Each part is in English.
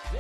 To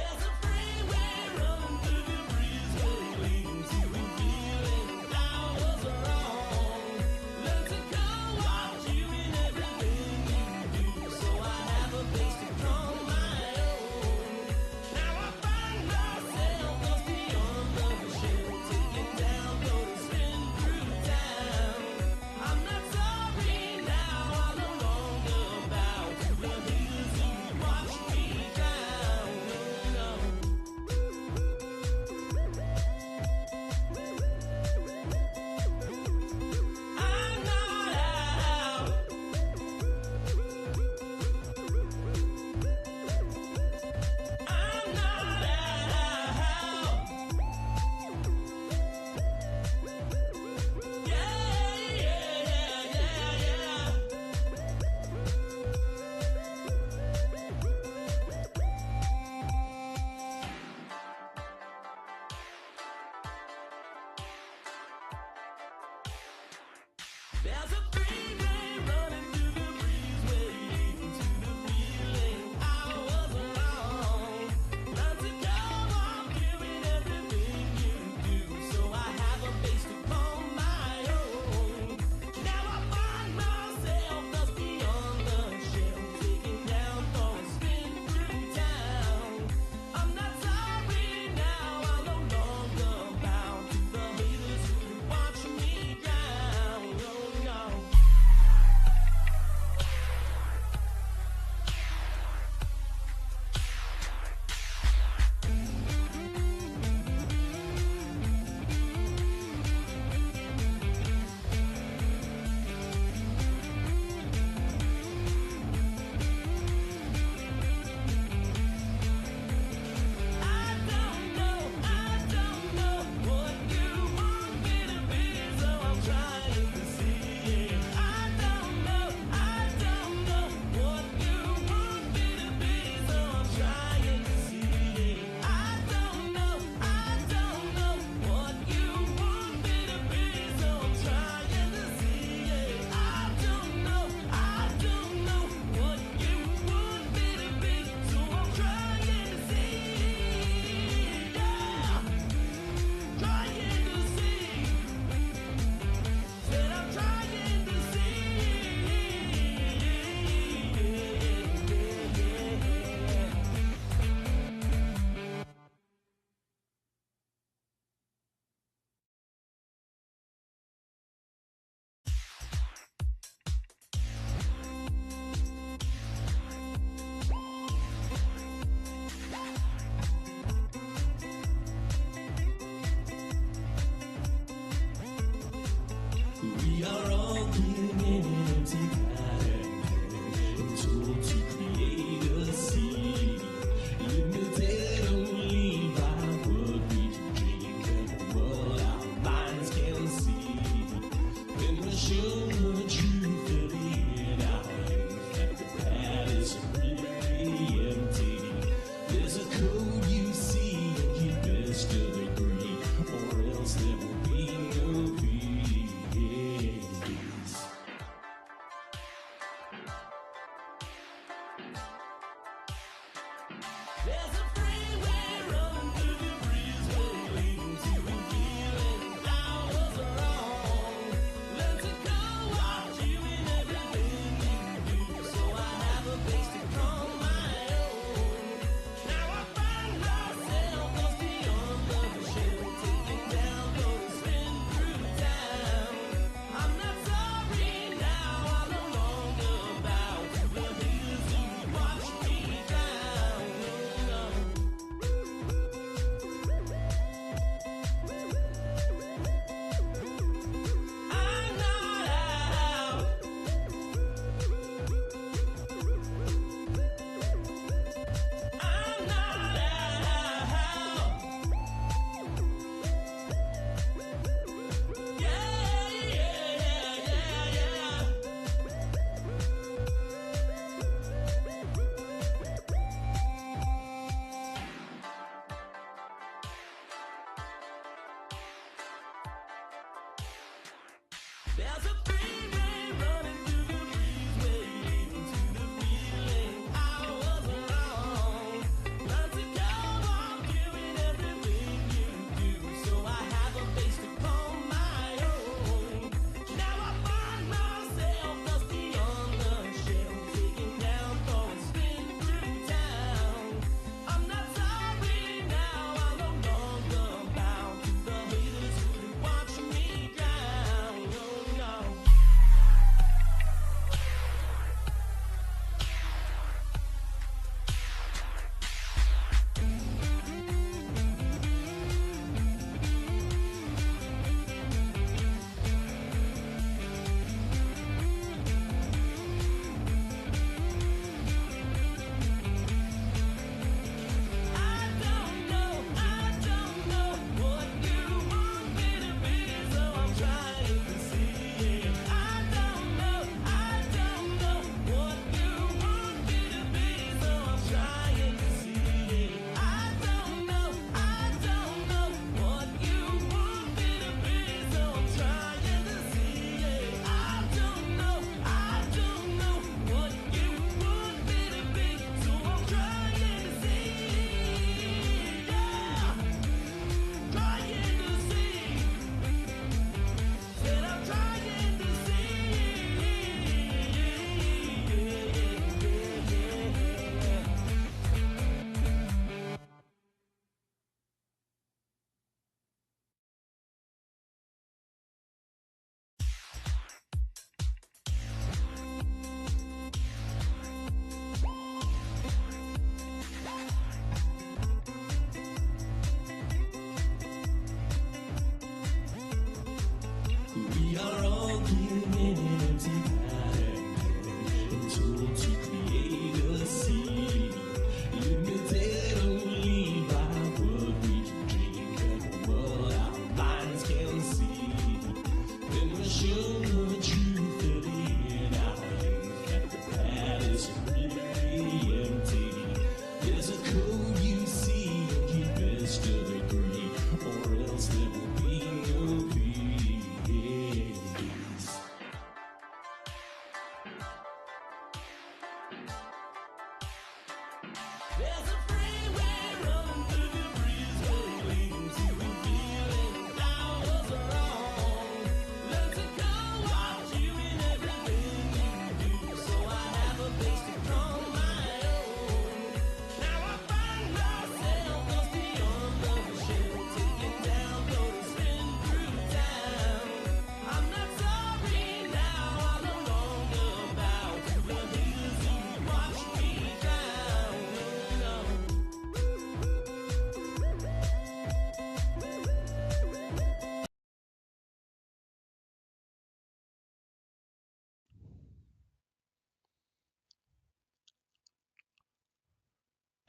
go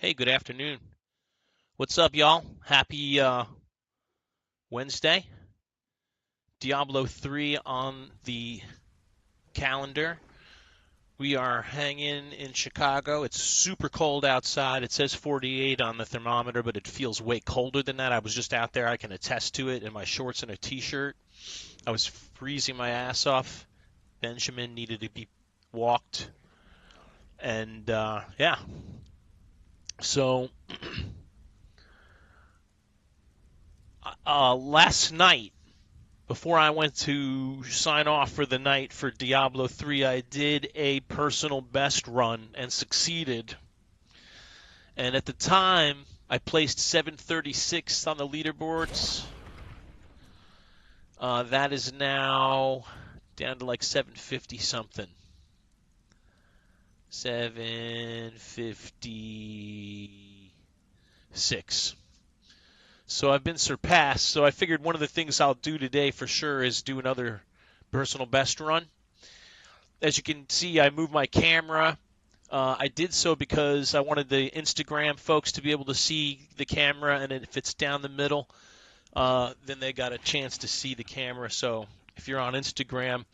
Hey, good afternoon. What's up, y'all? Happy Wednesday. Diablo 3 on the calendar. We are hanging in Chicago. It's super cold outside. It says 48 on the thermometer, but it feels way colder than that. I was just out there. I can attest to it in my shorts and a t-shirt. I was freezing my ass off. Benjamin needed to be walked. And yeah. So last night, before I went to sign off for the night for Diablo 3, I did a personal best run and succeeded. And at the time, I placed 736 on the leaderboards. That is now down to like 750 something. 756. So I've been surpassed. So I figured one of the things I'll do today for sure is do another personal best run. As you can see, I moved my camera. I did so because I wanted the Instagram folks to be able to see the camera, and if it's down the middle, then they got a chance to see the camera. So if you're on Instagram,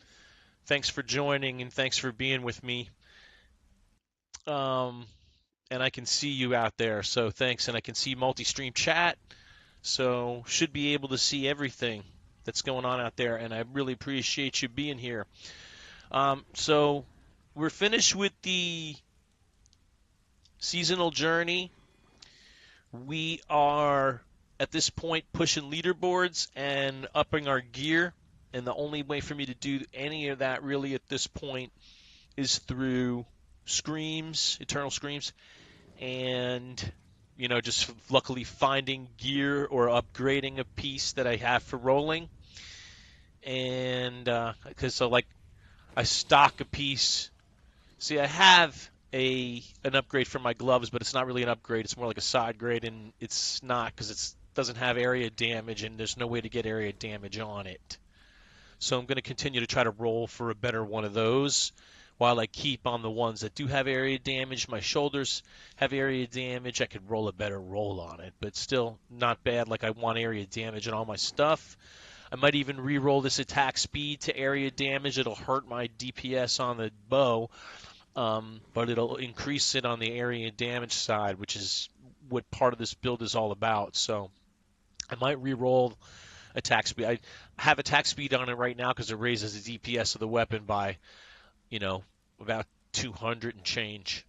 thanks for joining and thanks for being with me. And I can see you out there, so thanks. And I can see multi-stream chat, so should be able to see everything that's going on out there, and I really appreciate you being here. So we're finished with the seasonal journey. We are at this point pushing leaderboards and upping our gear, and the only way for me to do any of that really at this point is through screams, eternal screams, and just luckily finding gear or upgrading a piece that I have for rolling. And because I stock a piece. See, I have an upgrade for my gloves, but it's not really an upgrade. It's more like a side grade, and it's not because it doesn't have area damage, and there's no way to get area damage on it. So I'm going to continue to try to roll for a better one of those while I keep on the ones that do have area damage. My shoulders have area damage. I could roll a better roll on it, but still not bad. Like I want area damage on all my stuff. I might even re-roll this attack speed to area damage. It'll hurt my DPS on the bow, but it'll increase it on the area damage side, which is what part of this build is all about. So I might re-roll attack speed. I have attack speed on it right now because it raises the DPS of the weapon by, about 200 and change.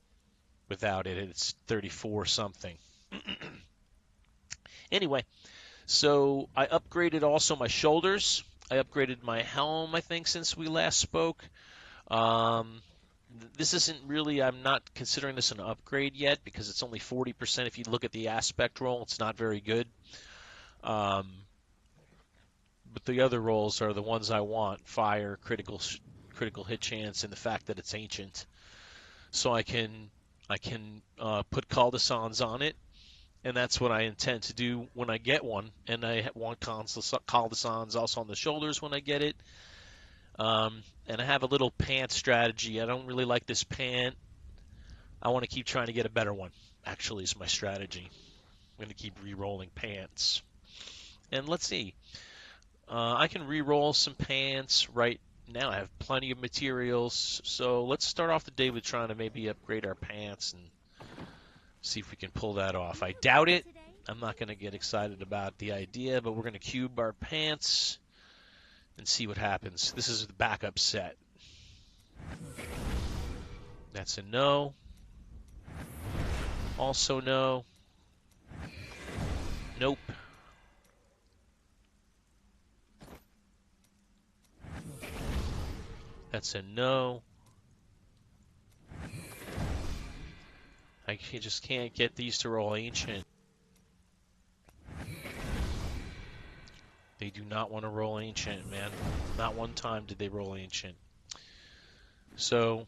Without it, it's 34 something. Anyway, so I upgraded also my shoulders. I upgraded my helm, I think, since we last spoke. This isn't really, I'm not considering this an upgrade yet because it's only 40%. If you look at the aspect roll, it's not very good. But the other rolls are the ones I want: fire, critical hit chance, and the fact that it's ancient. So I can put cul-de-sacs on it, and that's what I intend to do when I get one. And I want cul-de-sacs also on the shoulders when I get it. And I have a little pant strategy. I don't really like this pant. I want to keep trying to get a better one, actually, is my strategy. I'm going to keep re-rolling pants. And let's see. I can re-roll some pants right now. I have plenty of materials. So let's start off the day with trying to maybe upgrade our pants and see if we can pull that off. I doubt it. I'm not going to get excited about the idea, but we're going to cube our pants and see what happens. This is the backup set. That's a no. Also no. Nope. That's a no. I just can't get these to roll ancient. They do not want to roll ancient, man. Not one time did they roll ancient. So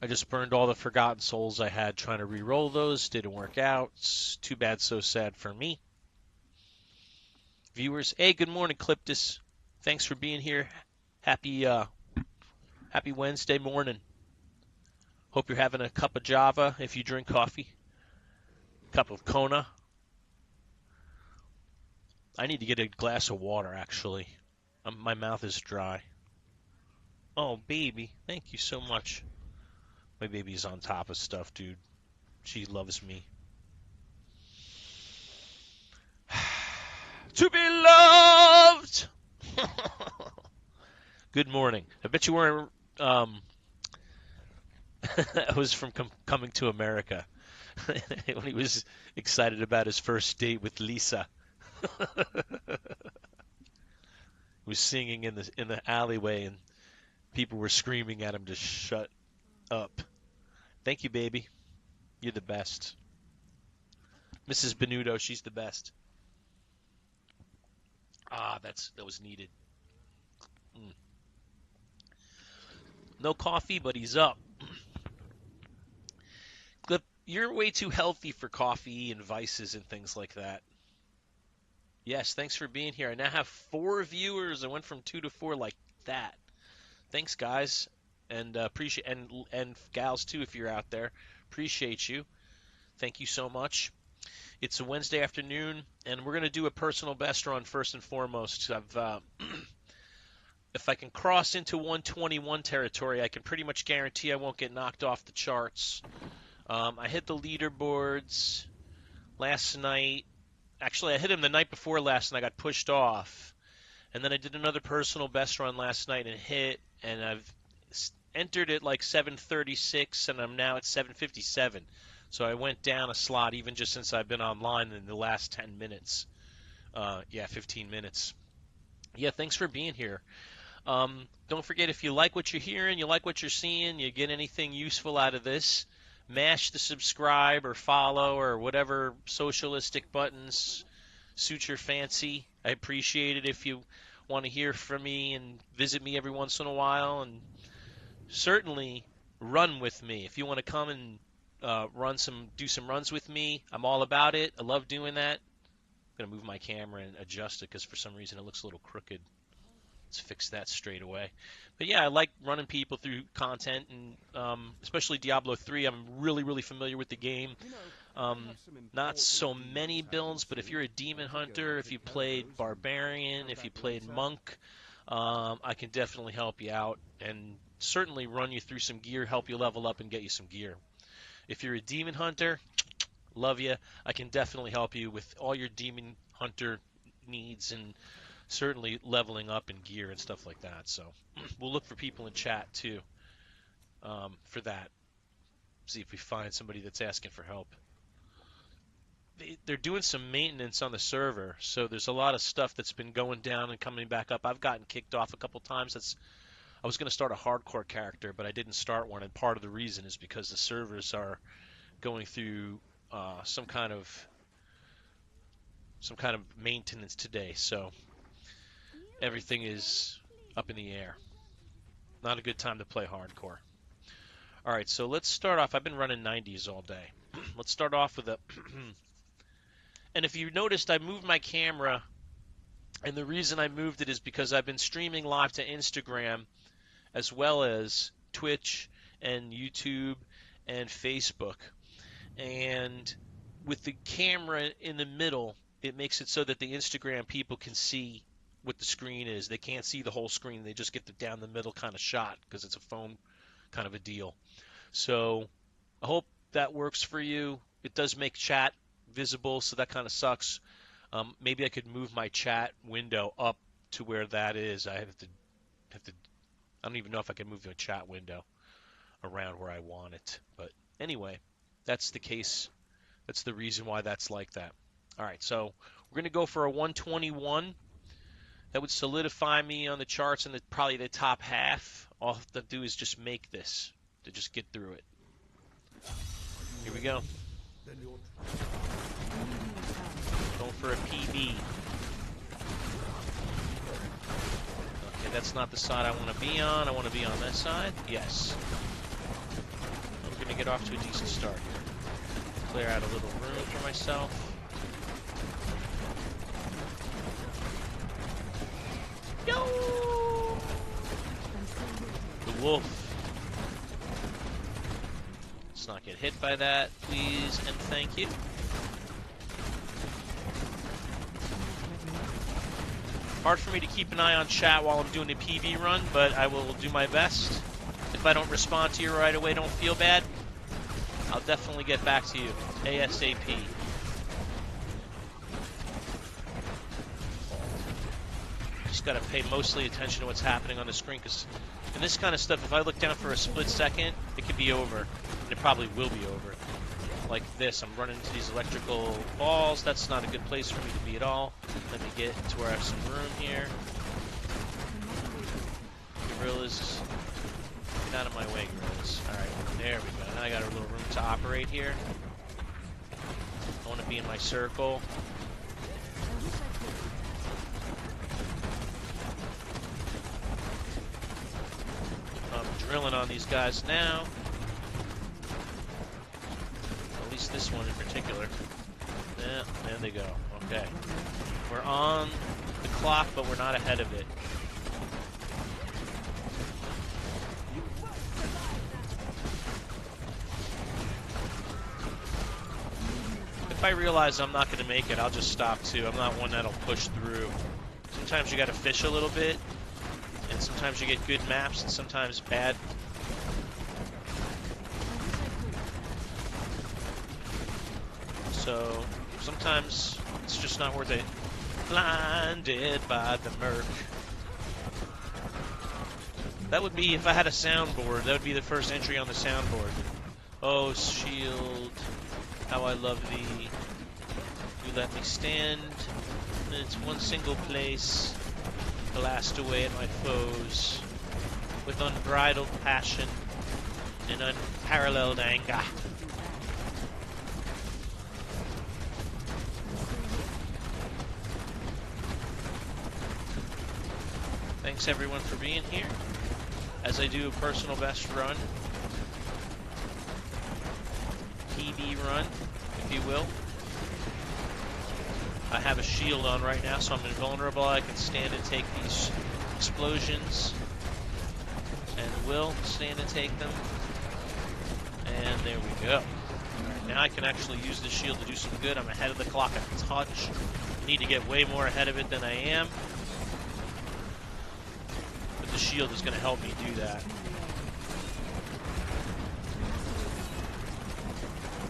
I just burned all the Forgotten Souls I had trying to re-roll those. Didn't work out. It's too bad, so sad for me. Viewers, hey, good morning, Cliptus. Thanks for being here. Happy Wednesday morning. Hope you're having a cup of Java if you drink coffee. Cup of Kona. I need to get a glass of water, actually. My mouth is dry. Oh, baby. Thank you so much. My baby's on top of stuff, dude. She loves me. To be loved! Good morning. I bet you weren't. I was from Coming to America when he was excited about his first date with Lisa. He was singing in the alleyway, and people were screaming at him to shut up. Thank you, baby. You're the best. Mrs. Benuto, she's the best. Ah, that was needed. Mm. No coffee, but he's up. Clip, you're way too healthy for coffee and vices and things like that. Yes, thanks for being here. I now have 4 viewers. I went from 2 to 4 like that. Thanks, guys, and appreciate and gals too if you're out there. Appreciate you. Thank you so much. It's a Wednesday afternoon, and we're gonna do a personal best run first and foremost. If I can cross into 121 territory, I can pretty much guarantee I won't get knocked off the charts. I hit the leaderboards last night. Actually, I hit him the night before last, and I got pushed off. And then I did another personal best run last night and hit, and I've entered at like 7:36, and I'm now at 7:57. So I went down a slot even just since I've been online in the last 10 minutes. 15 minutes. Yeah, thanks for being here. Don't forget, if you like what you're hearing, you like what you're seeing, you get anything useful out of this, mash the subscribe or follow or whatever socialistic buttons suit your fancy. I appreciate it if you want to hear from me and visit me every once in a while, and certainly run with me. If you want to come and do some runs with me, I'm all about it. I love doing that. I'm going to move my camera and adjust it because for some reason it looks a little crooked. Let's fix that straight away. But yeah, I like running people through content, and especially Diablo 3. I'm really, really familiar with the game. Not so many builds, but if you're a demon hunter, if you played barbarian, if you played monk, I can definitely help you out and certainly run you through some gear, help you level up and get you some gear. If you're a demon hunter, love you. I can definitely help you with all your demon hunter needs and certainly leveling up in gear and stuff like that. So we'll look for people in chat too for that. See if we find somebody that's asking for help. They're doing some maintenance on the server, so there's a lot of stuff that's been going down and coming back up. I've gotten kicked off a couple times. I was going to start a hardcore character, but I didn't start one, and part of the reason is because the servers are going through some kind of maintenance today, so everything is up in the air. Not a good time to play hardcore. All right, so let's start off. I've been running 90s all day. Let's start off with a and if you noticed, I moved my camera, and the reason I moved it is because I've been streaming live to Instagram as well as Twitch and YouTube and Facebook. And with the camera in the middle, it makes it so that the Instagram people can see what the screen is. They can't see the whole screen. They just get the down the middle kind of shot because it's a phone kind of a deal. So I hope that works for you. It does make chat visible, so that kind of sucks. Maybe I could move my chat window up to where that is. I don't even know if I can move the chat window around where I want it. But anyway, that's the case That's the reason why that's like that. All right, so we're going to go for a 121. That would solidify me on the charts in probably the top half. All I have to do is just make this to just get through it. Here we go. Going for a PB. Okay, that's not the side I want to be on. I want to be on this side. Yes. I'm going to get off to a decent start here. Clear out a little room for myself. Yo! The wolf. Let's not get hit by that, please, and thank you. Hard for me to keep an eye on chat while I'm doing a PB run, but I will do my best. If I don't respond to you right away, don't feel bad. I'll definitely get back to you ASAP. Just got to pay mostly attention to what's happening on the screen, because in this kind of stuff, if I look down for a split second, it could be over, and it probably will be over. Like this, I'm running into these electrical balls. That's not a good place for me to be at all. Let me get to where I have some room here. Gorillas, get out of my way, gorillas. All right, there we go. Now I got a little room to operate here. I want to be in my circle. I'm drilling on these guys now. At least this one in particular. Yeah, there they go. Okay. We're on the clock, but we're not ahead of it. If I realize I'm not going to make it, I'll just stop too. I'm not one that'll push through. Sometimes you got to fish a little bit, and sometimes you get good maps, and sometimes bad. So sometimes it's just not worth it. Blinded by the murk. That would be, if I had a soundboard, that would be the first entry on the soundboard. Oh, shield, how I love thee. You let me stand in its one single place, blast away at my foes with unbridled passion and unparalleled anger. Thanks everyone for being here as I do a personal best run, PB run, if you will. I have a shield on right now, so I'm invulnerable. I can stand and take these explosions, and will stand and take them. And there we go. Alright, now I can actually use the shield to do some good. I'm ahead of the clock a touch. Need to get way more ahead of it than I am. The shield is going to help me do that.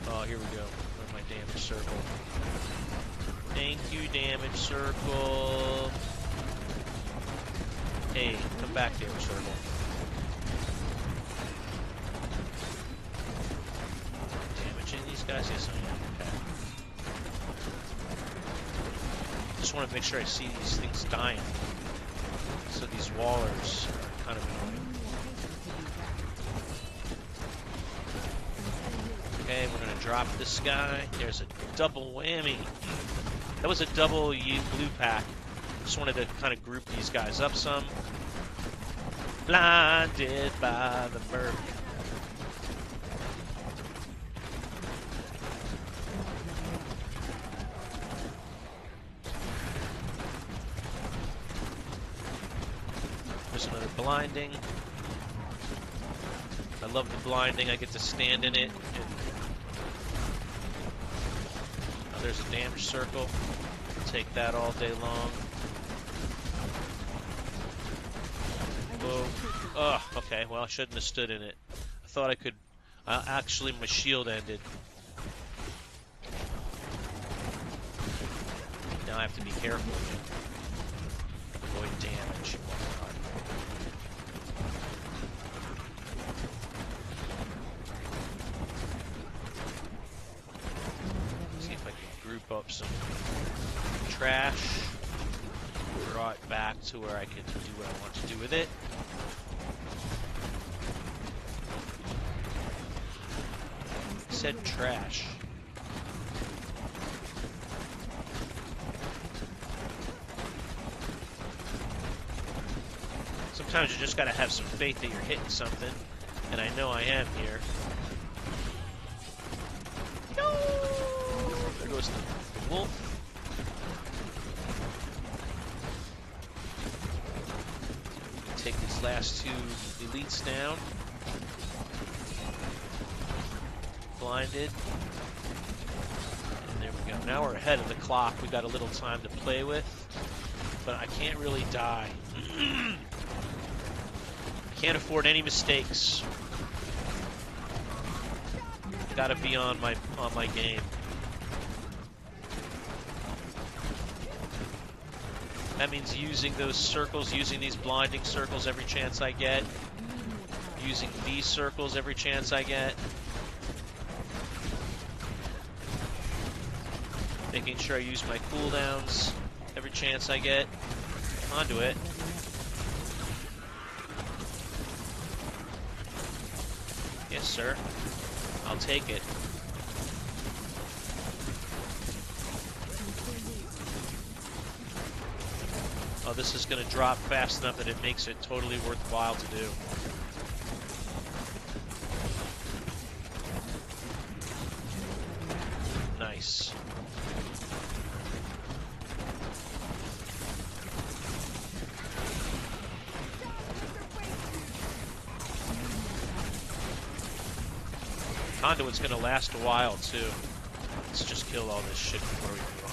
Oh, here we go. Where's my damage circle? Thank you, damage circle. Hey, come back, damage circle. Damaging these guys? Yes, I am. Okay. Just want to make sure I see these things dying. So these wallers are kind of annoying. Okay, we're going to drop this guy. There's a double whammy. That was a double blue pack. Just wanted to kind of group these guys up some. Blinded by the murk. There's another blinding. I love the blinding. I get to stand in it. Oh, there's a damage circle. Take that all day long. Whoa. Oh, okay. Well, I shouldn't have stood in it. I thought I could. Actually, my shield ended. Now I have to be careful again. Avoid damage. trash. Draw it back to where I can do what I want to do with it. I said trash. Sometimes you just gotta have some faith that you're hitting something, and I know I am here. No! There goes the wolf. Take these last two elites down. Blinded. And there we go. Now we're ahead of the clock. We got a little time to play with, but I can't really die. Can't afford any mistakes. Gotta be on my game. That means using those circles, using these blinding circles every chance I get. Using these circles every chance I get. Making sure I use my cooldowns every chance I get. Conduit. Yes, sir. I'll take it. Oh, this is going to drop fast enough that it makes it totally worthwhile to do. Nice. Conduit's gonna last a while too. Let's just kill all this shit before we move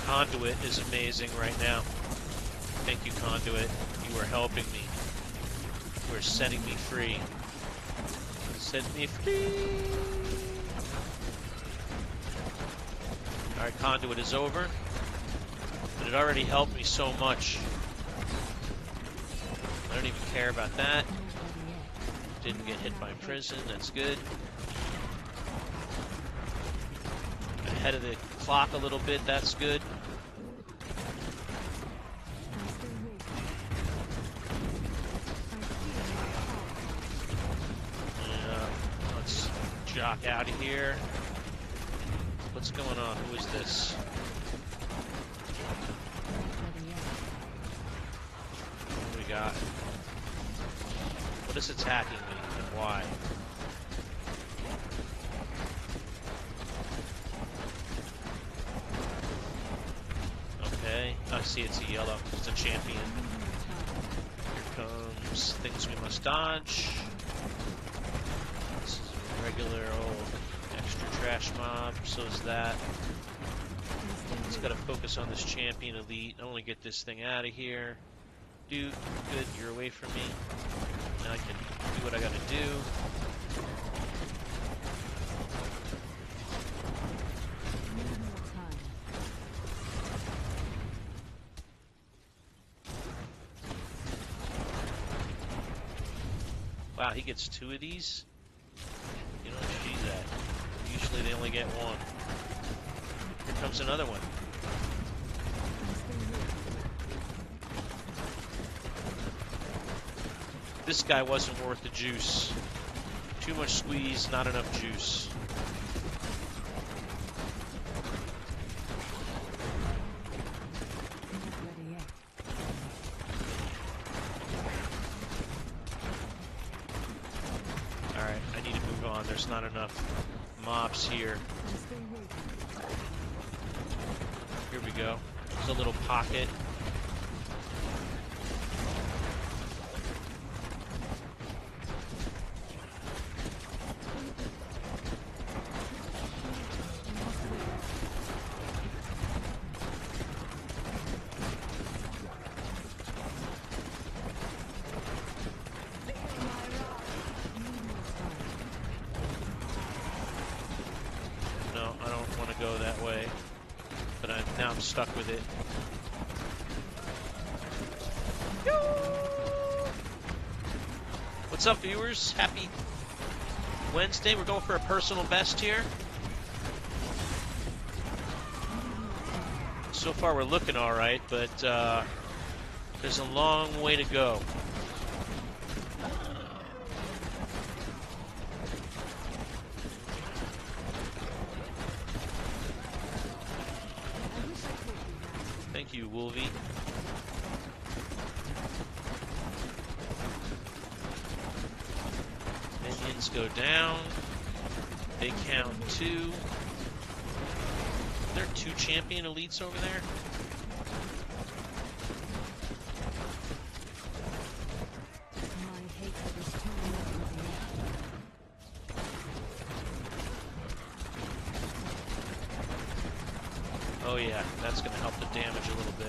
on. Conduit is amazing right now. Thank you, Conduit. You are helping me. You are setting me free. Set me free. Alright, Conduit is over. But it already helped me so much. I don't even care about that. Didn't get hit by prison, that's good. Ahead of the clock a little bit, that's good. Let's jock out of here. What's going on? Who is this? What do we got? What is attacking me and why? Okay, I see it's a yellow. It's a champion. Here comes things we must dodge. This is a regular old extra trash mob, so is that. Just gotta focus on this champion elite. I want to get this thing out of here. Dude, good, you're away from me. Now I can do what I gotta do. Wow, he gets 2 of these? You don't see that. Usually they only get 1. Here comes another one. This guy wasn't worth the juice. Too much squeeze, not enough juice. Alright, I need to move on. There's not enough mobs here. Here we go. There's a little pocket. Go that way, but now I'm stuck with it. What's up, viewers? Happy Wednesday. We're going for a personal best here. So far we're looking all right, but there's a long way to go. Thank you, Wolvie. Minions go down. They count 2. There are 2 champion elites over there. Oh yeah, that's going to help the damage a little bit.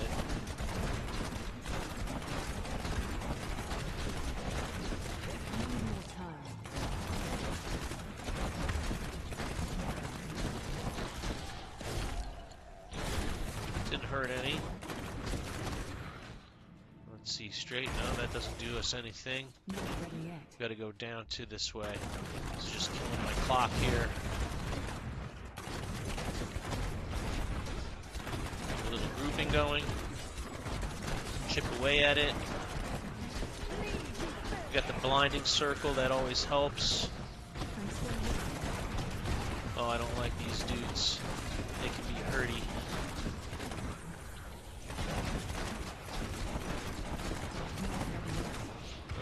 Didn't hurt any. Let's see, straight. No, that doesn't do us anything. Got to go down to this way. It's just killing my clock here. A little grouping going. Chip away at it. Got the blinding circle, that always helps. Oh, I don't like these dudes. They can be hurty.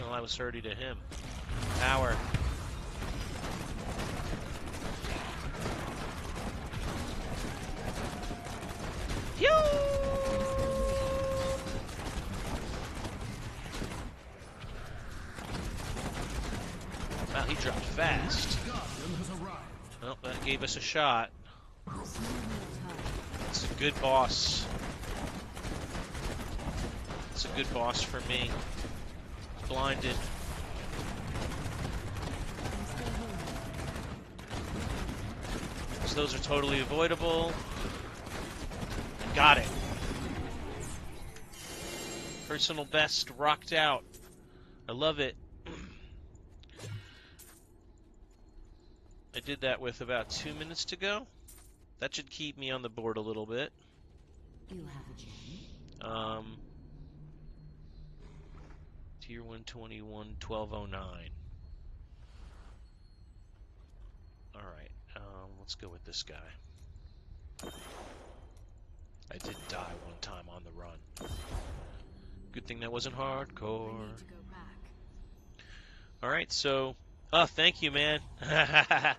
Well, I was hurty to him. Power. Pew! Wow, he dropped fast. Well, that gave us a shot. It's a good boss. It's a good boss for me. Blinded. So those are totally avoidable. Got it. Personal best rocked out. I love it. I did that with about 2 minutes to go. That should keep me on the board a little bit. You have a gem. Tier 121, 1209. Alright, let's go with this guy. I did die one time on the run. Good thing that wasn't hardcore. Alright, so... Oh, thank you, man. I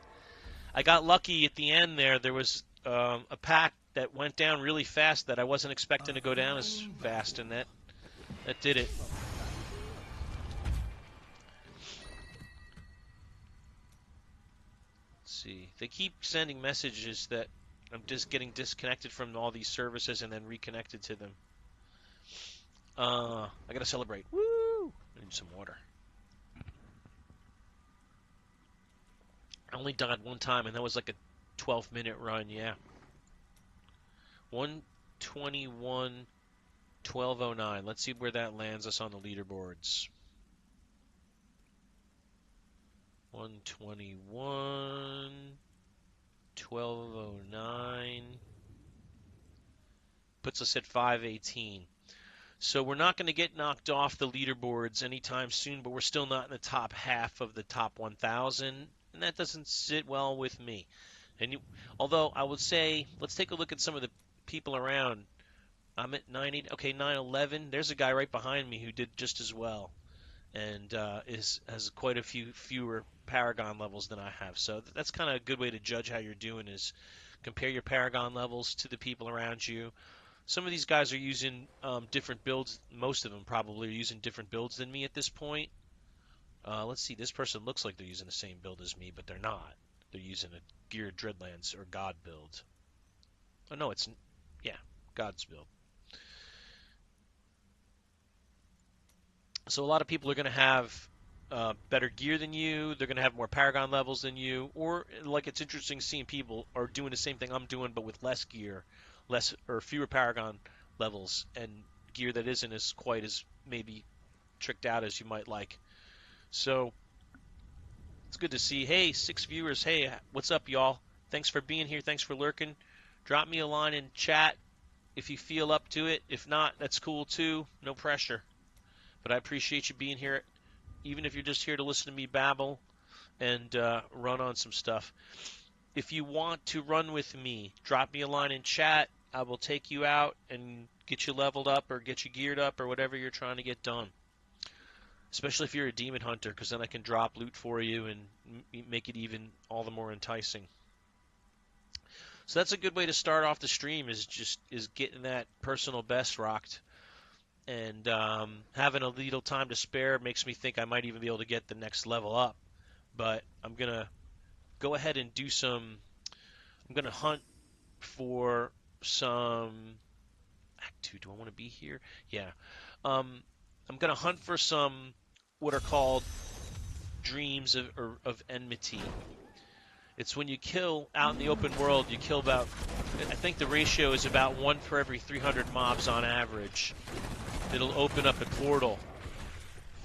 got lucky at the end there. There was a pack that went down really fast that I wasn't expecting to go down as fast, and that did it. Let's see. They keep sending messages that I'm just getting disconnected from all these services and then reconnected to them. I gotta celebrate. Woo! I need some water. I only died one time, and that was like a 12-minute run, yeah. 121, 1209. Let's see where that lands us on the leaderboards. 121, 1209. Puts us at 518. So we're not going to get knocked off the leaderboards anytime soon, but we're still not in the top half of the top 1,000, and that doesn't sit well with me. And although I would say, let's take a look at some of the people around. I'm at 90. Okay, 911. There's a guy right behind me who did just as well, and has quite a fewer Paragon levels than I have. So that's kind of a good way to judge how you're doing, is compare your Paragon levels to the people around you. Some of these guys are using different builds. Most of them probably are using different builds than me at this point. Let's see. This person looks like they're using the same build as me, but they're not. They're using a Geared Dreadlands or God build. Oh, no, it's... Yeah, God's build. So a lot of people are going to have better gear than you. They're going to have more Paragon levels than you. Or, like, it's interesting seeing people are doing the same thing I'm doing, but with less gear. Less or fewer Paragon levels and gear that isn't as quite as maybe tricked out as you might like. So It's good to see. Hey, 6 viewers. Hey, what's up, y'all? Thanks for being here. Thanks for lurking. Drop me a line in chat if you feel up to it. If not, that's cool too. No pressure. But I appreciate you being here, even if you're just here to listen to me babble and run on some stuff. If you want to run with me, drop me a line in chat. I will take you out and get you leveled up or get you geared up or whatever you're trying to get done. Especially if you're a demon hunter, because then I can drop loot for you and make it even all the more enticing. So that's a good way to start off the stream is getting that personal best rocked, and having a little time to spare makes me think I might even be able to get the next level up. But I'm gonna go ahead and do some. I'm gonna hunt for some. Act 2. Do I want to be here? Yeah. I'm gonna hunt for some what are called dreams of enmity. It's when you kill out in the open world, you kill about, I think the ratio is about 1 for every 300 mobs on average. It'll open up a portal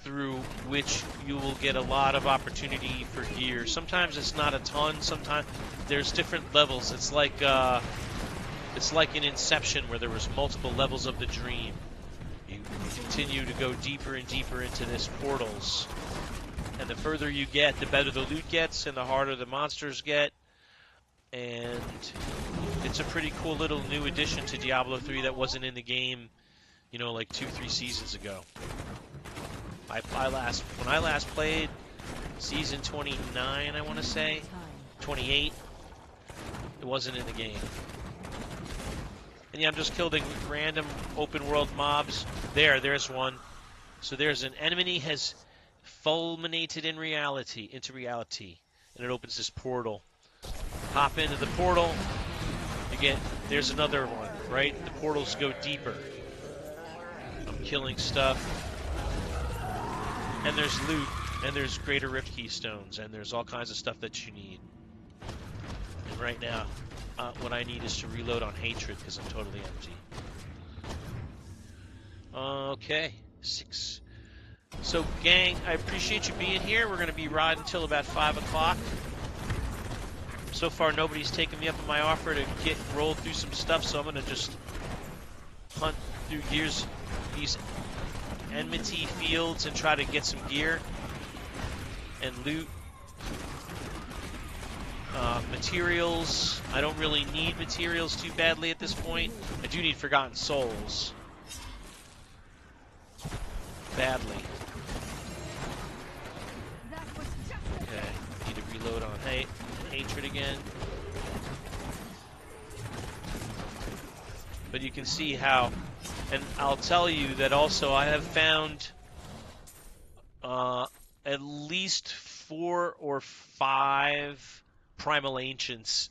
through which you will get a lot of opportunity for gear. Sometimes it's not a ton, sometimes there's different levels. It's like an Inception where there was multiple levels of the dream. You continue to go deeper and deeper into this portals. And the further you get, the better the loot gets and the harder the monsters get. And it's a pretty cool little new addition to Diablo 3 that wasn't in the game, like 2-3 seasons ago. When I last played season 29, I want to say, 28, it wasn't in the game. And yeah, I'm just killing random open world mobs. There's one. So there's an enemy has fulminated into reality, and it opens this portal. Hop into the portal, there's another one, right? The portals go deeper. I'm killing stuff, and there's loot, and there's greater rift keystones, and there's all kinds of stuff that you need. And right now, what I need is to reload on hatred because I'm totally empty. Okay, 6. So, gang, I appreciate you being here. We're going to be riding until about 5 o'clock. So far, nobody's taken me up on my offer to get rolled through some stuff, so I'm going to just hunt through these enmity fields and try to get some gear and loot. Materials. I don't really need materials too badly at this point. I do need Forgotten Souls. Badly. Okay, need to reload on hatred again. But you can see how, and I'll tell you that also I have found at least 4 or 5 Primal Ancients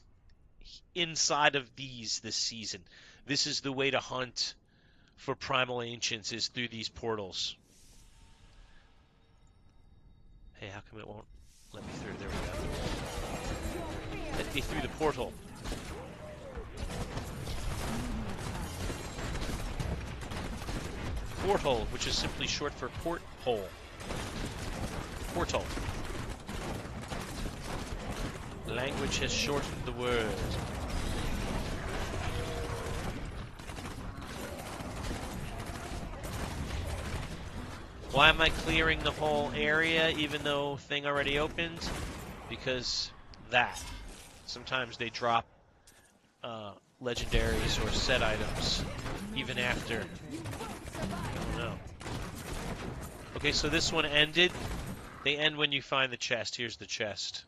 inside of this season. This is the way to hunt for Primal Ancients, is through these portals. Hey, how come it won't let me through? There we go. Let me through the portal. Portal, which is simply short for porthole. Portal. Language has shortened the word. Why am I clearing the whole area even though thing already opened? Because sometimes they drop legendaries or set items even after. I don't know. Okay, so this one ended. They end when you find the chest. Here's the chest.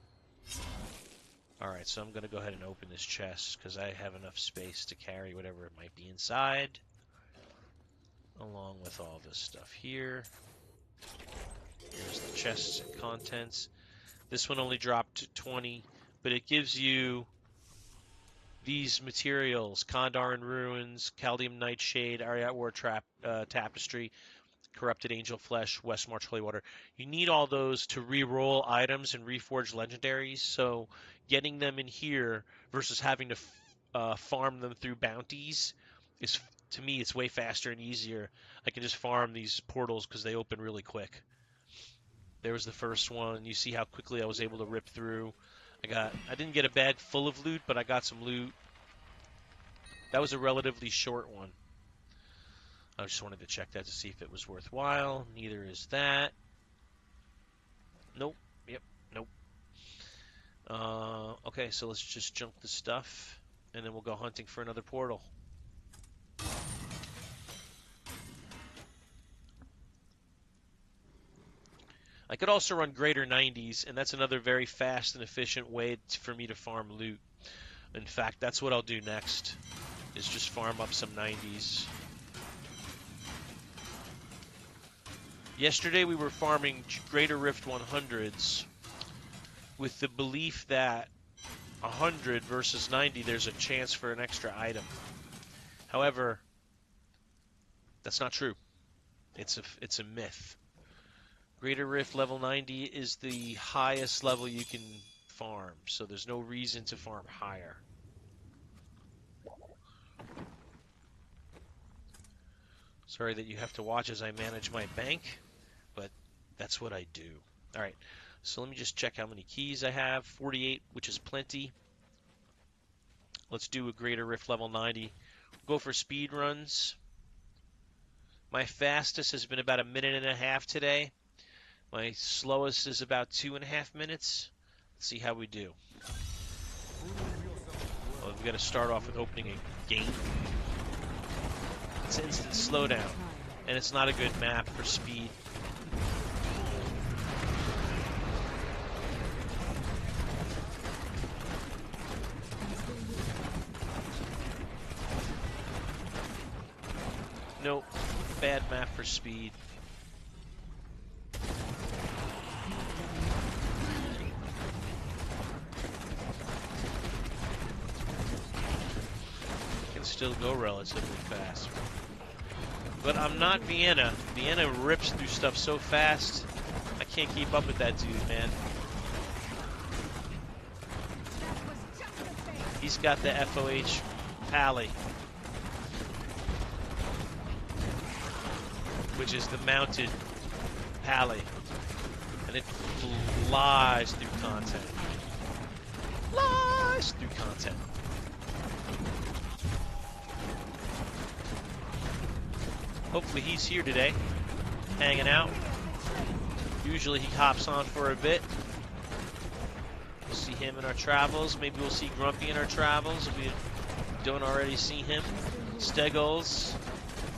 Alright, so I'm going to go ahead and open this chest because I have enough space to carry whatever it might be inside, along with all this stuff here. Here's the chest's contents. This one only dropped 20, but it gives you these materials: Kandar Ruins, Caldium Nightshade, Ariat War Tapestry, Corrupted Angel Flesh, West March Holy Water. You need all those to re-roll items and reforge legendaries, so getting them in here versus having to farm them through bounties is, to me, it's way faster and easier. I can just farm these portals because they open really quick. There was the first one. You see how quickly I was able to rip through. I didn't get a bag full of loot, but I got some loot. That was a relatively short one. I just wanted to check that to see if it was worthwhile. Neither is that. Nope. Yep. Nope. Okay, so let's just junk the stuff, and then we'll go hunting for another portal. I could also run greater 90s, and that's another very fast and efficient way for me to farm loot. In fact, that's what I'll do next, is just farm up some 90s. Yesterday we were farming Greater Rift 100s with the belief that 100 versus 90, there's a chance for an extra item. However, that's not true. It's a myth. Greater Rift level 90 is the highest level you can farm, so there's no reason to farm higher. Sorry that you have to watch as I manage my bank, but that's what I do. All right, so let me just check how many keys I have. 48, which is plenty. Let's do a Greater Rift level 90. Go for speed runs. My fastest has been about 1.5 minutes today. My slowest is about 2.5 minutes. Let's see how we do. Well, we've got to start off with opening a gate. It's instant slowdown, and it's not a good map for speed. Nope, bad map for speed. Can still go relatively fast. But I'm not Vienna. Vienna rips through stuff so fast, I can't keep up with that dude, man. He's got the FOH Pally, which is the mounted Pally, and it flies through content. Flies through content. Hopefully he's here today, hanging out. Usually he hops on for a bit. We'll see him in our travels. Maybe we'll see Grumpy in our travels if we don't already see him. Steggles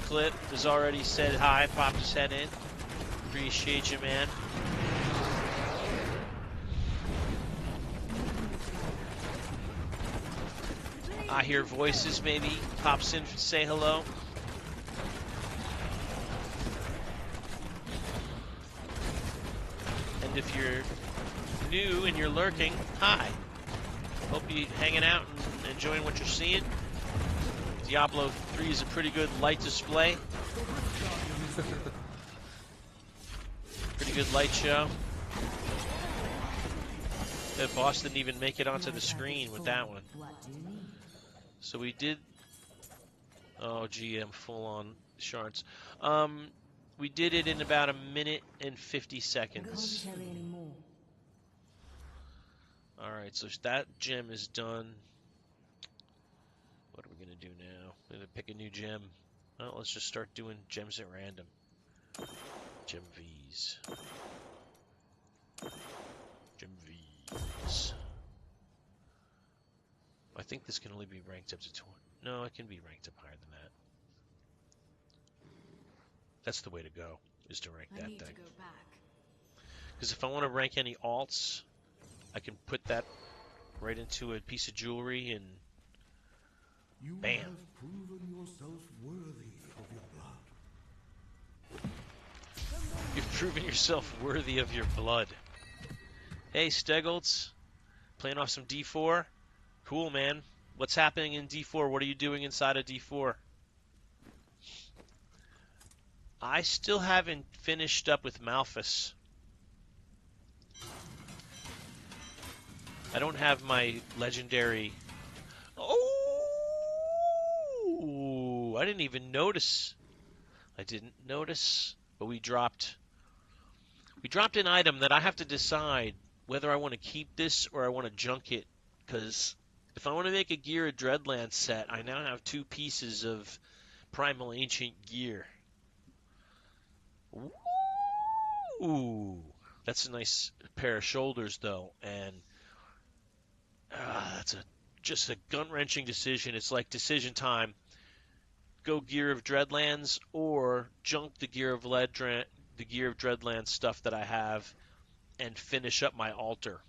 Clip has already said hi, popped his head in. Appreciate you, man. I hear voices, maybe pops in to say hello. And if you're new and you're lurking, hi. Hope you're hanging out and enjoying what you're seeing. Diablo 3 is a pretty good light display. Pretty good light show. The boss didn't even make it onto the screen with that one. So we did... Oh, gee, I'm full on shards. We did it in about 1 minute and 50 seconds. Alright, so that gem is done. What are we going to do now? We're going to pick a new gem. Well, let's just start doing gems at random. Gem Vs. Gem Vs. I think this can only be ranked up to 20. No, it can be ranked up higher than that. That's the way to go, is to rank that thing. Because if I want to rank any alts, I can put that right into a piece of jewelry and bam. You have proven yourself worthy of your blood. You've proven yourself worthy of your blood. Hey, Steggles. Playing off some D4? Cool, man. What's happening in D4? What are you doing inside of D4? I still haven't finished up with Malphas. I don't have my legendary... Oh! I didn't even notice. I didn't notice. But we dropped We dropped an item that I have to decide whether I want to keep this or I want to junk it. Because if I want to make a Gear of Dreadlands set, I now have 2 pieces of Primal Ancient gear. Ooh, that's a nice pair of shoulders, though, and that's just a gut-wrenching decision. It's like decision time: go Gear of Dreadlands or junk the the Gear of Dreadlands stuff that I have and finish up my altar.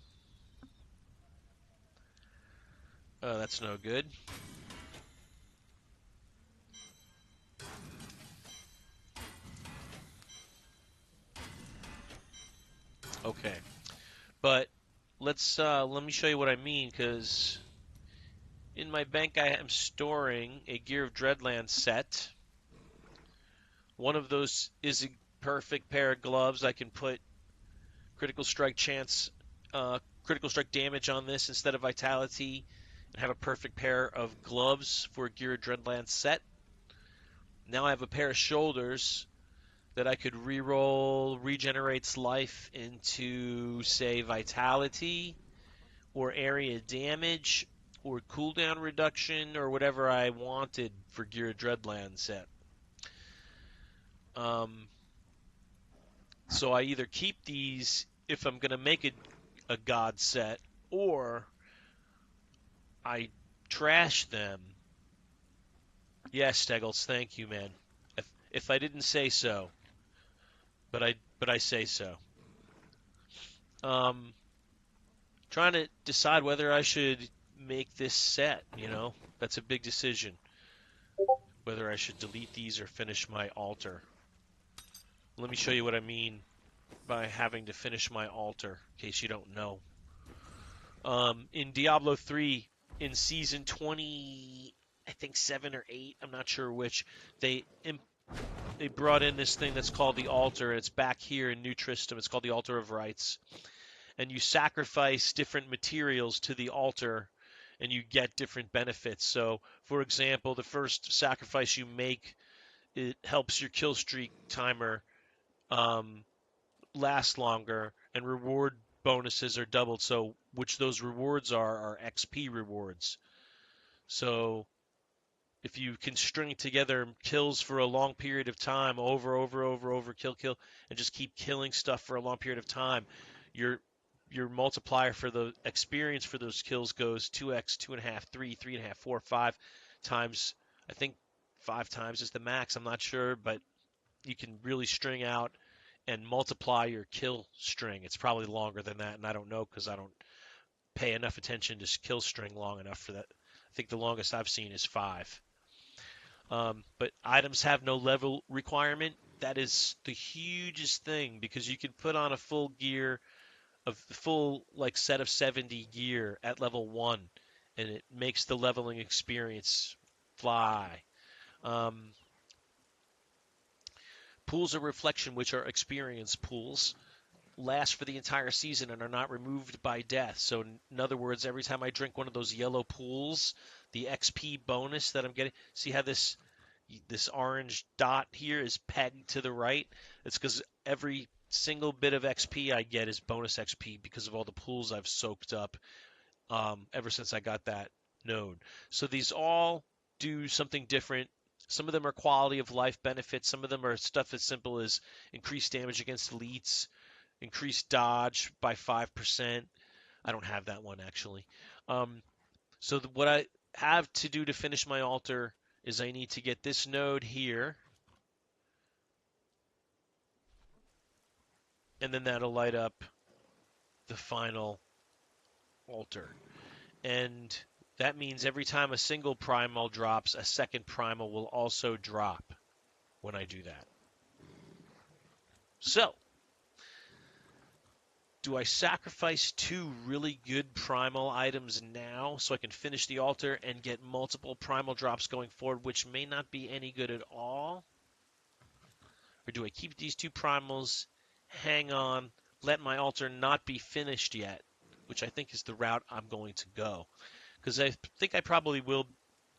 That's no good. Okay, but let me show you what I mean, because in my bank I am storing a Gear of Dreadlands set. One of those is a perfect pair of gloves. I can put critical strike critical strike damage on this instead of vitality, and have a perfect pair of gloves for a Gear of Dreadlands set. Now I have a pair of shoulders that I could reroll regenerates life into, say, vitality or area damage or cooldown reduction or whatever I wanted for Gear of Dreadlands set. So I either keep these if I'm going to make a god set, or I trash them. Yes, Steggles, thank you, man. If I didn't say so, but I say so. Um, Trying to decide whether I should make this set. That's a big decision. Whether I should delete these or finish my altar. Let me show you what I mean by having to finish my altar, in case you don't know. In Diablo 3, in season 20, I think 7 or 8, I'm not sure which, they brought in this thing that's called the altar. It's back here in New Tristram. It's called the Altar of Rites. And you sacrifice different materials to the altar, and you get different benefits. So, for example, the first sacrifice you make, it helps your kill streak timer um, last longer, and reward bonuses are doubled. So, which those rewards are XP rewards. So, if you can string together kills for a long period of time, over, kill, and just keep killing stuff for a long period of time, your multiplier for the experience for those kills goes 2x, 2.5, 3, 3.5, 4, 5 times. I think 5 times is the max. I'm not sure, but you can really string out and multiply your kill string. It's probably longer than that, and I don't know because I don't pay enough attention to kill string long enough for that. I think the longest I've seen is 5. But items have no level requirement. That is the hugest thing, because you can put on a full gear of the full set of 70 gear at level 1, and it makes the leveling experience fly. Um, Pools of reflection, which are experience pools, last for the entire season and are not removed by death. So in other words, every time I drink one of those yellow pools, the XP bonus that I'm getting, see how this orange dot here is pegged to the right? It's because every single bit of XP I get is bonus XP because of all the pools I've soaked up ever since I got that node. So these all do something different. Some of them are quality of life benefits. Some of them are stuff as simple as increased damage against elites, increased dodge by 5%. I don't have that one actually. So what I have to do to finish my altar is I need to get this node here, and then that'll light up the final altar. And that means every time a single primal drops, a second primal will also drop when I do that. So, do I sacrifice 2 really good primal items now so I can finish the altar and get multiple primal drops going forward, which may not be any good at all? Or do I keep these 2 primals, hang on, let my altar not be finished yet, which I think is the route I'm going to go? Because I think I probably will,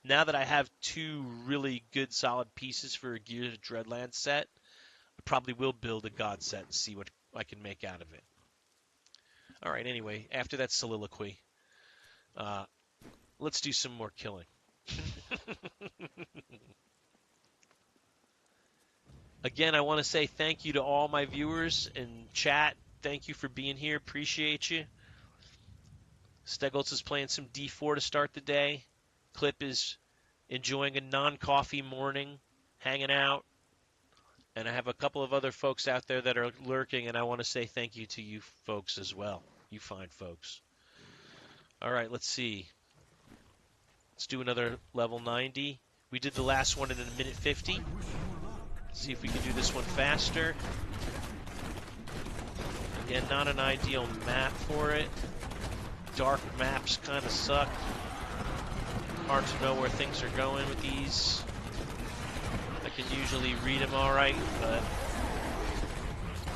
now that I have 2 really good solid pieces for a Gears of Dreadlands set, I probably will build a god set and see I can make out of it. All right, anyway, after that soliloquy, let's do some more killing. Again, I want to say thank you to all my viewers in chat. Thank you for being here. Appreciate you. Stegholz is playing some D4 to start the day. Clip is enjoying a non-coffee morning, hanging out. And I have a couple of other folks out there that are lurking, and I want to say thank you to you folks as well. You fine folks. All right, let's see. Let's do another level 90. We did the last one in a minute 50. See if we can do this one faster. Again, not an ideal map for it. Dark maps kind of suck. Hard to know where things are going with these. I can usually read them all right, but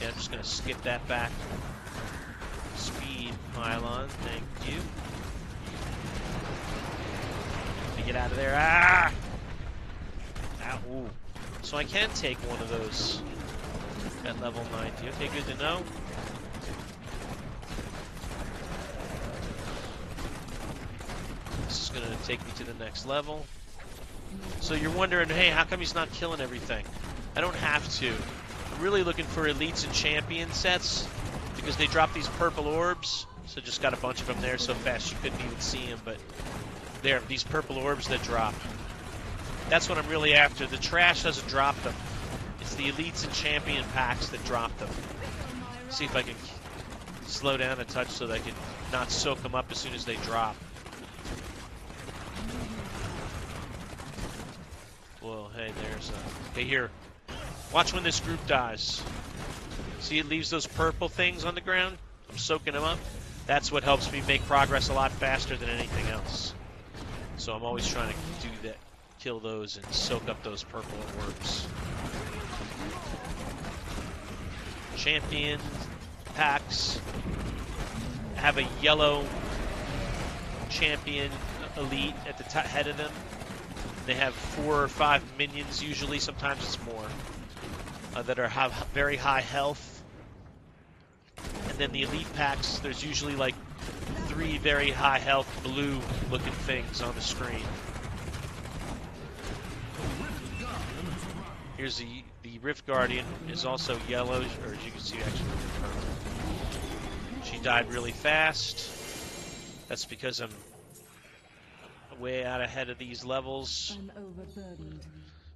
yeah, I'm just going to skip that back. Speed pylon, thank you. Let me get out of there. Ah! Ow. Ooh. So I can take one of those at level 90. Okay, good to know. This is going to take me to the next level. So you're wondering, hey, how come he's not killing everything? I don't have to. I'm really looking for elites and champion sets because they drop these purple orbs. So just got a bunch of them there so fast you couldn't even see them. But there, these purple orbs that drop. That's what I'm really after. The trash doesn't drop them. It's the elites and champion packs that drop them. See if I can slow down a touch so that I can not soak them up as soon as they drop. Well, hey, there's a... Hey, here. Watch when this group dies. See, it leaves those purple things on the ground? I'm soaking them up. That's what helps me make progress a lot faster than anything else. So I'm always trying to do that. Kill those and soak up those purple orbs. Champion packs have a yellow champion elite at the head of them. They have 4 or 5 minions usually, sometimes it's more, that have very high health. And then the elite packs, there's usually like 3 very high health blue looking things on the screen. Here's the Rift Guardian is also yellow, or as you can see actually she died really fast. That's because I'm way out ahead of these levels.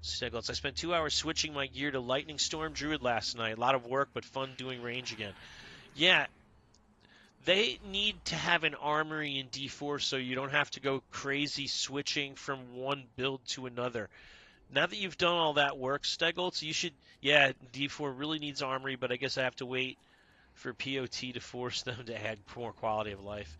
Stegholz, I spent 2 hours switching my gear to Lightning Storm Druid last night. A lot of work, but fun doing range again. Yeah, they need to have an armory in D4 so you don't have to go crazy switching from one build to another. Now that you've done all that work, Stegholz, you should... Yeah, D4 really needs armory, but I guess I have to wait for POT to force them to add more quality of life.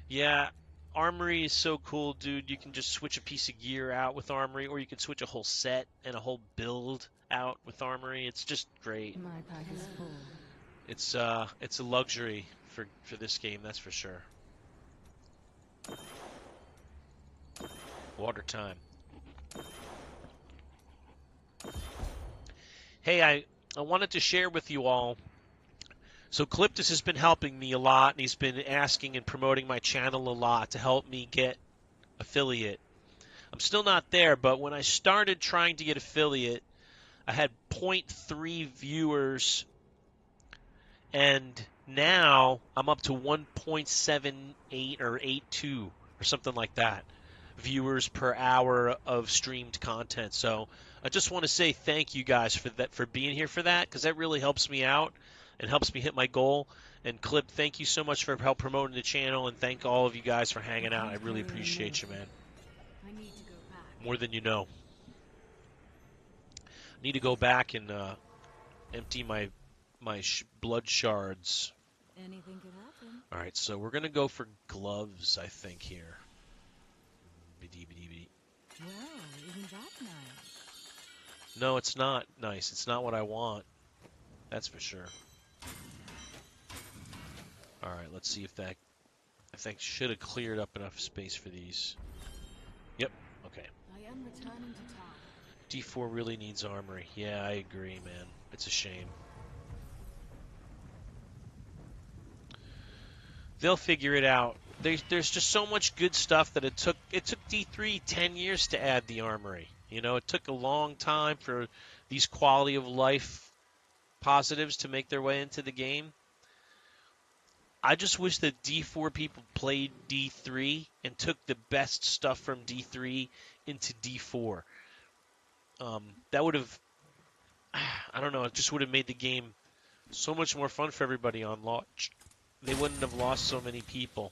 Yeah, Armory is so cool, dude. You can just switch a piece of gear out with Armory, or you can switch a whole set and a whole build out with Armory. It's just great. My pack is full. It's a luxury for this game, that's for sure. Water time. Hey, I wanted to share with you all. So Cliptus has been helping me a lot, and he's been asking and promoting my channel a lot to help me get affiliate. I'm still not there, but when I started trying to get affiliate, I had 0.3 viewers, and now I'm up to 1.78 or 82 or something like that viewers per hour of streamed content. So I just want to say thank you guys for being here for that, because that really helps me out and helps me hit my goal. And Clip, thank you so much for help promoting the channel, and thank all of you guys for hanging out. I really appreciate you, man. I need to go back. More than you know. I need to go back and empty my blood shards. Anything could happen. All right, so we're gonna go for gloves, I think here. Well, isn't that nice? No, it's not nice. It's not what I want. That's for sure. All right, let's see if that... I think should have cleared up enough space for these. Yep, okay. I am returning to town. D4 really needs armory. Yeah, I agree, man. It's a shame. They'll figure it out. There's just so much good stuff that it took D3 10 years to add the armory. It took a long time for these quality of life positives to make their way into the game. I just wish that D4 people played D3 and took the best stuff from D3 into D4. That would have, I don't know, it just would have made the game so much more fun for everybody on launch. They wouldn't have lost so many people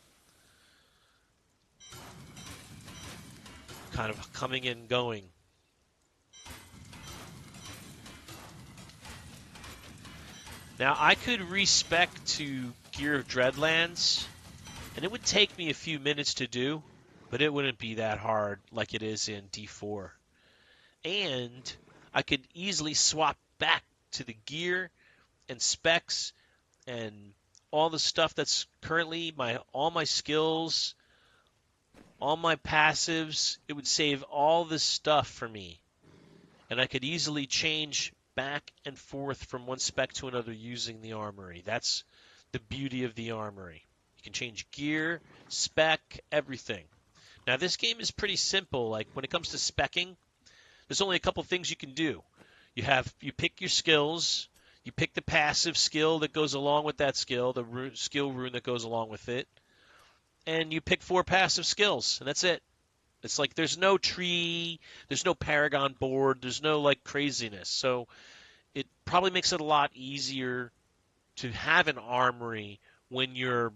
kind of coming and going. Now, I could respec to Gear of Dreadlands, and it would take me a few minutes to do, but it wouldn't be that hard like it is in D4. And I could easily swap back to the gear and specs and all the stuff that's currently all my skills, all my passives. It would save all this stuff for me, and I could easily change back and forth from one spec to another using the armory. That's the beauty of the armory. You can change gear, spec, everything. Now this game is pretty simple. Like when it comes to specking, there's only a couple things you can do. You pick your skills, you pick the passive skill that goes along with that skill, the skill rune that goes along with it, and you pick 4 passive skills, and that's it. It's like there's no tree, there's no paragon board, there's no like craziness. So it probably makes it a lot easier to have an armory when your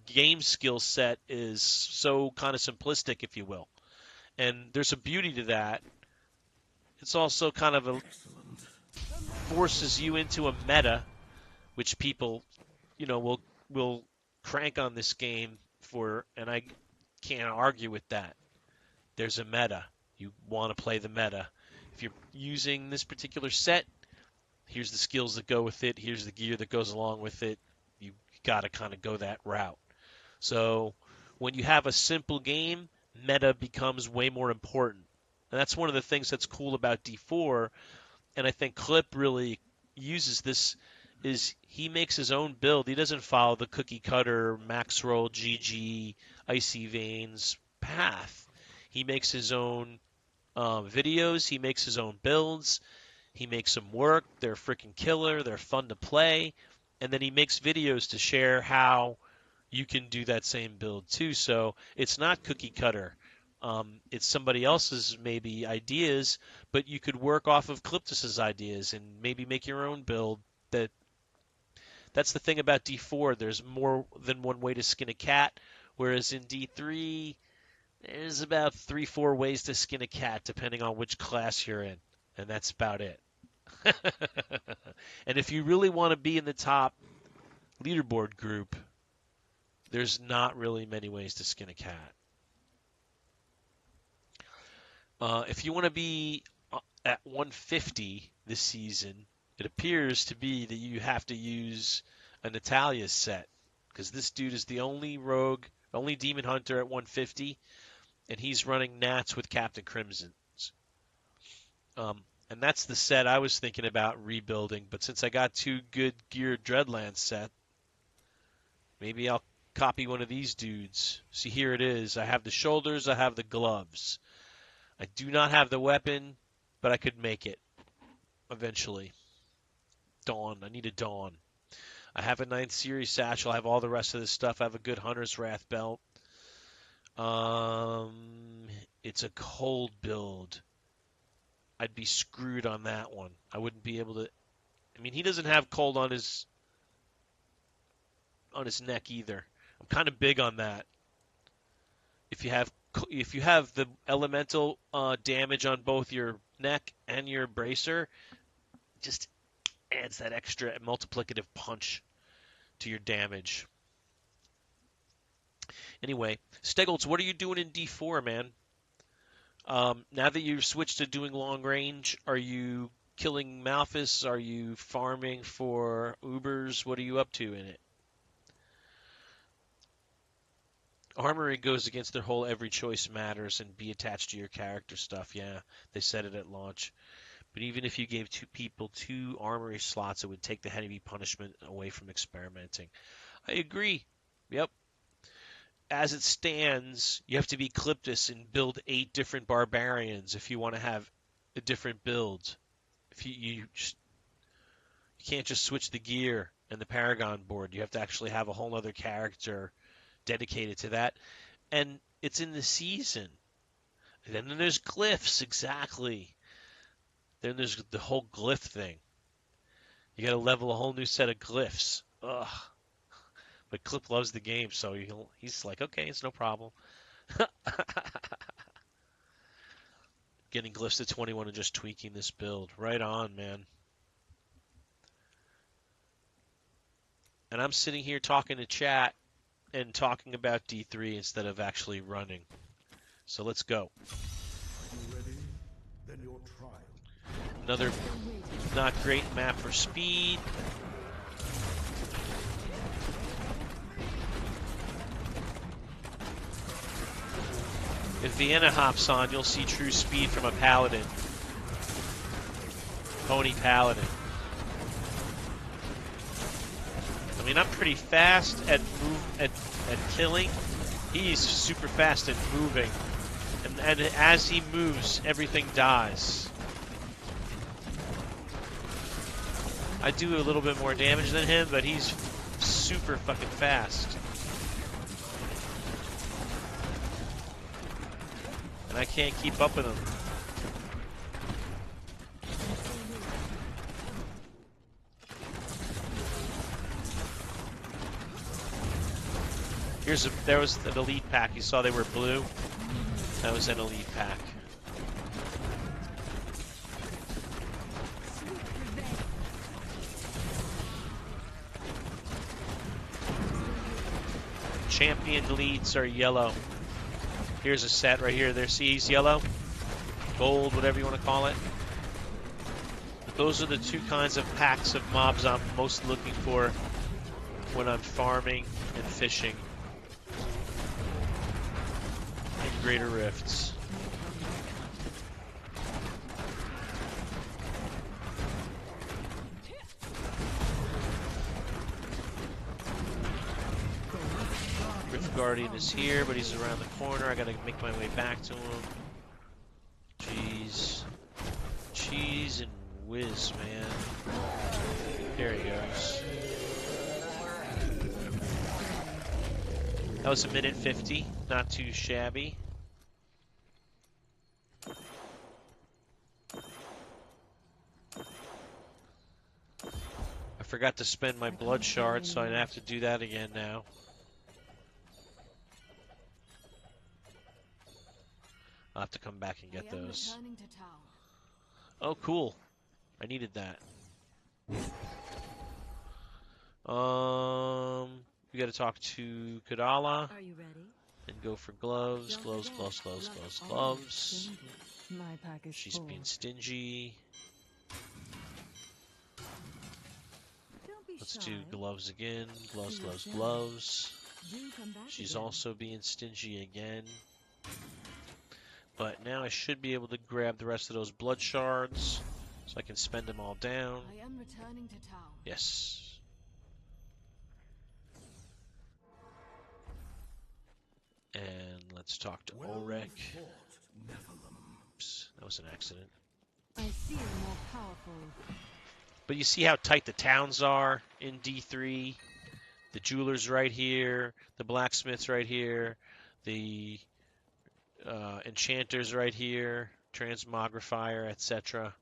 game skill set is so kind of simplistic, if you will. And there's a beauty to that. It's also kind of Excellent. forces you into a meta, which people, will crank on this game for, and I can't argue with that. There's a meta. You want to play the meta. If you're using this particular set, here's the skills that go with it. Here's the gear that goes along with it. You got to kind of go that route. So when you have a simple game, meta becomes way more important. And that's one of the things that's cool about D4, and I think Clip really uses this, is he makes his own build. He doesn't follow the cookie cutter, max roll, GG, icy veins path. He makes his own videos. He makes his own builds. He makes them work. They're freaking killer. They're fun to play. And then he makes videos to share how you can do that same build too. So it's not cookie cutter. It's somebody else's maybe ideas, but you could work off of Cliptus's ideas and maybe make your own build. That's the thing about D4. There's more than one way to skin a cat, whereas in D3 there's about 3-4 ways to skin a cat depending on which class you're in, and that's about it. And if you really want to be in the top leaderboard group, there's not really many ways to skin a cat. If you want to be at 150 this season, it appears to be that you have to use a Natalia's set, because this dude is the only rogue, only demon hunter at 150, and he's running Nats with Captain Crimson's. And that's the set I was thinking about rebuilding, but since I got 2 good geared Dreadlands set, maybe I'll copy one of these dudes. See, here it is. I have the shoulders, I have the gloves. I do not have the weapon, but I could make it eventually. Dawn. I need a Dawn. I have a 9th series satchel. I have all the rest of this stuff. I have a good Hunter's Wrath belt. It's a cold build. I'd be screwed on that one. I wouldn't be able to. I mean, he doesn't have cold on his neck either. I'm kind of big on that. If you have the elemental damage on both your neck and your bracer, it just adds that extra multiplicative punch to your damage. Anyway, Stegoltz, what are you doing in D4, man? Now that you've switched to doing long range, are you killing Malphus? Are you farming for Ubers? What are you up to in it? Armory goes against their whole every choice matters and be attached to your character stuff. Yeah, they said it at launch. But even if you gave 2 people 2 armory slots, it would take the heavy punishment away from experimenting. I agree. Yep. As it stands, you have to be Cliptus and build 8 different barbarians if you want to have a different build. If you can't just switch the gear and the Paragon board. You have to actually have a whole other character dedicated to that. And it's in the season. And then there's glyphs, exactly. Then there's the whole glyph thing. You got to level a whole new set of glyphs. Ugh. But Clip loves the game, so he's like, okay, it's no problem. Getting glyphs to 21 and just tweaking this build. Right on, man. And I'm sitting here talking to chat and talking about D3 instead of actually running. So let's go. Are you ready? Then your trial. Another not great map for speed. If Vienna hops on, you'll see true speed from a paladin. Pony paladin. I mean, I'm pretty fast at killing. He's super fast at moving. And as he moves, everything dies. I do a little bit more damage than him, but he's super fucking fast. And I can't keep up with him. There was an elite pack. You saw they were blue. That was an elite pack. Champion elites are yellow. Here's a set right here. There, see, he's yellow, gold, whatever you want to call it. But those are the 2 kinds of packs of mobs I'm most looking for when I'm farming and fishing in Greater Rifts. Rift Guardian is here, but he's around the corner. I gotta make my way back to him. Jeez. Cheese and whiz, man. There he goes. That was 1:50. Not too shabby. I forgot to spend my blood shards, so I'd have to do that again now. I'll have to come back and get those. Oh, cool. I needed that. We gotta talk to Kadala. Are you ready? And go for gloves, gloves, gloves, gloves, gloves, gloves. My pack is She's full. being stingy. Don't be Let's shy. do gloves again. Gloves, gloves, gloves. Do come back She's again. also being stingy again. But now I should be able to grab the rest of those blood shards so I can spend them all down. I am returning to town. Yes. And let's talk to Ulrich. Oops, that was an accident. I feel more powerful. But you see how tight the towns are in D3? The jeweler's right here, the blacksmith's right here, the enchanter's right here, transmogrifier, etc.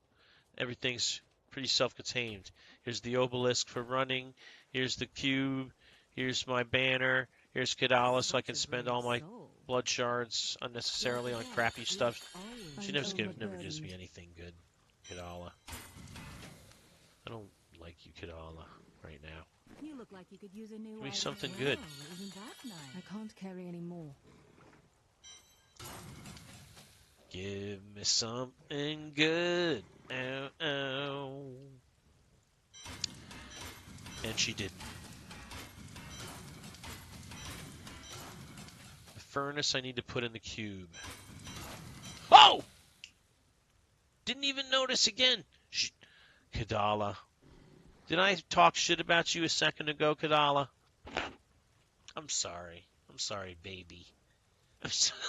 Everything's pretty self-contained. Here's the obelisk for running. Here's the cube. Here's my banner. Here's Kadala, so I can spend all my blood shards unnecessarily on crappy stuff. She never gives me anything good, Kadala. I don't like you, Kadala, right now. You look like you could use a new Give me item. something good. Wow, isn't that nice? I can't carry any more. Give me something good. Ow, ow. And she didn't. The furnace I need to put in the cube. Oh! Didn't even notice again. Kadala. Did I talk shit about you a second ago, Kadala? I'm sorry. I'm sorry, baby. I'm sorry.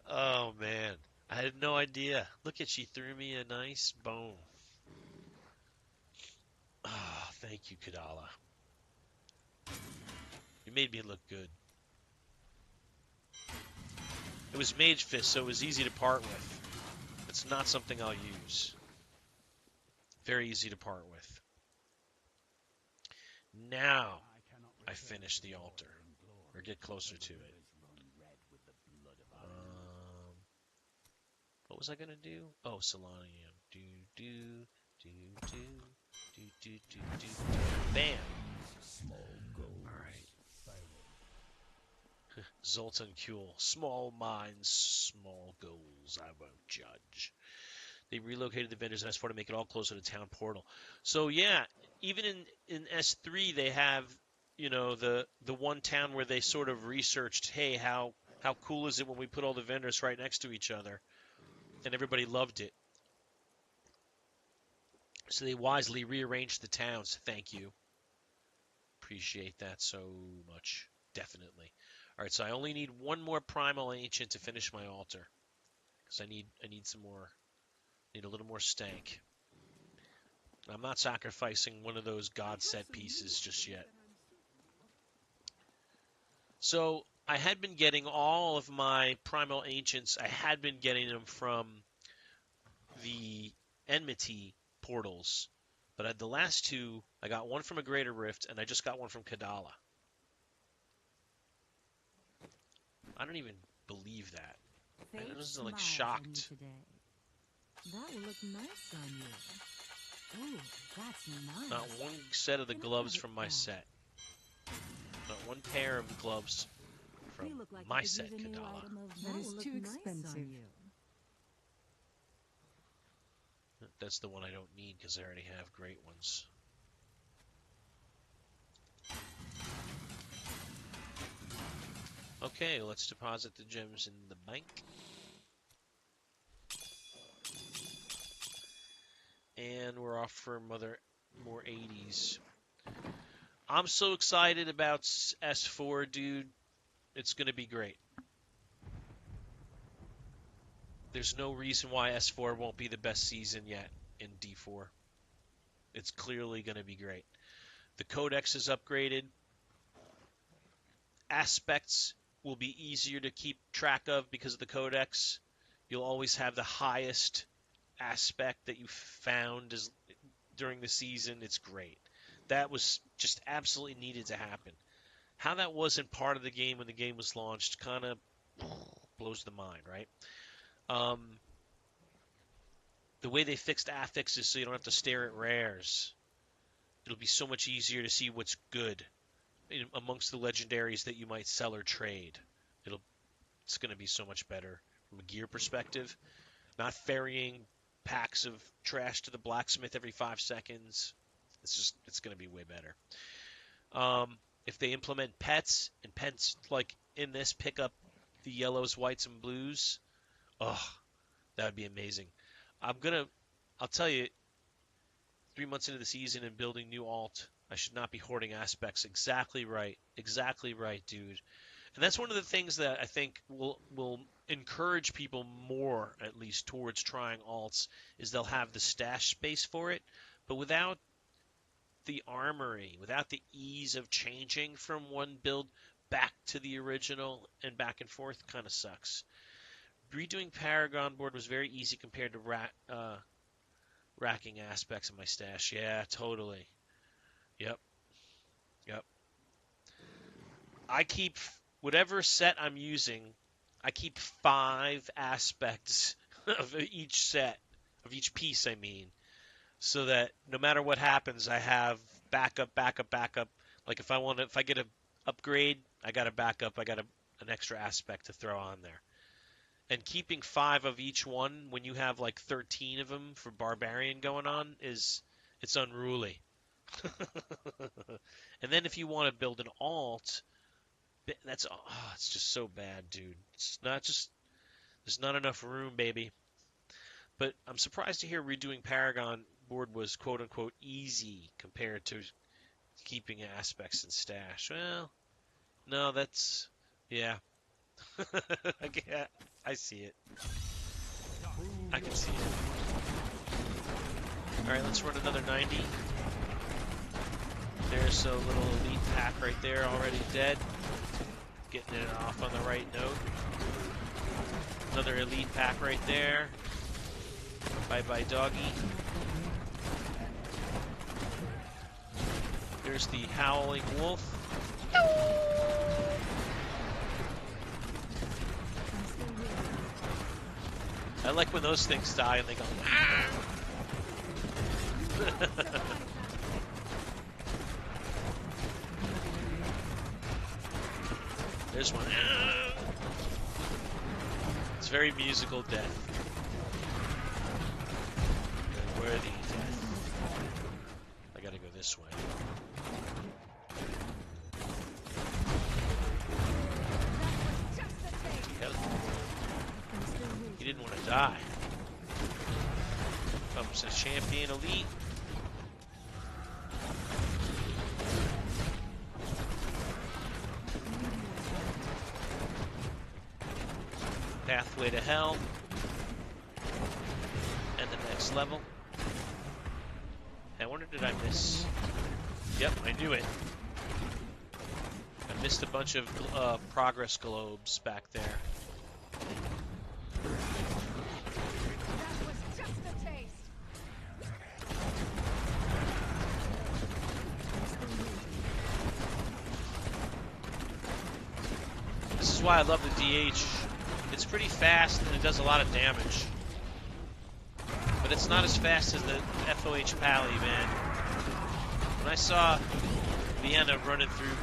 Oh man, I had no idea. Look at she threw me a nice bone. Ah, thank you, Kadala. You made me look good. It was Mage Fist, so it was easy to part with. It's not something I'll use. Very easy to part with. Now I finish the altar, or get closer to it. Um, what was I gonna do? Oh, Solanium. Do do do do do do do do. Bam. All right. Zoltan Kuhl. Small minds, small goals. I won't judge. They relocated the vendors in S4 to make it all closer to town portal. So yeah, even in S3 they have, the one town where they sort of researched, hey, how cool is it when we put all the vendors right next to each other, and everybody loved it. So they wisely rearranged the towns. Thank you. Appreciate that so much. Definitely. All right, so I only need one more primal ancient to finish my altar, because I need some more. Need a little more stank. I'm not sacrificing one of those god set pieces just yet. So I had been getting all of my primal ancients. I had been getting them from the enmity portals, but the last two, I got one from a greater rift, and I just got one from Kadala. I don't even believe that. I was like shocked. That will look nice on you. Ooh, that's nice. Not one set of the Can I gloves have it from my back? set. Not one pair of gloves from You look like my you could set, use a new Kadala. item of That will is look too nice expensive. on you. That's the one I don't need because I already have great ones. Okay, let's deposit the gems in the bank. And we're off for more 80s. I'm so excited about S4, dude. It's going to be great. There's no reason why S4 won't be the best season yet in D4. It's clearly going to be great. The codex is upgraded. Aspects will be easier to keep track of because of the codex. You'll always have the highest aspect that you found during the season. It's great. That was just absolutely needed to happen. How that wasn't part of the game when the game was launched kind of blows the mind, right? The way they fixed affixes so you don't have to stare at rares. It'll be so much easier to see what's good amongst the legendaries that you might sell or trade. It's going to be so much better from a gear perspective. Not ferrying packs of trash to the blacksmith every 5 seconds. It's going to be way better. If they implement pets, and pets like in this pick up the yellows, whites, and blues, oh, that would be amazing. I'll tell you, 3 months into the season and building new alt, I should not be hoarding aspects. Exactly right, dude. And that's one of the things that I think will encourage people more, at least, towards trying alts, is they'll have the stash space for it, but without the armory, without the ease of changing from one build back to the original and back and forth, kind of sucks. Redoing Paragon board was very easy compared to racking aspects of my stash. Yeah, totally. Yep, yep. I keep whatever set I'm using, I keep 5 aspects of each set, of each piece, I mean, so that no matter what happens, I have backup, backup, backup. Like if I get a upgrade, I got a backup, I got an extra aspect to throw on there. And keeping 5 of each one when you have like 13 of them for Barbarian going on it's unruly. And then if you want to build an alt, it's just so bad, dude. It's not just there's not enough room, baby. But I'm surprised to hear redoing Paragon board was quote unquote easy compared to Keeping aspects in stash. Well, no, that's yeah. I see it. I can see it. All right, let's run another 90. There's a little elite pack right there, already dead. Getting it off on the right note. Another elite pack right there. Bye-bye, doggy. There's the howling wolf. I like when those things die and they go. There's one. It's very musical death. A worthy death. I gotta go this way. He didn't want to die. Comes a champion elite. Pathway to hell. And the next level. I wonder, did I miss? Yep, I knew it. I missed a bunch of progress globes back there. This is why I love the DH. It's pretty fast and it does a lot of damage. But it's not as fast as the FOH Pally, man. When I saw Vienna running through...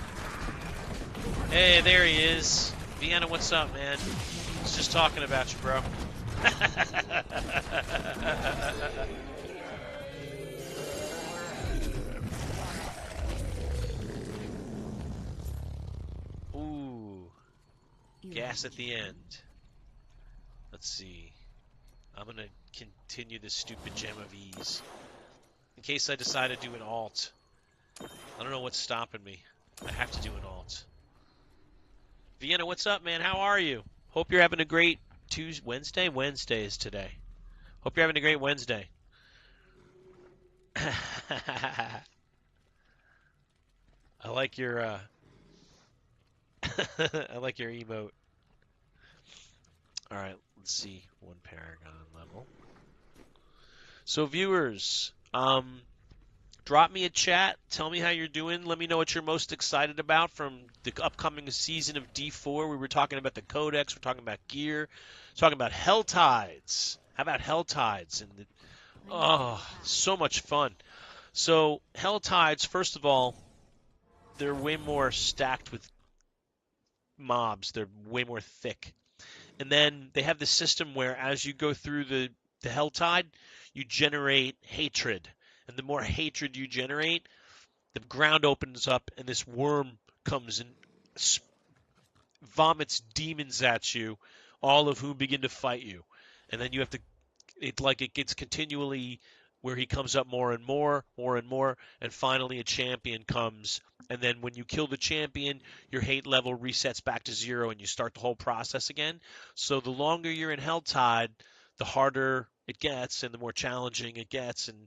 Hey, there he is. Vienna, what's up, man? I was just talking about you, bro. Ooh. Gas at the end. Let's see. I'm going to continue this stupid Gem of Ease. In case I decide to do an alt. I don't know what's stopping me. I have to do an alt. Vienna, what's up, man? How are you? Hope you're having a great Tuesday. Wednesday? Wednesday is today. Hope you're having a great Wednesday. I like your I like your emote. All right, let's see. One Paragon level. So viewers, drop me a chat. Tell me how you're doing. Let me know what you're most excited about from the upcoming season of D4. We were talking about the Codex. We're talking about gear. Talking about Hell Tides. How about Hell Tides? And oh, so much fun. So Hell Tides, first of all, they're way more stacked with mobs. They're way more thick. And then they have this system where as you go through the Hell Tide, you generate hatred. And the more hatred you generate, the ground opens up and this worm comes and vomits demons at you, all of whom begin to fight you. And then you have to, it gets continually where he comes up more and more, and finally a champion comes. And then when you kill the champion, your hate level resets back to 0 and you start the whole process again. So the longer you're in Helltide, the harder it gets and the more challenging it gets. And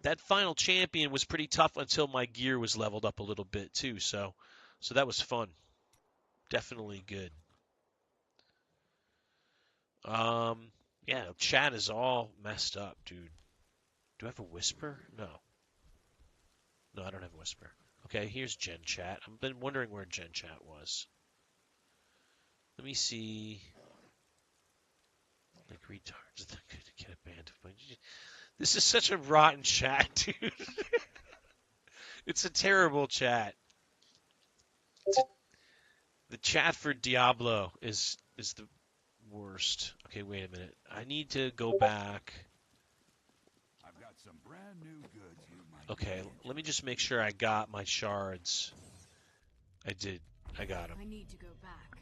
that final champion was pretty tough until my gear was leveled up a little bit too. So that was fun. Definitely good. Yeah, chat is all messed up, dude. Do I have a whisper? No. No, I don't have a whisper. Okay, here's Gen Chat. I've been wondering where Gen Chat was. Let me see. Like retards that could get a band of my... This is such a rotten chat, dude. It's a terrible chat. The chat for Diablo is the worst. Okay, wait a minute. I need to go back. I've got some brand new goods you might Okay, need. let me just make sure I got my shards. I did. I got them. I need to go back.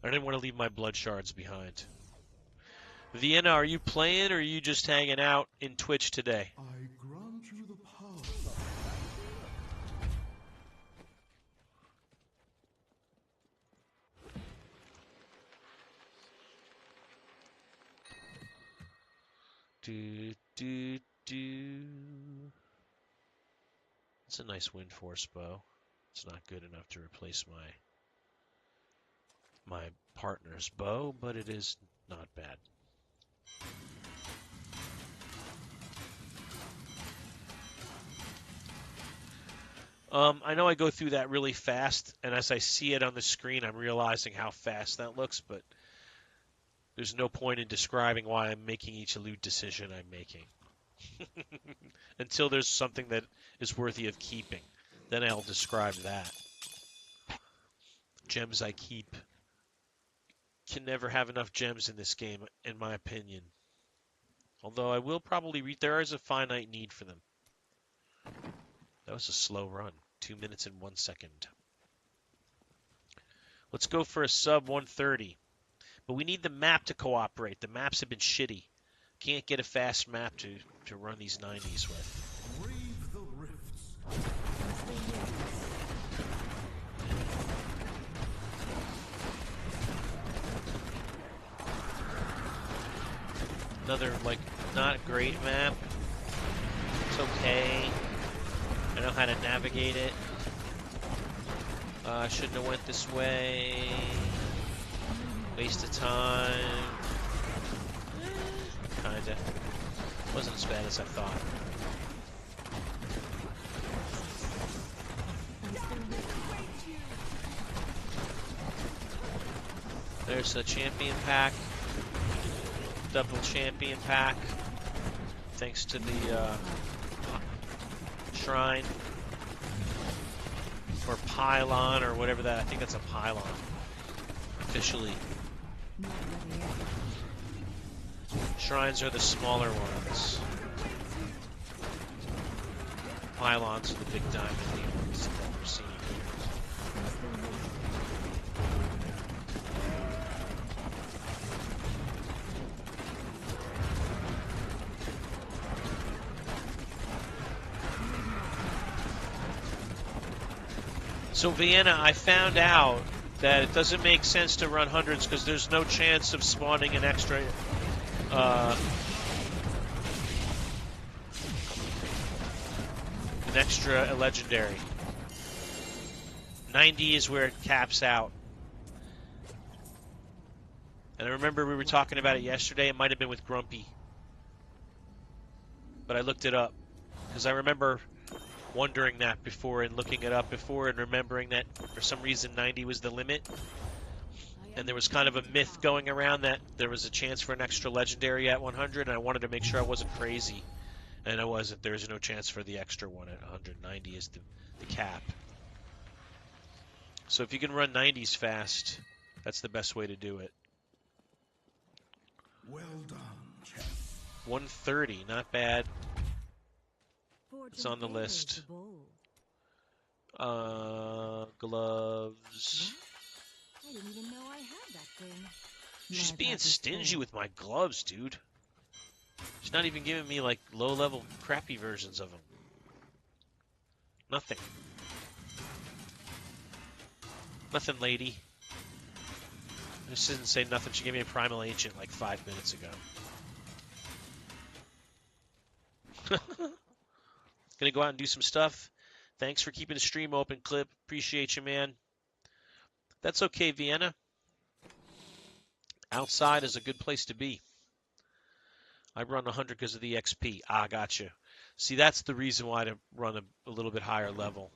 I didn't want to leave my blood shards behind. Vienna, are you playing or are you just hanging out in Twitch today? I grant you the power. Do, do, do. It's a nice wind force bow. It's not good enough to replace my partner's bow, but it is not bad. I know I go through that really fast, and as I see it on the screen, I'm realizing how fast that looks, but there's no point in describing why I'm making each loot decision I'm making. Until there's something that is worthy of keeping. Then I'll describe that. Gems I keep. Can never have enough gems in this game, in my opinion. Although I will probably there is a finite need for them. That was a slow run. 2 minutes and 1 second. Let's go for a sub 130. But we need the map to cooperate. The maps have been shitty. Can't get a fast map to run these 90s with. Brave the rifts. Another, like, not great map. It's okay. I know how to navigate it. I shouldn't have went this way. Waste of time. Kinda. Wasn't as bad as I thought. There's a champion pack. Double champion pack. Thanks to the shrine. Or pylon, or whatever that. I think that's a pylon. Officially. Shrines are the smaller ones. Pylons are the big diamond ones that we're seeing here. So Vienna, I found out that it doesn't make sense to run hundreds because there's no chance of spawning an extra legendary. 90 is where it caps out. And I remember we were talking about it yesterday. It might have been with Grumpy. But I looked it up because I remember wondering that before and looking it up before and remembering that for some reason 90 was the limit. And there was kind of a myth going around that there was a chance for an extra legendary at 100, and I wanted to make sure I wasn't crazy. And I wasn't. There's no chance for the extra one at 190 is the cap. So if you can run 90s fast, that's the best way to do it. Well done, champ. 130, not bad. It's on the list. Gloves. I didn't even know I had that thing. She's being stingy with my gloves, dude. She's not even giving me, like, low-level crappy versions of them. Nothing. Nothing, lady. I just didn't say nothing. She gave me a Primal Ancient like 5 minutes ago. Gonna go out and do some stuff. Thanks for keeping the stream open, Clip. Appreciate you, man. That's okay, Vienna. Outside is a good place to be. I run 100 because of the XP. Ah, gotcha. See, that's the reason why to run a little bit higher level.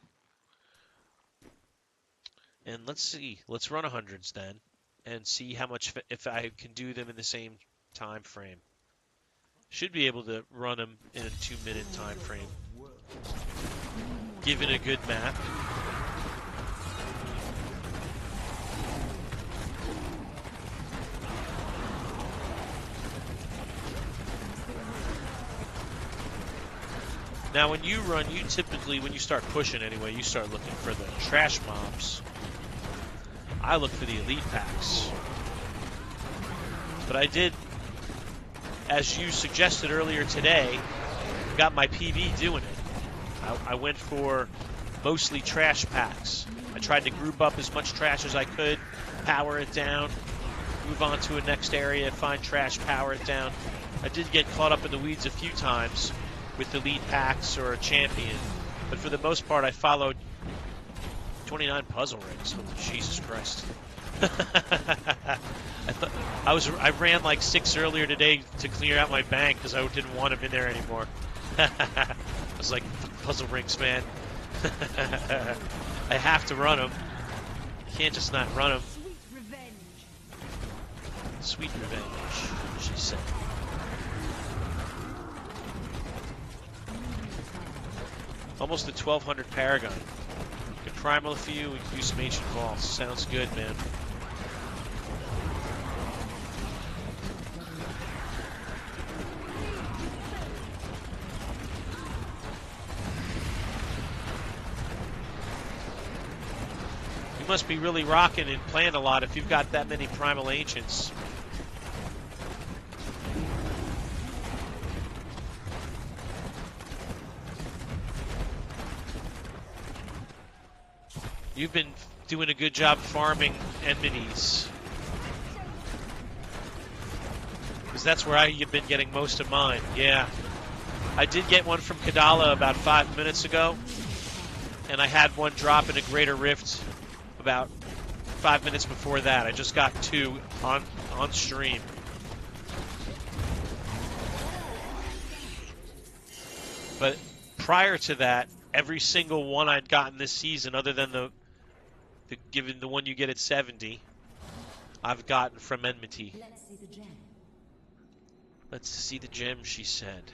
And let's see. Let's run 100s then and see how much, if I can do them in the same time frame. Should be able to run them in a 2-minute time frame. Given a good map. Now when you run, you typically, when you start pushing anyway, you start looking for the trash mobs. I look for the elite packs. But I did, as you suggested earlier today, got my PB doing it. I went for mostly trash packs. I tried to group up as much trash as I could, power it down, move on to a next area, find trash, power it down. I did get caught up in the weeds a few times with the lead packs or a champion, but for the most part, I followed 29 puzzle rings. Oh, Jesus Christ. I ran like 6 earlier today to clear out my bank because I didn't want them in there anymore. I was like, puzzle rings, man. I have to run them. Can't just not run them. Sweet revenge, she said. Almost a 1200 Paragon. Can primal a few, we can do some ancient calls. Sounds good, man. You must be really rocking and playing a lot if you've got that many primal ancients. You've been doing a good job farming enmities. Because that's where you've been getting most of mine. Yeah. I did get one from Kadala about 5 minutes ago. And I had one drop in a Greater Rift about 5 minutes before that. I just got 2 on stream. But prior to that, every single one I'd gotten this season, other than given the one you get at 70, I've gotten from Enmity. Let's see the gem. Let's see the gem, she said.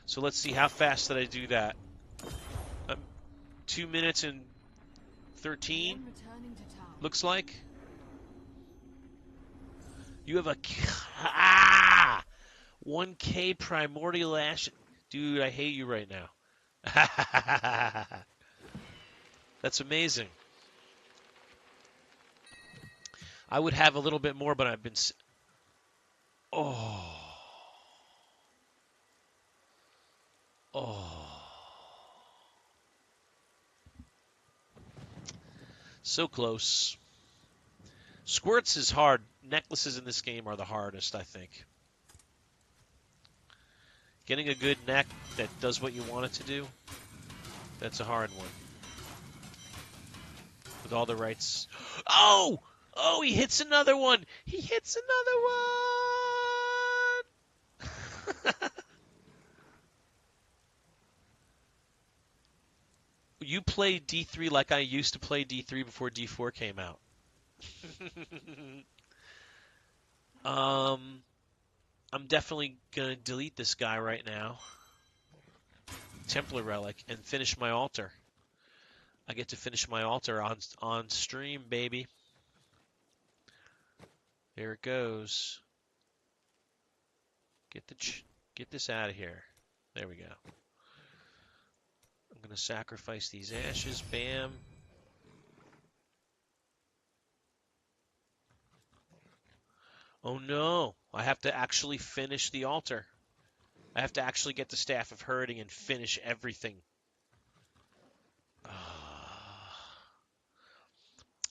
So let's see, how fast did I do that? 2 minutes and 13, looks like. You have a 1K primordial ash. Dude, I hate you right now. That's amazing. I would have a little bit more, but I've been... Oh. So close. Squirts is hard. Necklaces in this game are the hardest, I think. Getting a good neck that does what you want it to do, that's a hard one. With all the rights. Oh! Oh, he hits another one! He hits another one! You play D3 like I used to play D3 before D4 came out. I'm definitely going to delete this guy right now. Templar Relic, and finish my altar. I get to finish my altar on stream, baby. There it goes. Get this out of here. There we go. I'm going to sacrifice these ashes. Bam. Oh no, I have to actually finish the altar. I have to actually get the Staff of Herding and finish everything.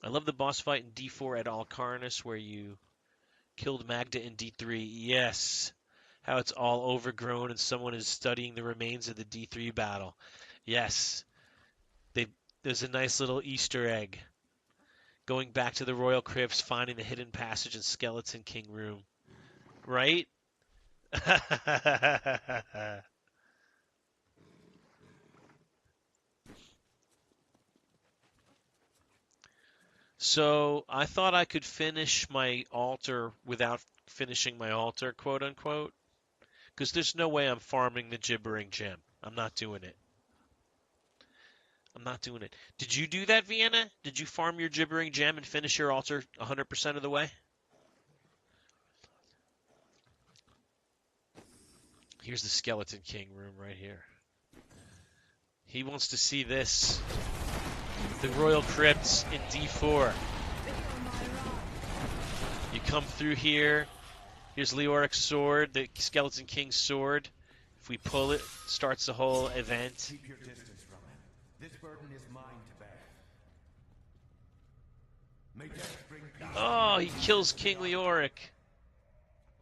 I love the boss fight in D4 at Alcarnus where you killed Magda in D3. Yes. How it's all overgrown and someone is studying the remains of the D3 battle. Yes. There's a nice little Easter egg. Going back to the Royal Crypts, finding the hidden passage in Skeleton King room. Right? So I thought I could finish my altar without finishing my altar, quote unquote. Because there's no way I'm farming the gibbering gem. I'm not doing it. I'm not doing it. Did you do that, Vienna? Did you farm your gibbering gem and finish your altar 100% of the way? Here's the Skeleton King room right here. He wants to see this. The Royal Crypts in D4. You come through here. Here's Leoric's sword, the Skeleton King's sword. If we pull it, starts the whole event. Keep your distance from him. This burden is mine to bear. May death bring peace. Oh, he kills King Leoric.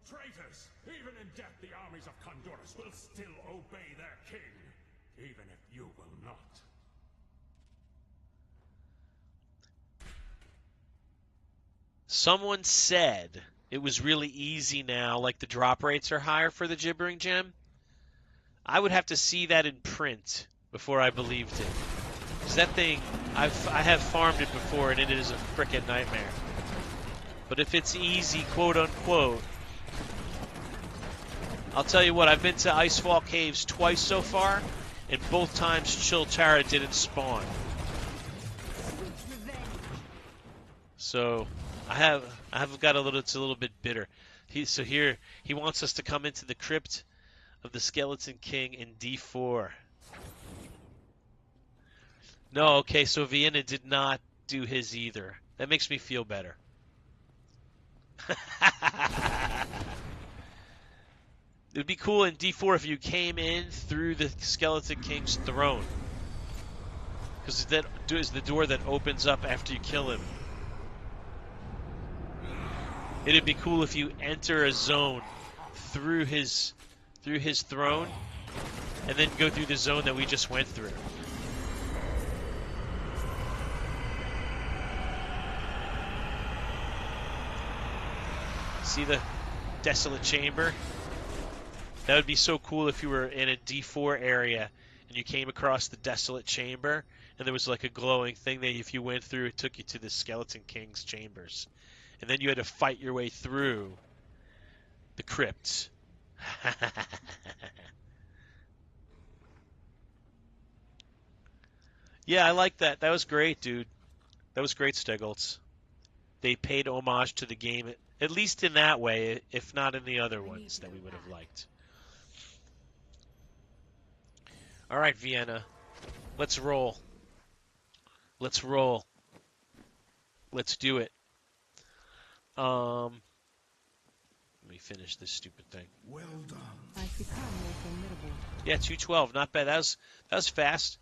Traitors! Even in death, the armies of Condorus will still obey their king, even if you will not. Someone said it was really easy now, like the drop rates are higher for the Gibbering Gem. I would have to see that in print before I believed it. Because that thing, I have farmed it before and it is a frickin' nightmare. But if it's easy, quote unquote, I'll tell you what, I've been to Icefall Caves twice so far, and both times Chiltara didn't spawn. So I have got it's a little bit bitter. So here he wants us to come into the crypt of the Skeleton King in D4. No, okay, so Vienna did not do his either. That makes me feel better. It would be cool in D4 if you came in through the Skeleton King's throne. Because that is the door that opens up after you kill him. It'd be cool if you enter a zone through his throne and then go through the zone that we just went through. See the desolate chamber? That would be so cool if you were in a D4 area and you came across the desolate chamber and there was like a glowing thing that if you went through, it took you to the Skeleton King's chambers. And then you had to fight your way through the crypts. Yeah, I like that. That was great, dude. That was great, Stegoltz. They paid homage to the game, at least in that way, if not in the other ones that we would have liked. All right, Vienna. Let's roll. Let's roll. Let's do it. Let me finish this stupid thing. Well done. I've become more formidable. Yeah, 212, not bad. That was fast.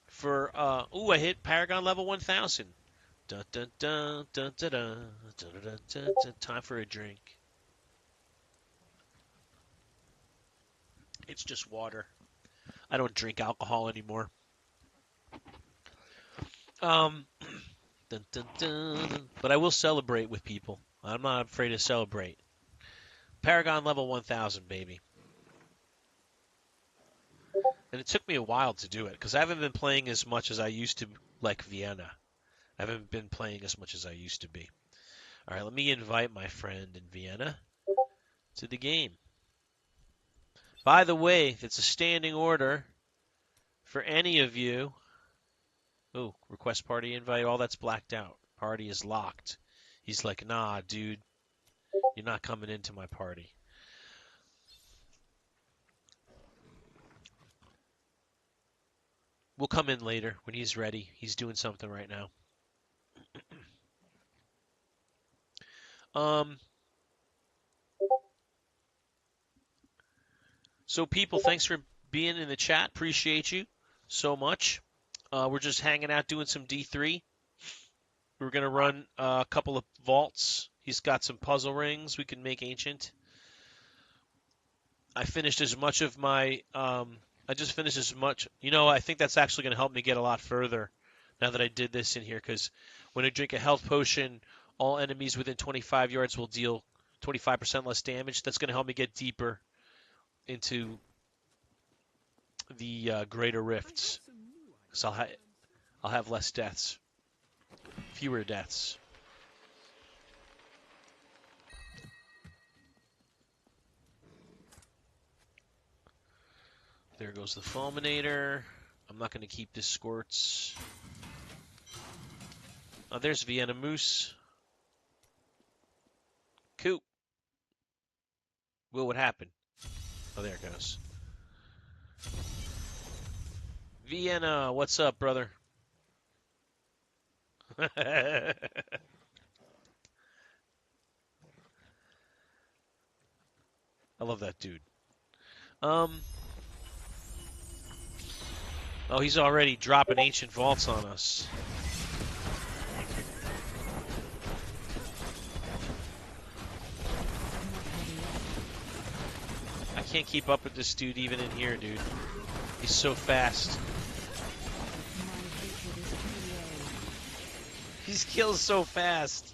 For I hit Paragon level 1000. Dun dun dun dun dun dun dun dun dun dun dun. Time for a drink. It's just water. I don't drink alcohol anymore. Dun, dun, dun. But I will celebrate with people. I'm not afraid to celebrate. Paragon level 1000, baby. And it took me a while to do it, because I haven't been playing as much as I used to, like Vienna. I haven't been playing as much as I used to be. All right, let me invite my friend in Vienna to the game. By the way, it's a standing order for any of you. Oh, request party invite. All that's blacked out. Party is locked. He's like, nah, dude, you're not coming into my party. We'll come in later when he's ready. He's doing something right now. So people, thanks for being in the chat. Appreciate you so much. We're just hanging out doing some D3. We're going to run a couple of vaults. He's got some puzzle rings we can make ancient. I finished as much of my... I just finished as much... I think that's actually going to help me get a lot further now that I did this in here, because when I drink a health potion, all enemies within 25 yards will deal 25% less damage. That's going to help me get deeper into the greater rifts, because I'll have less deaths, fewer deaths. There goes the fulminator. I'm not going to keep this squirts. Oh, there's Vienna Moose. Coop. Will, what happened? Oh, there it goes. Vienna, what's up, brother? I love that dude. Oh, he's already dropping ancient vaults on us. can't keep up with this dude even in here, dude. He's so fast. My hatred is cruel. He kills so fast.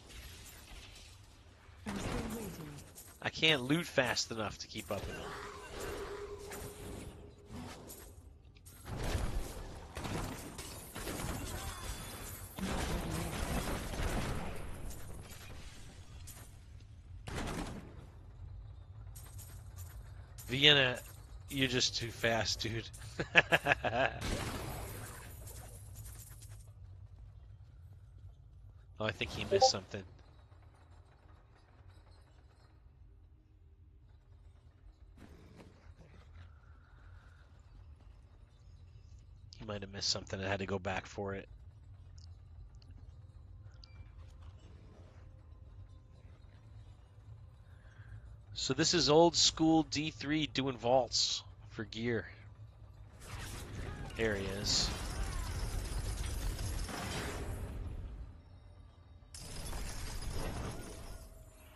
I'm still waiting. I can't loot fast enough to keep up with him. Vienna, you're just too fast, dude. Oh, I think he missed something. He might have missed something. I had to go back for it. So this is old school D3 doing vaults for gear. There he is.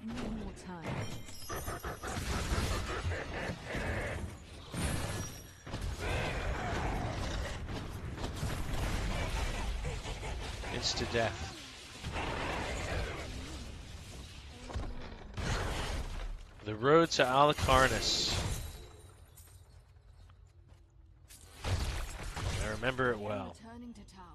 No more time. Insta death. The road to Alicarnus. I remember it well. Returning to town.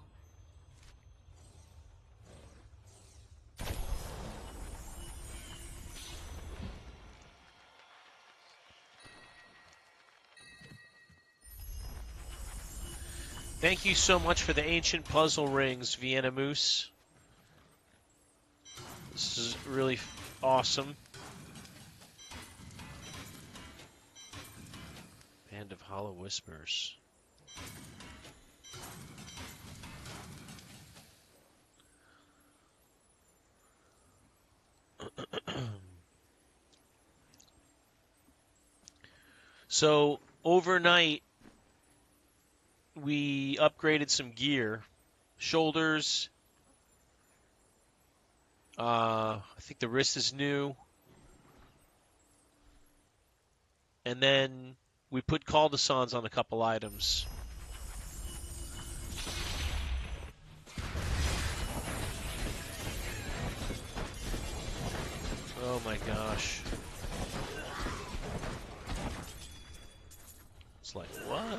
Thank you so much for the ancient puzzle rings, Vienna Moose. This is really awesome. Band of Hollow Whispers. So overnight, we upgraded some gear, shoulders. I think the wrist is new, and then we put cul-de-sacs on a couple items. Oh my gosh. It's like, what?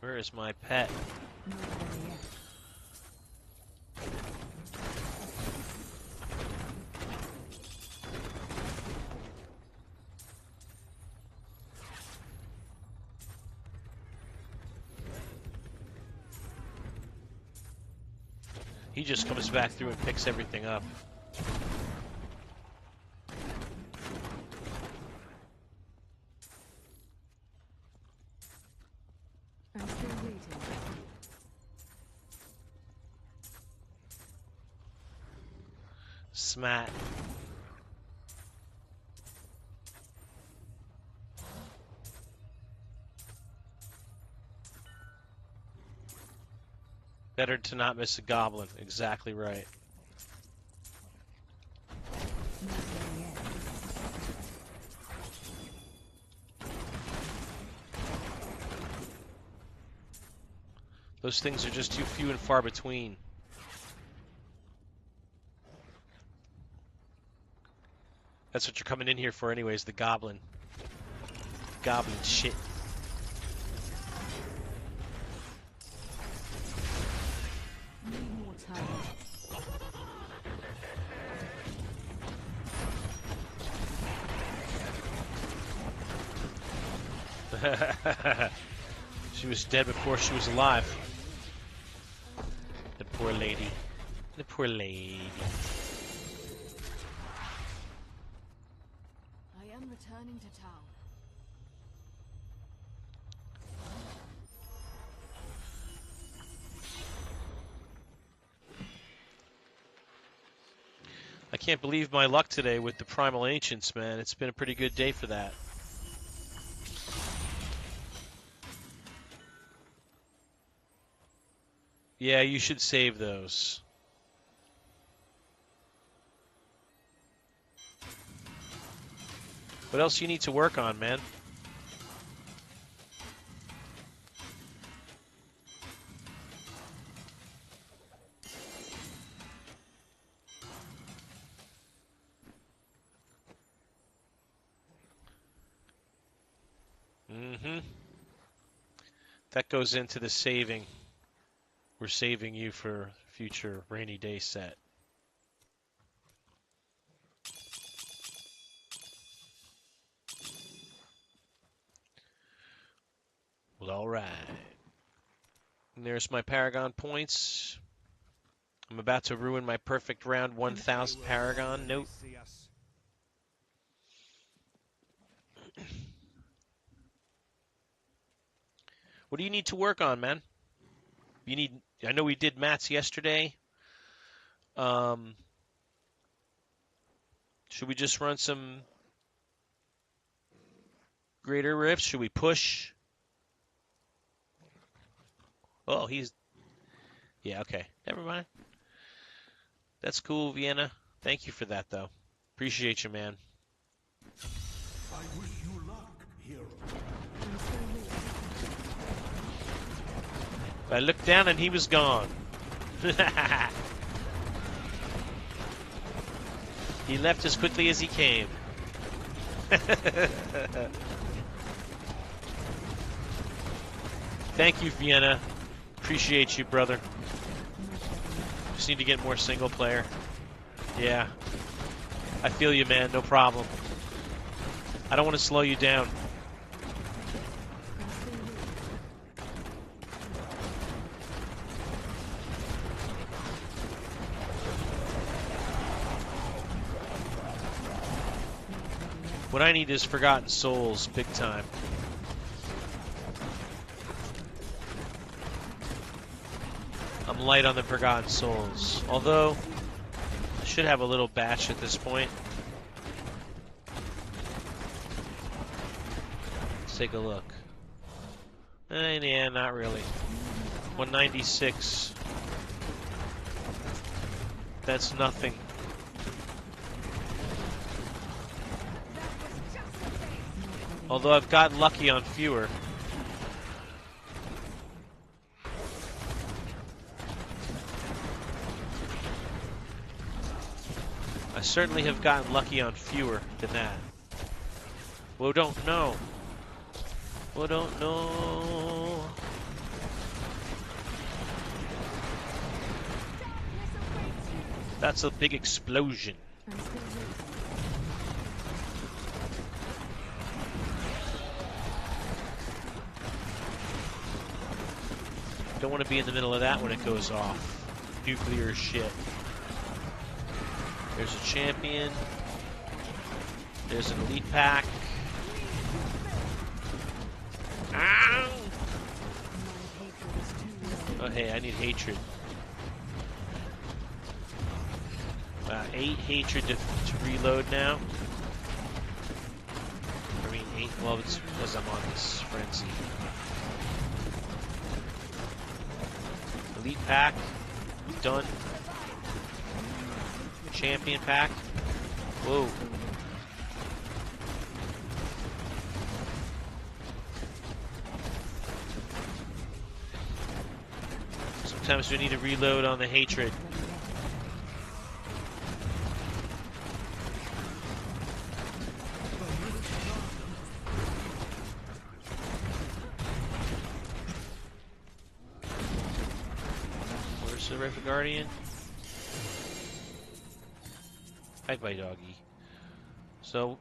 Where is my pet? Not there yet. He just comes back through and picks everything up. I'm still waiting. Smat. Better to not miss a goblin. Exactly right. Not there yet. Those things are just too few and far between. That's what you're coming in here for anyways, the goblin. Goblin shit. Need more time. She was dead before she was alive. The poor lady. The poor lady. I am returning to town. I can't believe my luck today with the Primal Ancients, man. It's been a pretty good day for that. Yeah, you should save those. What else you need to work on, man? Mm-hmm. That goes into the saving. We're saving you for future rainy day set. Well, all right. And there's my Paragon points. I'm about to ruin my perfect round 1000 Paragon note. What do you need to work on, man? You need. I know we did mats yesterday. Should we just run some greater rifts? Should we push? Oh, he's. Yeah, okay. Never mind. That's cool, Vienna. Thank you for that, though. Appreciate you, man. I wish you luck, hero. I looked down and he was gone. He left as quickly as he came. Thank you, Vienna. Appreciate you, brother. Just need to get more single player. Yeah. I feel you, man. No problem. I don't want to slow you down. What I need is Forgotten Souls, big time. I'm light on the Forgotten Souls. Although, I should have a little batch at this point. Let's take a look. Yeah, not really. 196. That's nothing. Although I've gotten lucky on fewer. I certainly have gotten lucky on fewer than that. Well, don't know. Well, don't know. That's a big explosion. Don't want to be in the middle of that when it goes off. Nuclear shit. There's a champion. There's an elite pack. Ow! Oh, hey, I need hatred. 8 hatred to reload now. I mean, 8. Well, it's because I'm on this frenzy. Elite pack. Done. Champion pack. Whoa. Sometimes we need to reload on the hatred. Where's the Rift Guardian? Bye-bye, doggy. So,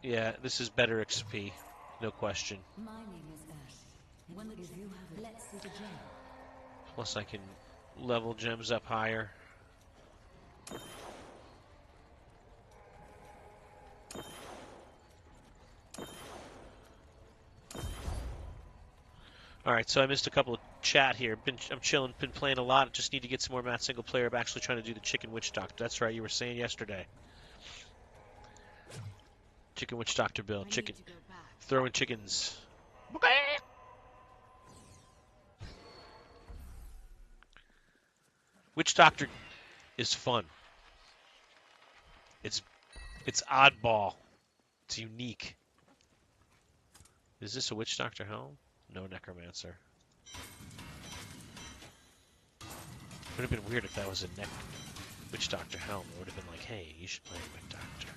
yeah, this is better XP, no question. My name is Ash. When the if you have it, let's see the gem. Plus I can level gems up higher. Alright, so I missed a couple of chat here. I'm chilling. Been playing a lot. Just need to get some more Matt single player. I'm actually trying to do the Chicken Witch Doctor. That's right. You were saying yesterday. Chicken Witch Doctor Bill. Chicken. Throwing chickens. Witch Doctor is fun. It's oddball. It's unique. Is this a Witch Doctor helm? No Necromancer. It would have been weird if that was a Witch Doctor helm. It would have been like, hey, you should play Witch Doctor.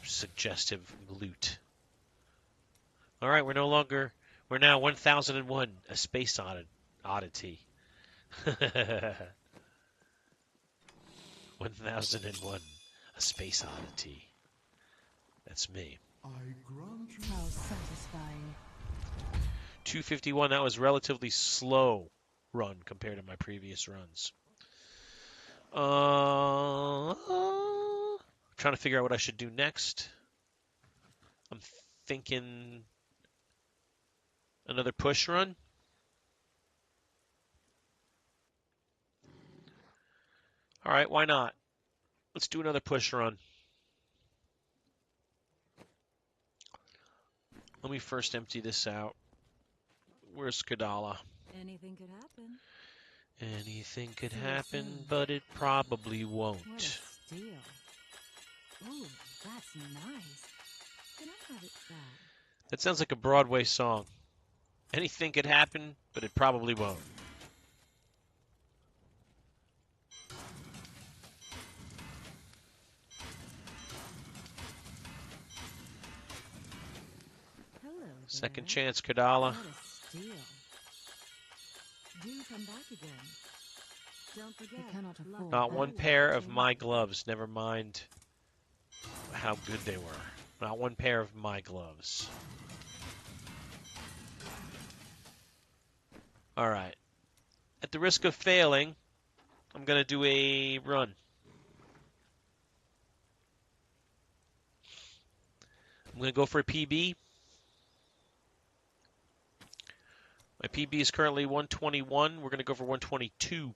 Suggestive loot. Alright, we're now 1001, a space oddity. 1001, a space oddity. That's me. How satisfying. 251, that was relatively slow run compared to my previous runs. Trying to figure out what I should do next. I'm thinking another push run. All right, why not? Let's do another push run. Let me first empty this out. Where's Kadala? Anything could happen. Anything could happen, but it probably What a won't. steal. Ooh, that's nice. Can I have it back? That sounds like a Broadway song. Anything could happen, but it probably won't. Hello there. Second chance, Kadala. What a steal. Do come back again. Don't forget. You cannot afford Not one pair of my gloves, never mind how good they were. Not one pair of my gloves. All right. At the risk of failing, I'm going to do a run. I'm going to go for a PB. My PB is currently 121. We're going to go for 122.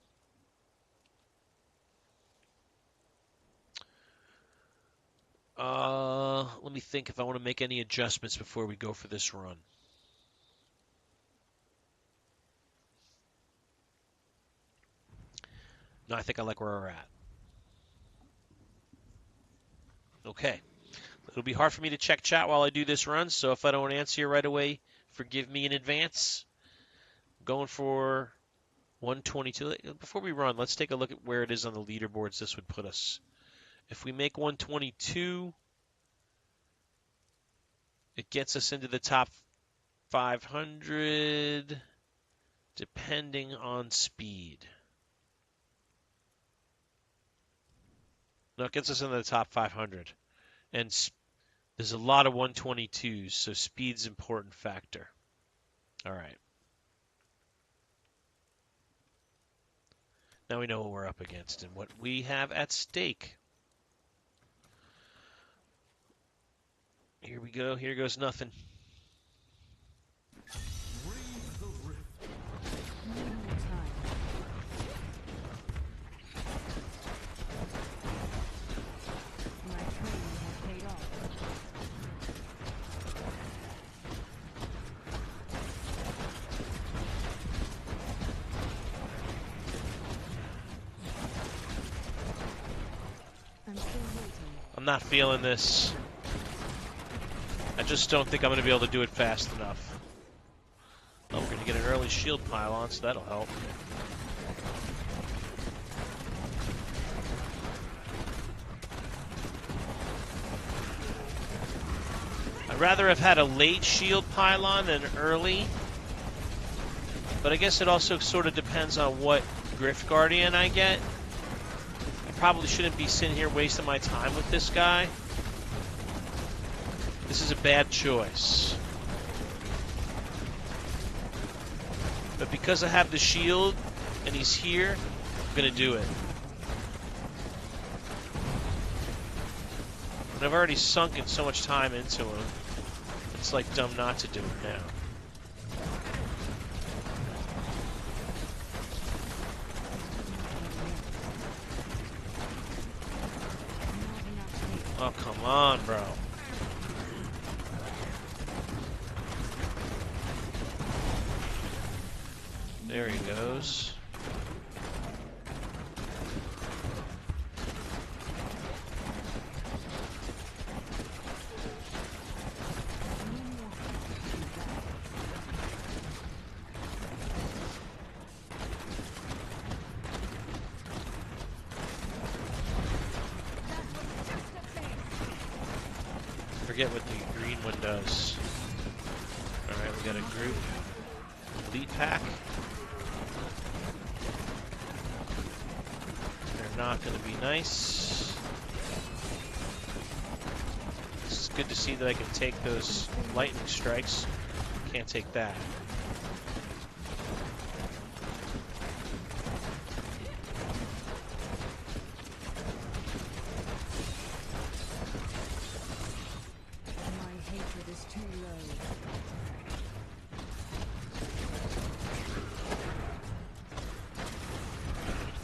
Let me think if I want to make any adjustments before we go for this run. No, I think I like where we're at. Okay. It'll be hard for me to check chat while I do this run, so if I don't answer you right away, forgive me in advance. Going for 122. Before we run, let's take a look at where it is on the leaderboards this would put us. If we make 122, it gets us into the top 500, depending on speed. No, it gets us into the top 500. And there's a lot of 122s, so speed's an important factor. All right. Now we know what we're up against and what we have at stake. Here we go. Here goes nothing. I'm not feeling this. I just don't think I'm going to be able to do it fast enough. Oh, we're going to get an early shield pylon, so that'll help. I'd rather have had a late shield pylon than early. But I guess it also sort of depends on what Griff Guardian I get. I probably shouldn't be sitting here wasting my time with this guy. This is a bad choice. But because I have the shield and he's here, I'm going to do it. And I've already sunken so much time into him. It's like dumb not to do it now. Oh, come on, bro. There he goes. Forget what the green one does. Alright, we got a group elite pack. They're not going to be nice. It's good to see that I can take those lightning strikes. Can't take that.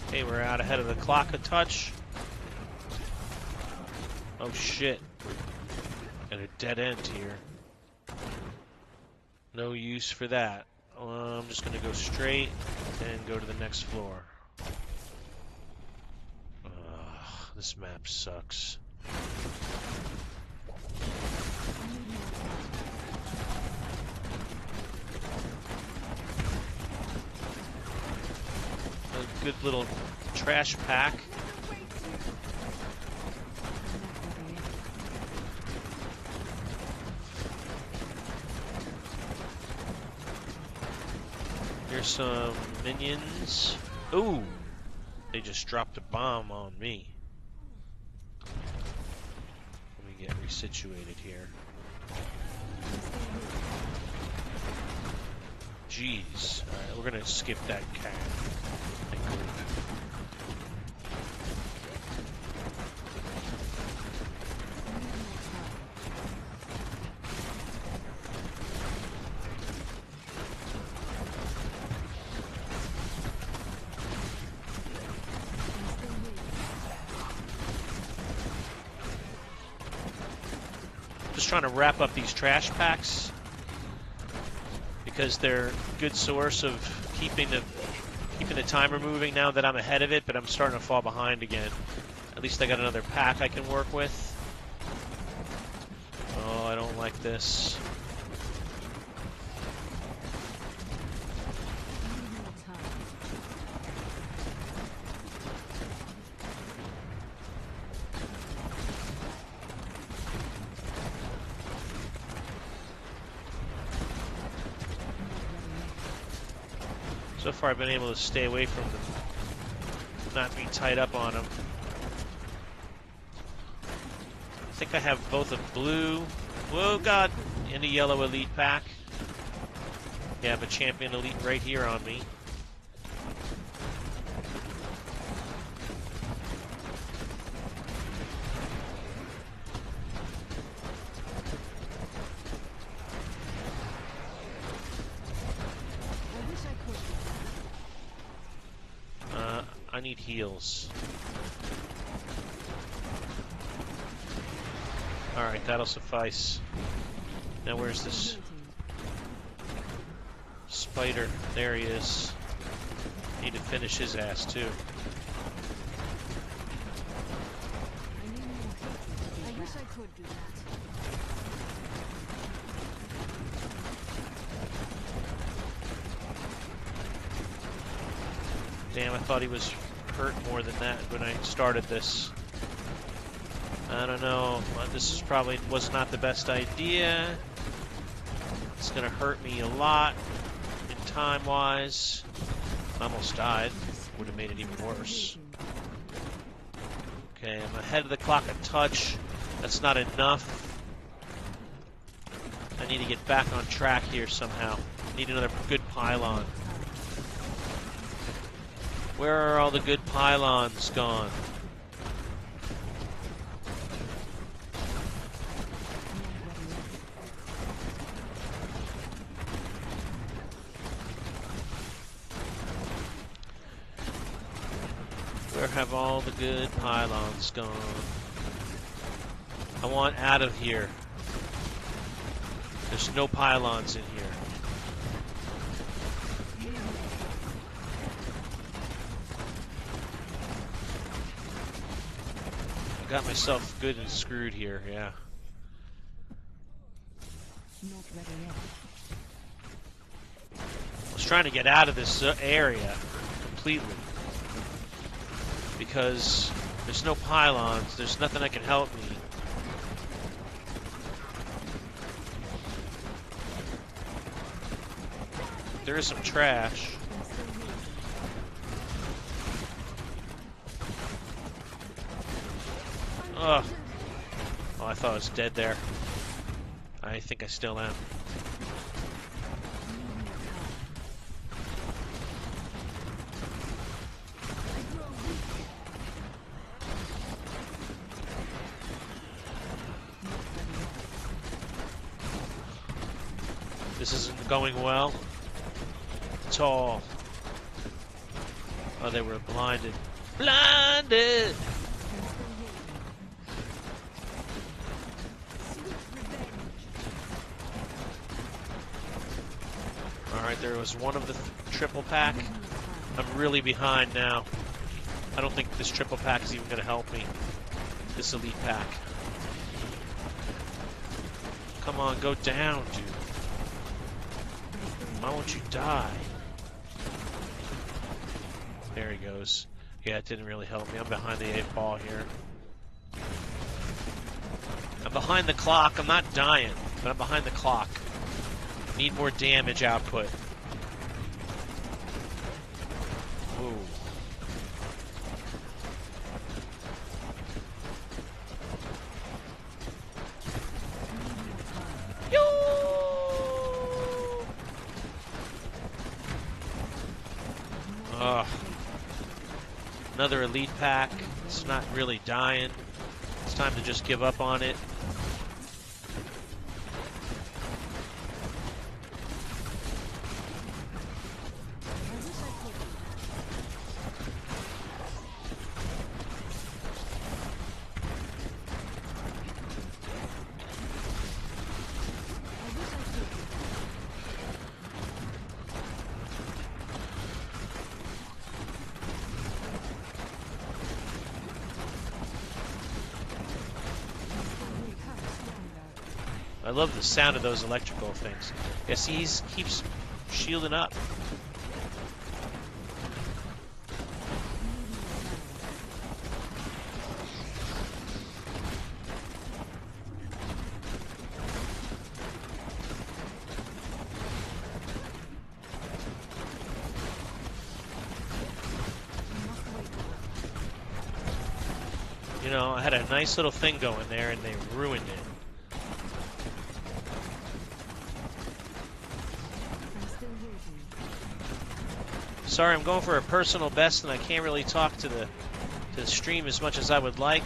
Okay, we're out ahead of the clock a touch. Oh shit. Got a dead end here. No use for that. I'm just gonna go straight and go to the next floor. This map sucks. A good little trash pack. Here's some minions. Ooh! They just dropped a bomb on me. Let me get resituated here. Jeez. Alright, we're gonna skip that cat. Just trying to wrap up these trash packs because they're a good source of keeping the timer moving now that I'm ahead of it, but I'm starting to fall behind again. At least I got another pack I can work with. Oh, I don't like this. So far, I've been able to stay away from them, not be tied up on them. I think I have both a blue, whoa god, and a yellow elite pack. Yeah, I have a champion elite right here on me. I need heals. Alright, that'll suffice. Now where's this spider? There he is. Need to finish his ass too. I wish I could do that. Damn, I thought he was hurt more than that when I started this. I don't know. This is probably was not the best idea. It's gonna hurt me a lot in time-wise. Almost died. Would have made it even worse. Okay, I'm ahead of the clock a touch. That's not enough. I need to get back on track here somehow. Need another good pylon. Where are all the good pylons gone? Where have all the good pylons gone? I want out of here. There's no pylons in here. I got myself good and screwed here, yeah. Not ready yet. I was trying to get out of this area completely because there's no pylons, there's nothing that can help me. There is some trash. Ugh. Oh, I thought I was dead there. I think I still am. This isn't going well at all. Oh, they were blinded. Blinded! Alright, there was one of the triple pack. I'm really behind now. I don't think this triple pack is even going to help me. This elite pack. Come on, go down, dude. Why won't you die? There he goes. Yeah, it didn't really help me. I'm behind the 8 ball here. I'm behind the clock. I'm not dying, but I'm behind the clock. Need more damage output. Ooh. Ugh. Another elite pack. It's not really dying. It's time to just give up on it. I love the sound of those electrical things. Yeah, see, he keeps shielding up. You know, I had a nice little thing going there, and they ruined it. Sorry, I'm going for a personal best, and I can't really talk to the stream as much as I would like.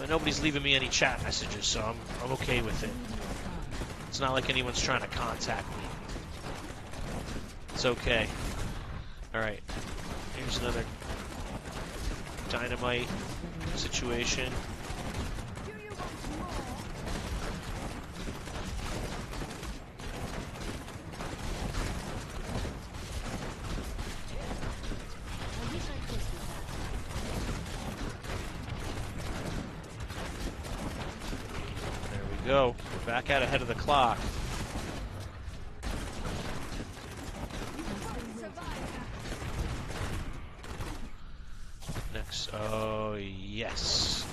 But nobody's leaving me any chat messages, so I'm okay with it. It's not like anyone's trying to contact me. It's okay. Alright. Here's another dynamite situation. Go. We're back out ahead of the clock. Next. Oh, yes.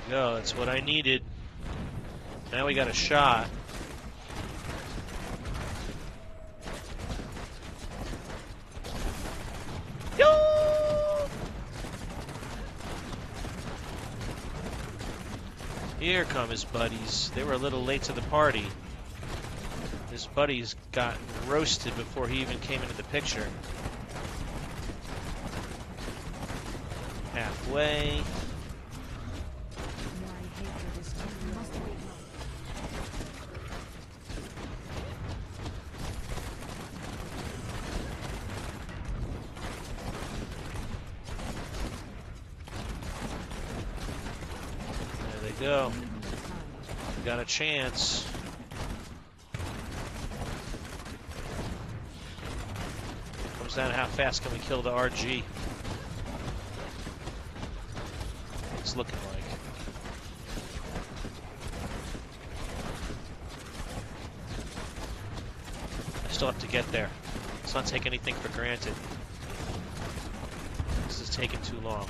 Go. That's what I needed. Now we got a shot. Yo! Here come his buddies. They were a little late to the party. His buddies got roasted before he even came into the picture. halfway. There they go. Got a chance. Comes down to how fast can we kill the RG. It's looking like. I still have to get there. Let's not take anything for granted. This is taking too long.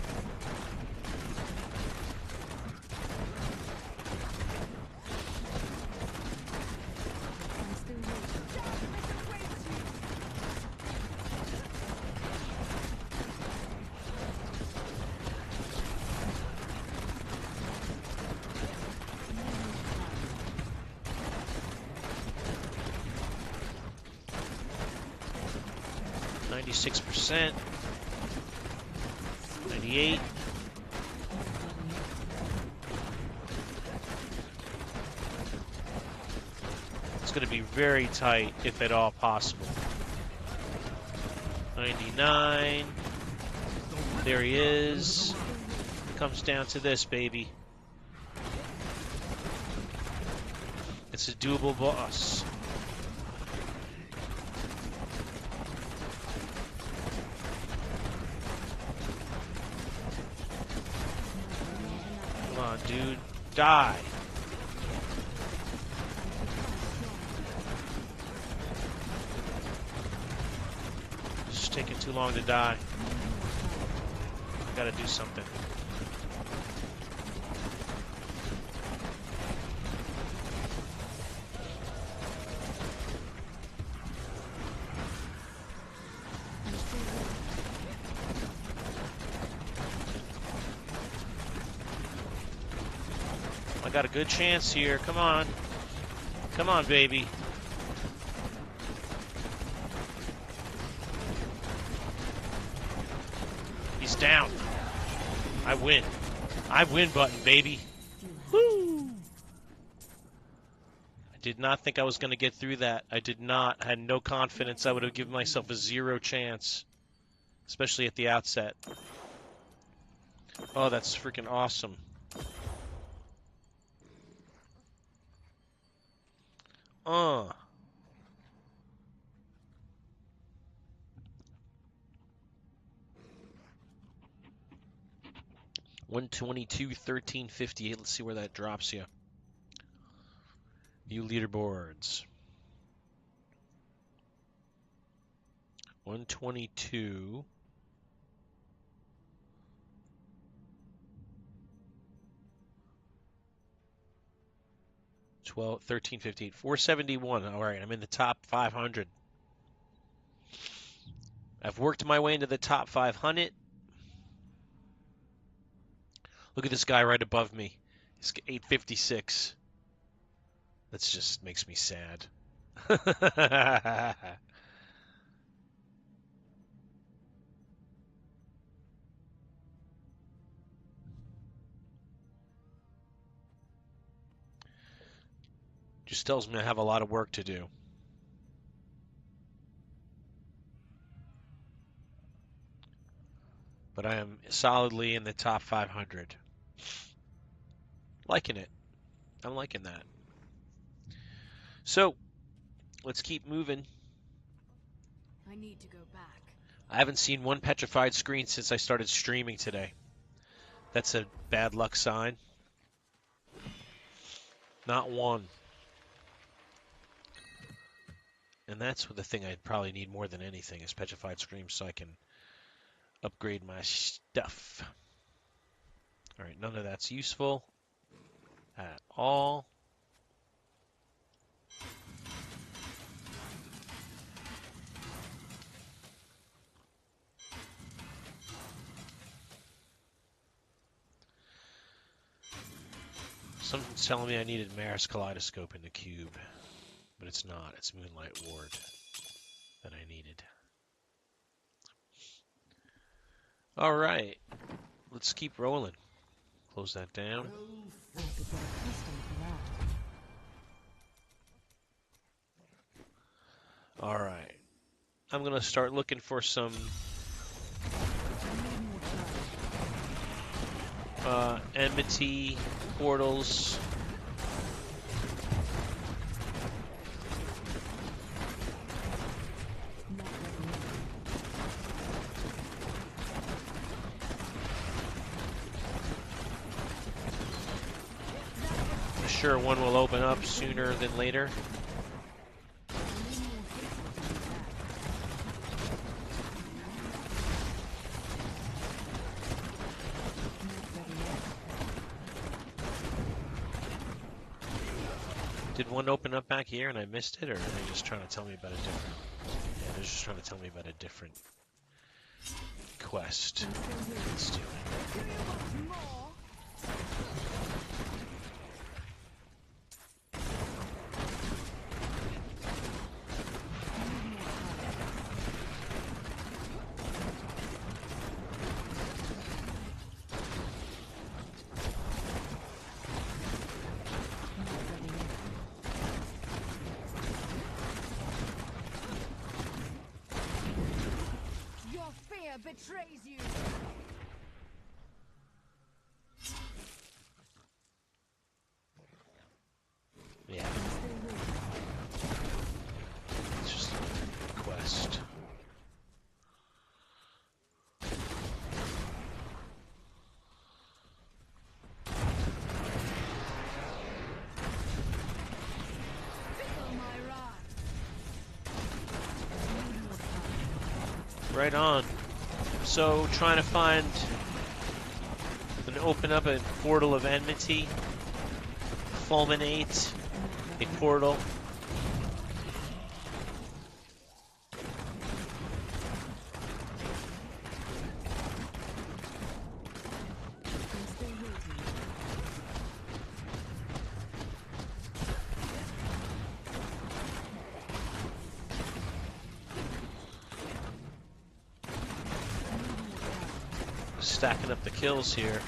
%, 98. It's going to be very tight, if at all possible. 99. There he is. Comes down to this, baby. It's a doable boss. Come on, dude. Die. It's taking too long to die. Gotta do something. I got a good chance here. Come on. Come on, baby. He's down. I win. I win button, baby. Woo! I did not think I was going to get through that. I did not. I had no confidence. I would have given myself a 0 chance. Especially at the outset. Oh, that's freaking awesome. Uh. 122, 1358. Let's see where that drops you. View leaderboards. 122. 1358. 471. All right, I'm in the top 500. I've worked my way into the top 500. Look at this guy right above me. He's 856. That just makes me sad. Just tells me I have a lot of work to do. But I am solidly in the top 500. Liking it. I'm liking that. So, let's keep moving. I need to go back. I haven't seen one petrified screen since I started streaming today. That's a bad luck sign. Not one. And that's the thing I probably need more than anything is petrified screams so I can upgrade my stuff. Alright, none of that's useful at all. Something's telling me I needed Maris Kaleidoscope in the cube, but it's not. It's Moonlight Ward that I needed. Alright, let's keep rolling. Close that down. I could get accustomed to that. All right. I'm going to start looking for some enmity portals. I'm sure one will open up sooner than later. Did one open up back here and I missed it, or are they just trying to tell me about a different... Yeah, they're just trying to tell me about a different quest. Let's do it. Your fear betrays you. Yeah. It's just a quest. Right on. So, trying to find and open up a portal of enmity, fulminate a portal. Stacking up the kills here.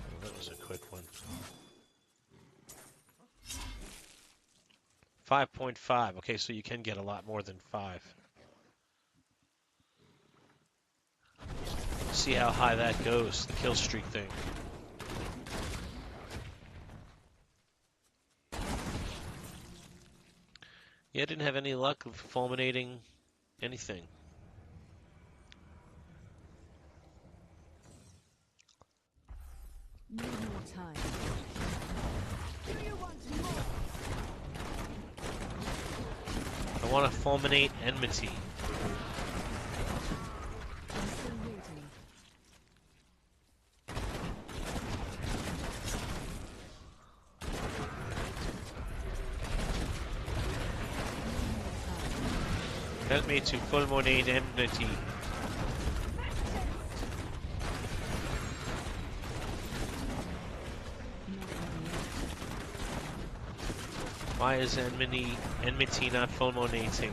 Oh, that was a quick one. 5.5. Okay, so you can get a lot more than 5. See how high that goes, the kill streak thing. Yeah, I didn't have any luck of fulminating anything. Need more time. I want to fulminate enmity. I'm still waiting. Help me to fulminate enmity. Why is enmity not fulminating?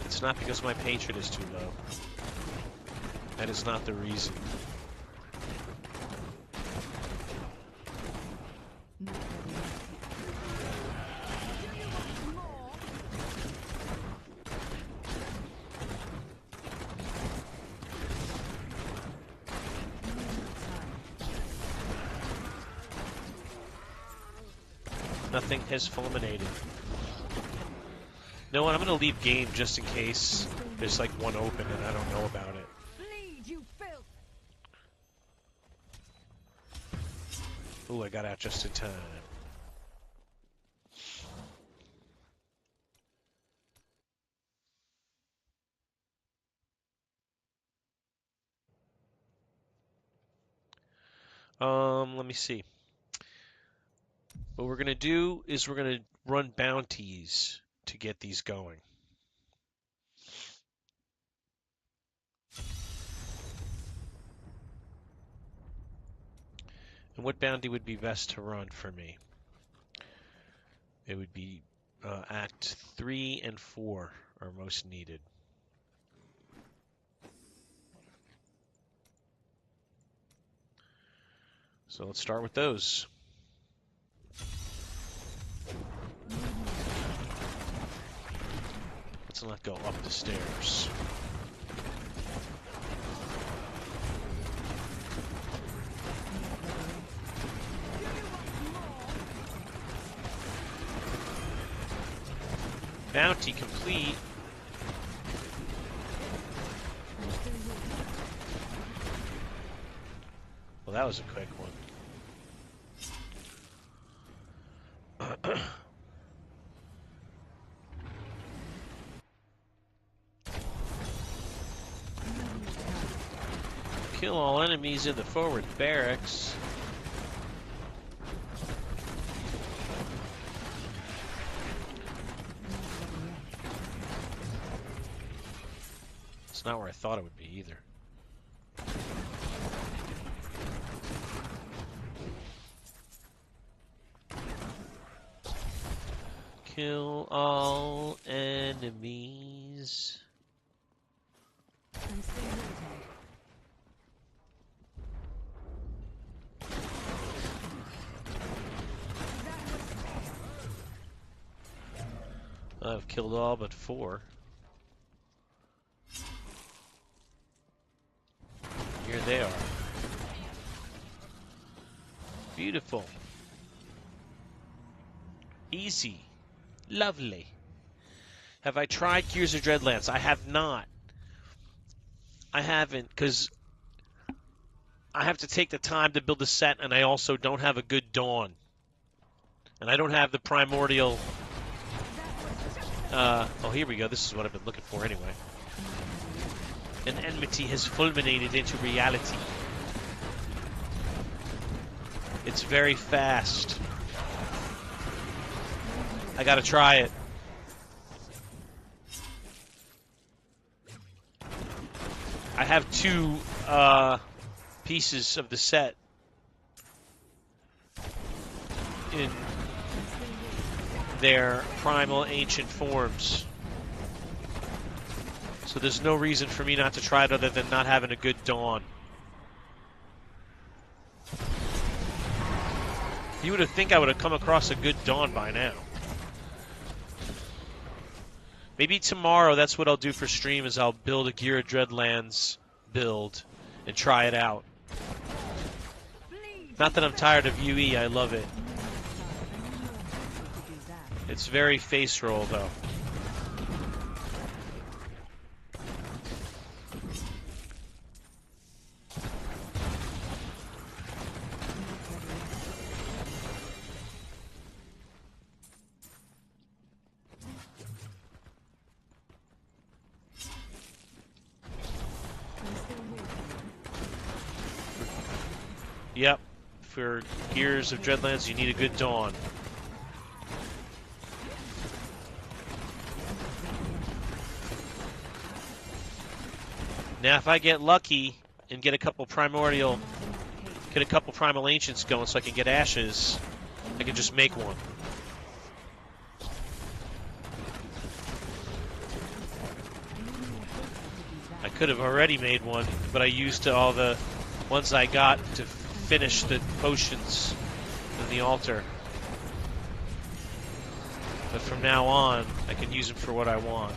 It's not because my hatred is too low. That is not the reason. Nothing has fulminated. You know what? I'm gonna leave game just in case there's like one open and I don't know about it. Bleed, you filth. Ooh, I got out just in time. Let me see. What we're gonna do is we're gonna run bounties to get these going. And what bounty would be best to run for me? It would be Act 3 and 4 are most needed. So let's start with those. Let's not go up the stairs. Bounty complete. Well, that was a quick one. Kill all enemies in the forward barracks. It's not where I thought it would be either. Kill all enemies. I'm still waiting. I've killed all but 4. Here they are. Beautiful. Easy. Lovely. Have I tried Gears of Dreadlands? I have not. I haven't, because I have to take the time to build a set, and I also don't have a good Dawn. And I don't have the primordial... oh, here we go. This is what I've been looking for anyway. An enmity has fulminated into reality. It's very fast. I gotta try it. I have 2 pieces of the set in their primal ancient forms. So there's no reason for me not to try it other than not having a good Dawn. You would think I would have come across a good Dawn by now. Maybe tomorrow that's what I'll do for stream is I'll build a Gear of Dreadlands build and try it out. Not that I'm tired of UE, I love it. It's very face roll though. Yep, for Gears of Dreadlands, you need a good Dawn. Now, if I get lucky and get a couple primal ancients going so I can get ashes, I can just make one. I could have already made one, but I used all the ones I got to finish the potions in the altar. But from now on, I can use them for what I want.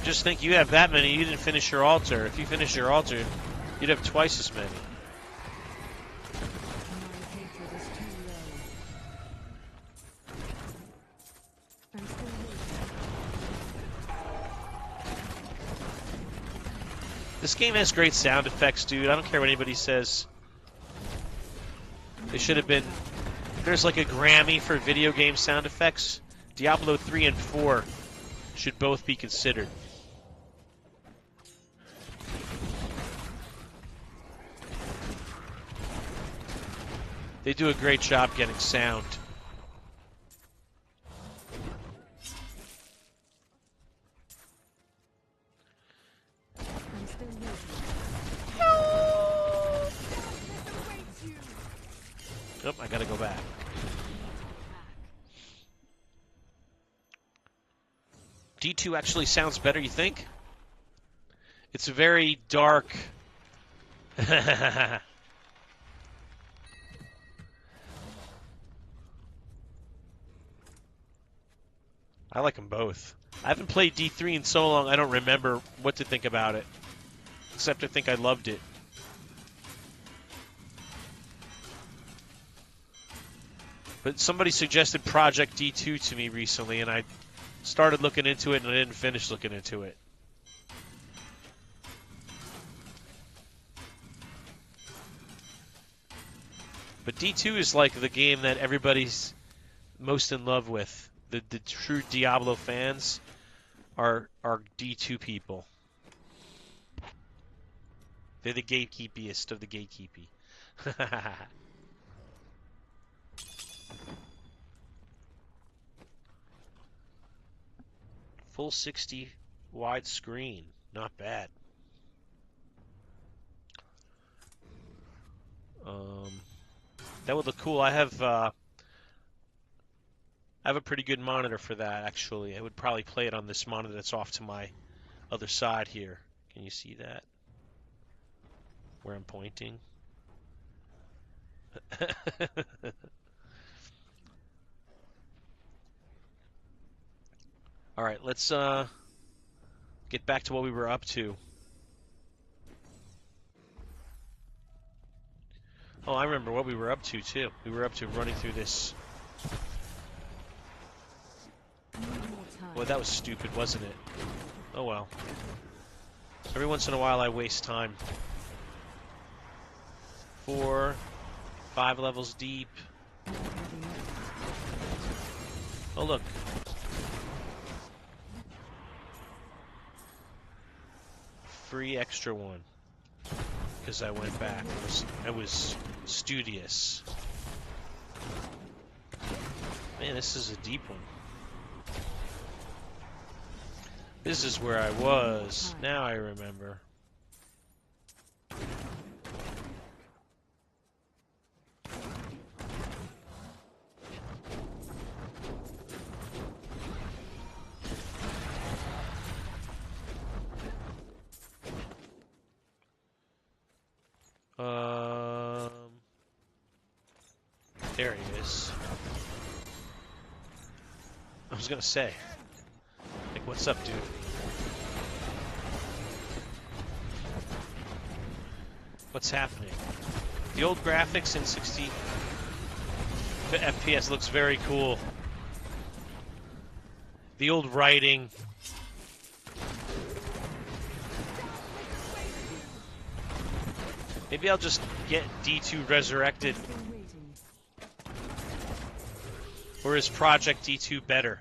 Just think, you have that many, you didn't finish your altar. If you finish your altar, you'd have twice as many. This game has great sound effects, dude. I don't care what anybody says. It should have been... There's like a Grammy for video game sound effects. Diablo 3 and 4 should both be considered. They do a great job getting sound. Oh, I gotta go back. D2 actually sounds better, you think? It's very dark. I like them both. I haven't played D3 in so long, I don't remember what to think about it. Except I think I loved it. But somebody suggested Project D2 to me recently, and I started looking into it, and I didn't finish looking into it. But D2 is like the game that everybody's most in love with. The true Diablo fans are D2 people. They're the gatekeepiest of the gatekeepy. Full 60 wide screen. Not bad. That would look cool. I have a pretty good monitor for that, actually. I would probably play it on this monitor that's off to my other side here. Can you see that? Where I'm pointing? All right, let's get back to what we were up to. Oh, I remember what we were up to, too. We were up to running through this. Well, that was stupid, wasn't it? Oh, well. Every once in a while, I waste time. 4, 5 levels deep. Oh, look. Free extra one. Because I went back. I was studious. Man, this is a deep one. This is where I was. Now I remember. There he is. I was gonna say, like, what's up, dude? What's happening? The old graphics in 60 FPS looks very cool. The old writing. Maybe I'll just get D2 resurrected. Or is Project D2 better?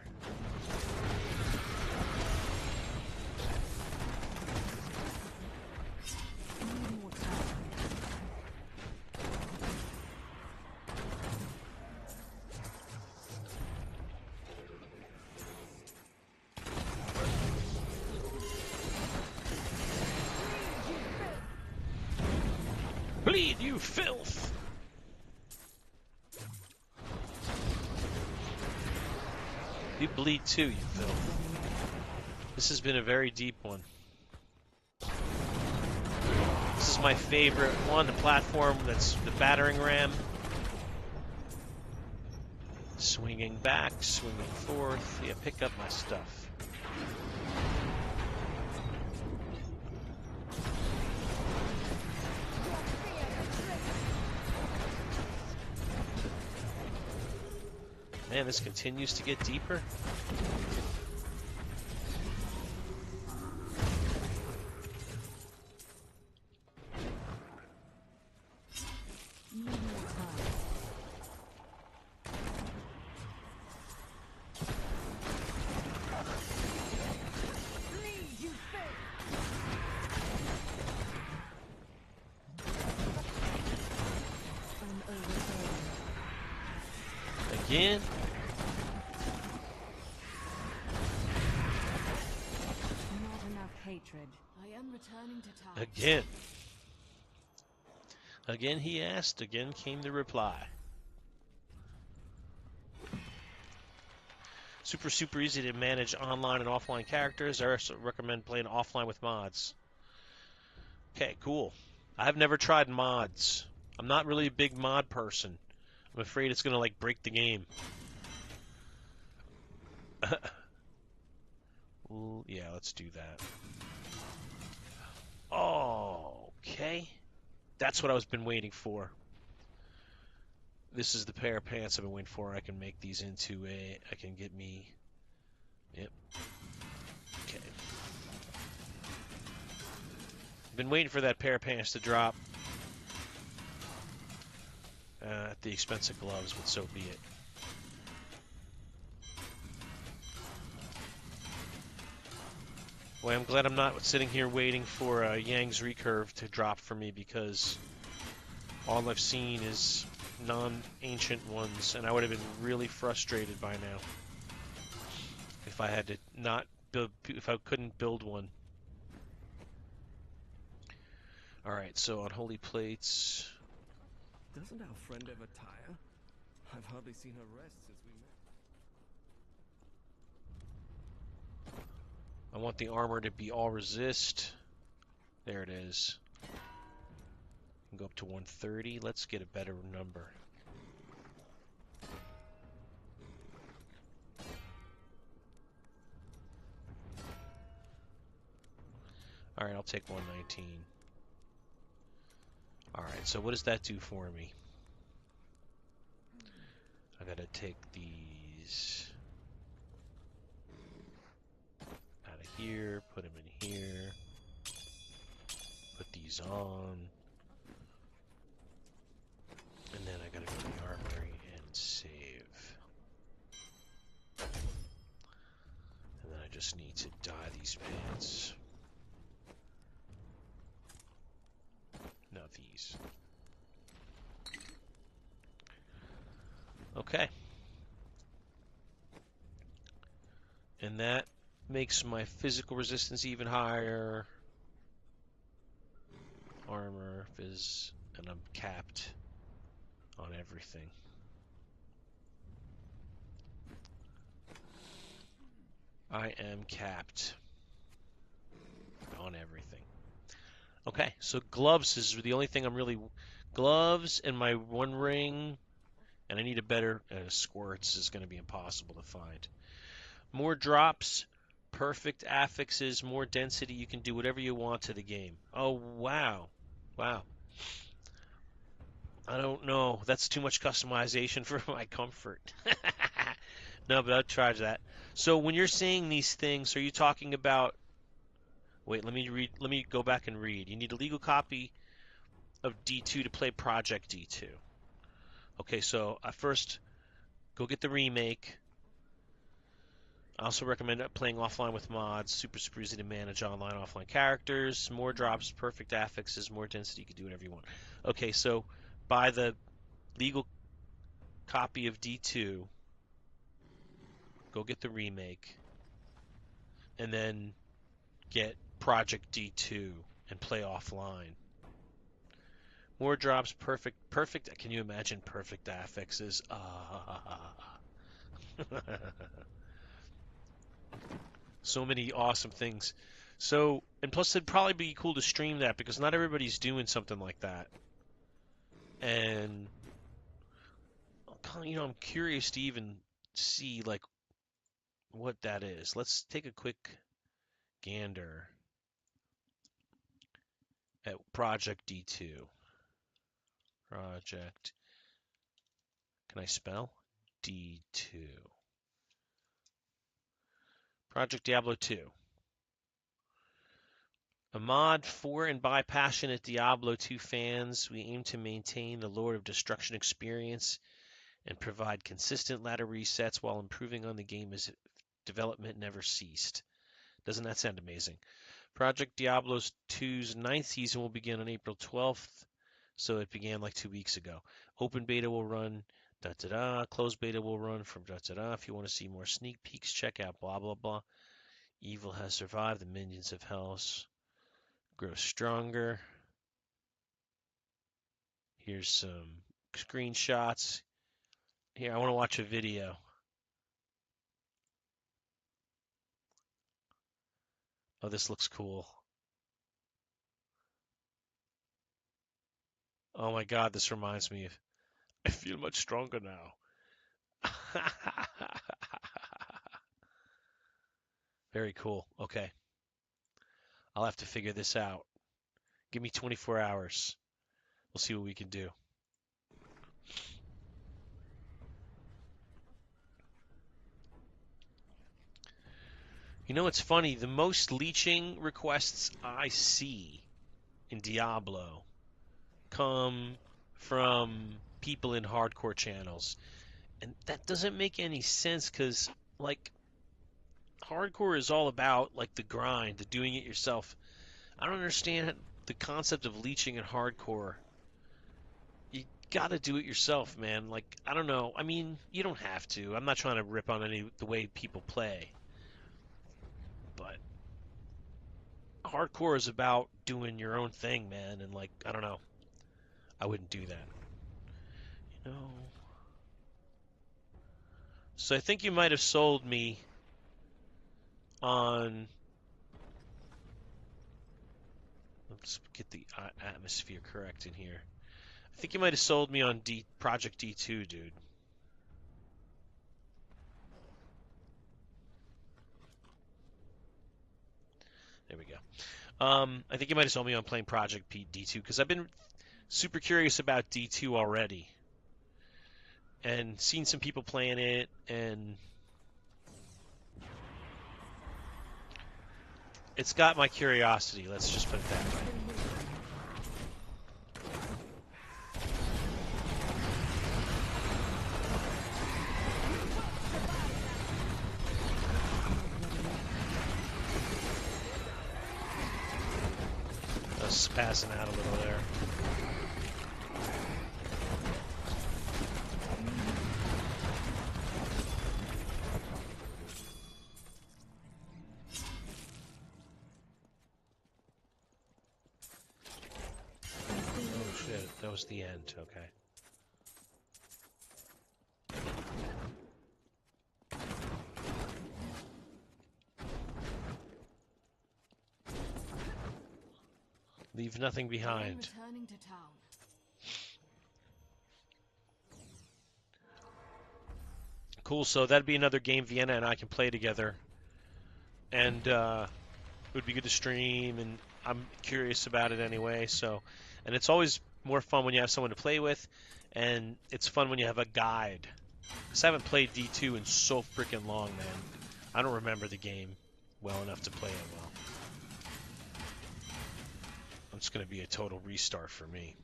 Bleed, you filth! You bleed too, you filth. This has been a very deep one. This is my favorite one, the platform that's the battering ram. Swinging back, swinging forth. Yeah, pick up my stuff. Man, this continues to get deeper. Again. Not enough hatred. I am returning to town. Again. Again he asked, again came the reply. Super easy to manage online and offline characters. I also recommend playing offline with mods. Okay, cool. I've never tried mods. I'm not really a big mod person. I'm afraid it's gonna like break the game. Ooh, yeah, let's do that. Oh, okay. That's what I was been waiting for. This is the pair of pants I've been waiting for. I can make these into a. I can get me. Yep. Okay. Been waiting for that pair of pants to drop. At the expense of gloves, but so be it. Boy, I'm glad I'm not sitting here waiting for Yang's recurve to drop for me because all I've seen is non-ancient ones, and I would have been really frustrated by now if I had to not build, if I couldn't build one. All right, so on holy plates. Doesn't our friend ever tire? I've hardly seen her rest since we met. I want the armor to be all resist. There it is. Can go up to 130. Let's get a better number. All right, I'll take 119. All right, so what does that do for me? I gotta take these out of here, put them in here, put these on, and then I gotta go to the armory and save. And then I just need to dye these pants. No, these. Okay. And that makes my physical resistance even higher. Armor, phys, and I'm capped on everything. I am capped on everything. Okay, so gloves is the only thing I'm really... Gloves and my one ring, and I need a better... squirts is going to be impossible to find. More drops, perfect affixes, more density. You can do whatever you want to the game. Oh, wow. Wow. I don't know. That's too much customization for my comfort. No, but I'll try that. So when you're saying these things, are you talking about... Wait, let me read. Let me go back and read. You need a legal copy of D2 to play Project D2. Okay, so I first go get the remake. I also recommend playing offline with mods. Super easy to manage online, offline characters. More drops, perfect affixes, more density. You can do whatever you want. Okay, so buy the legal copy of D2. Go get the remake. And then get Project D2 and play offline. More drops, perfect. Can you imagine perfect affixes? So many awesome things. So, and plus it'd probably be cool to stream that because not everybody's doing something like that. And, I'm curious to even see, like, what that is. Let's take a quick gander at Project D2. Project, can I spell? D2. Project Diablo 2. A mod for and by passionate Diablo 2 fans, we aim to maintain the Lord of Destruction experience and provide consistent ladder resets while improving on the game as development never ceased. Doesn't that sound amazing? Project Diablo 2's ninth season will begin on April 12th, so it began like 2 weeks ago. Open beta will run da-da-da, closed beta will run from da-da-da. If you want to see more sneak peeks, check out blah blah blah. Evil has survived, the minions of hell grow stronger. Here's some screenshots. Here, I want to watch a video. Oh, this looks cool. Oh my God, this reminds me of. I feel much stronger now. Very cool. Okay. I'll have to figure this out. Give me 24 hours. We'll see what we can do. You know, it's funny. The most leeching requests I see in Diablo come from people in hardcore channels. And that doesn't make any sense because, like, hardcore is all about, like, the grind, the doing it yourself. I don't understand the concept of leeching in hardcore. You gotta do it yourself, man. Like, I don't know. I mean, you don't have to. I'm not trying to rip on the way people play. But hardcore is about doing your own thing, man. And, like, I don't know. I wouldn't do that. You know. So I think you might have sold me on. Let's get the atmosphere correct in here. I think you might have sold me on Project D2, dude. There we go. I think you might have sold me on playing Project D2 because I've been super curious about D2 already and seen some people playing it, and it's got my curiosity. Let's just put it that way. I was passing out a little there. Oh shit, that was the end. Okay. Leave nothing behind. Returning to town. Cool, so that'd be another game Vienna and I can play together. And it would be good to stream, and I'm curious about it anyway. So, and it's always more fun when you have someone to play with, and it's fun when you have a guide. Because I haven't played D2 in so freaking long, man. I don't remember the game well enough to play it well. It's going to be a total restart for me.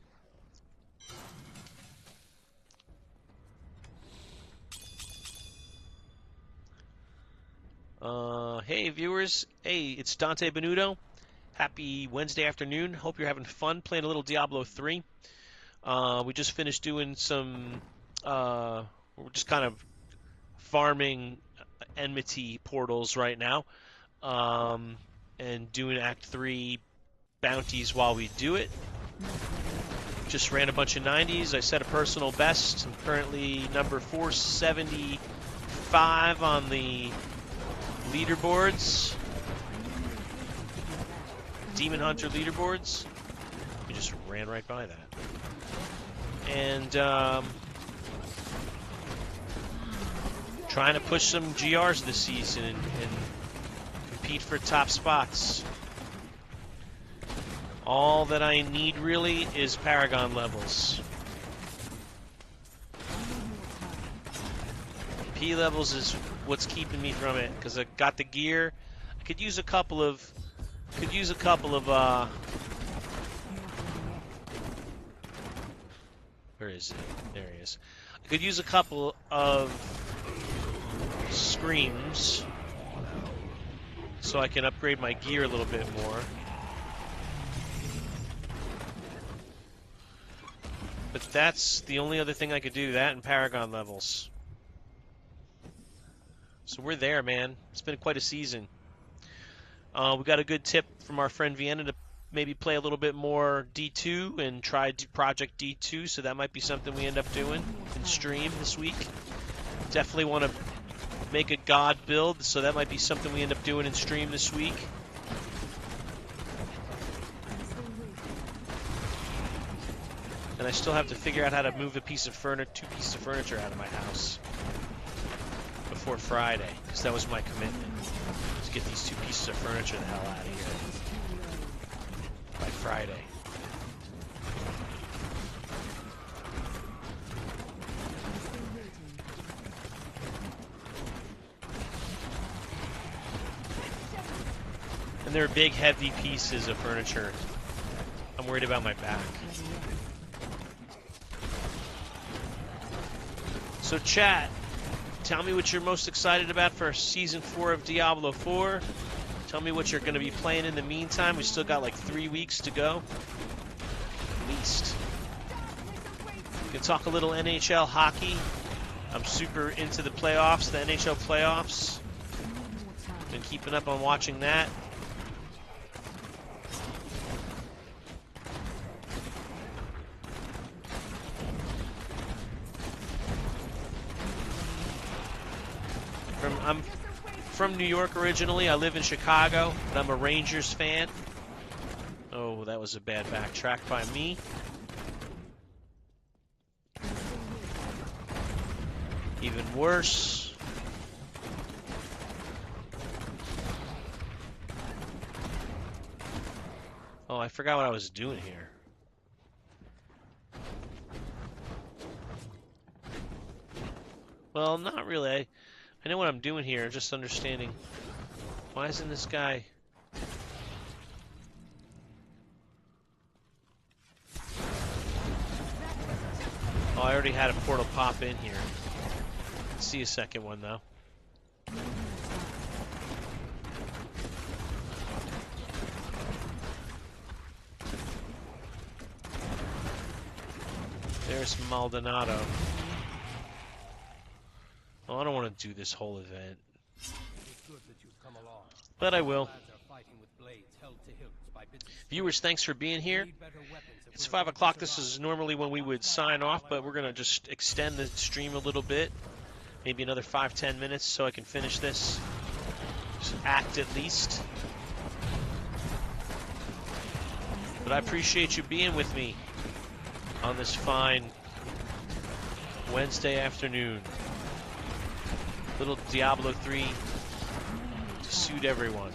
Hey viewers, hey, it's Dante Benuto. Happy Wednesday afternoon. Hope you're having fun playing a little Diablo 3. We just finished doing some, we're just kind of farming enmity portals right now, and doing Act 3 bounties while we do it. Just ran a bunch of 90s. I set a personal best. I'm currently number 475 on the leaderboards. Demon Hunter leaderboards. We just ran right by that. And trying to push some GRs this season and compete for top spots. All that I need really is Paragon levels. P levels is what's keeping me from it, because I got the gear. I could use a couple of where is it? There he is. I could use a couple of screams so I can upgrade my gear a little bit more. But that's the only other thing I could do, that and Paragon levels. So we're there, man. It's been quite a season. We got a good tip from our friend Vienna to maybe play a little bit more D2 and try Project D2, so that might be something we end up doing in stream this week. Definitely want to make a god build, so that might be something we end up doing in stream this week. And I still have to figure out how to move two pieces of furniture out of my house before Friday, because that was my commitment, to get these 2 pieces of furniture the hell out of here by Friday. And they're big, heavy pieces of furniture. I'm worried about my back. So chat, tell me what you're most excited about for Season 4 of Diablo 4. Tell me what you're going to be playing in the meantime. We still got like 3 weeks to go. At least. We can talk a little NHL hockey. I'm super into the playoffs, the NHL playoffs. Been keeping up on watching that. I'm from New York originally. I live in Chicago, but I'm a Rangers fan. Oh, that was a bad backtrack by me. Even worse. Oh, I forgot what I was doing here. Well, not really. I know what I'm doing here, just understanding. Why isn't this guy... Oh, I already had a portal pop in here. Let's see a second one, though. There's Maldonado. Oh, I don't want to do this whole event. But I will. Viewers, thanks for being here. It's 5 o'clock. This is normally when we would sign off, but we're going to just extend the stream a little bit. Maybe another 5-10 minutes so I can finish this act at least. But I appreciate you being with me on this fine Wednesday afternoon. Little Diablo 3 to suit everyone.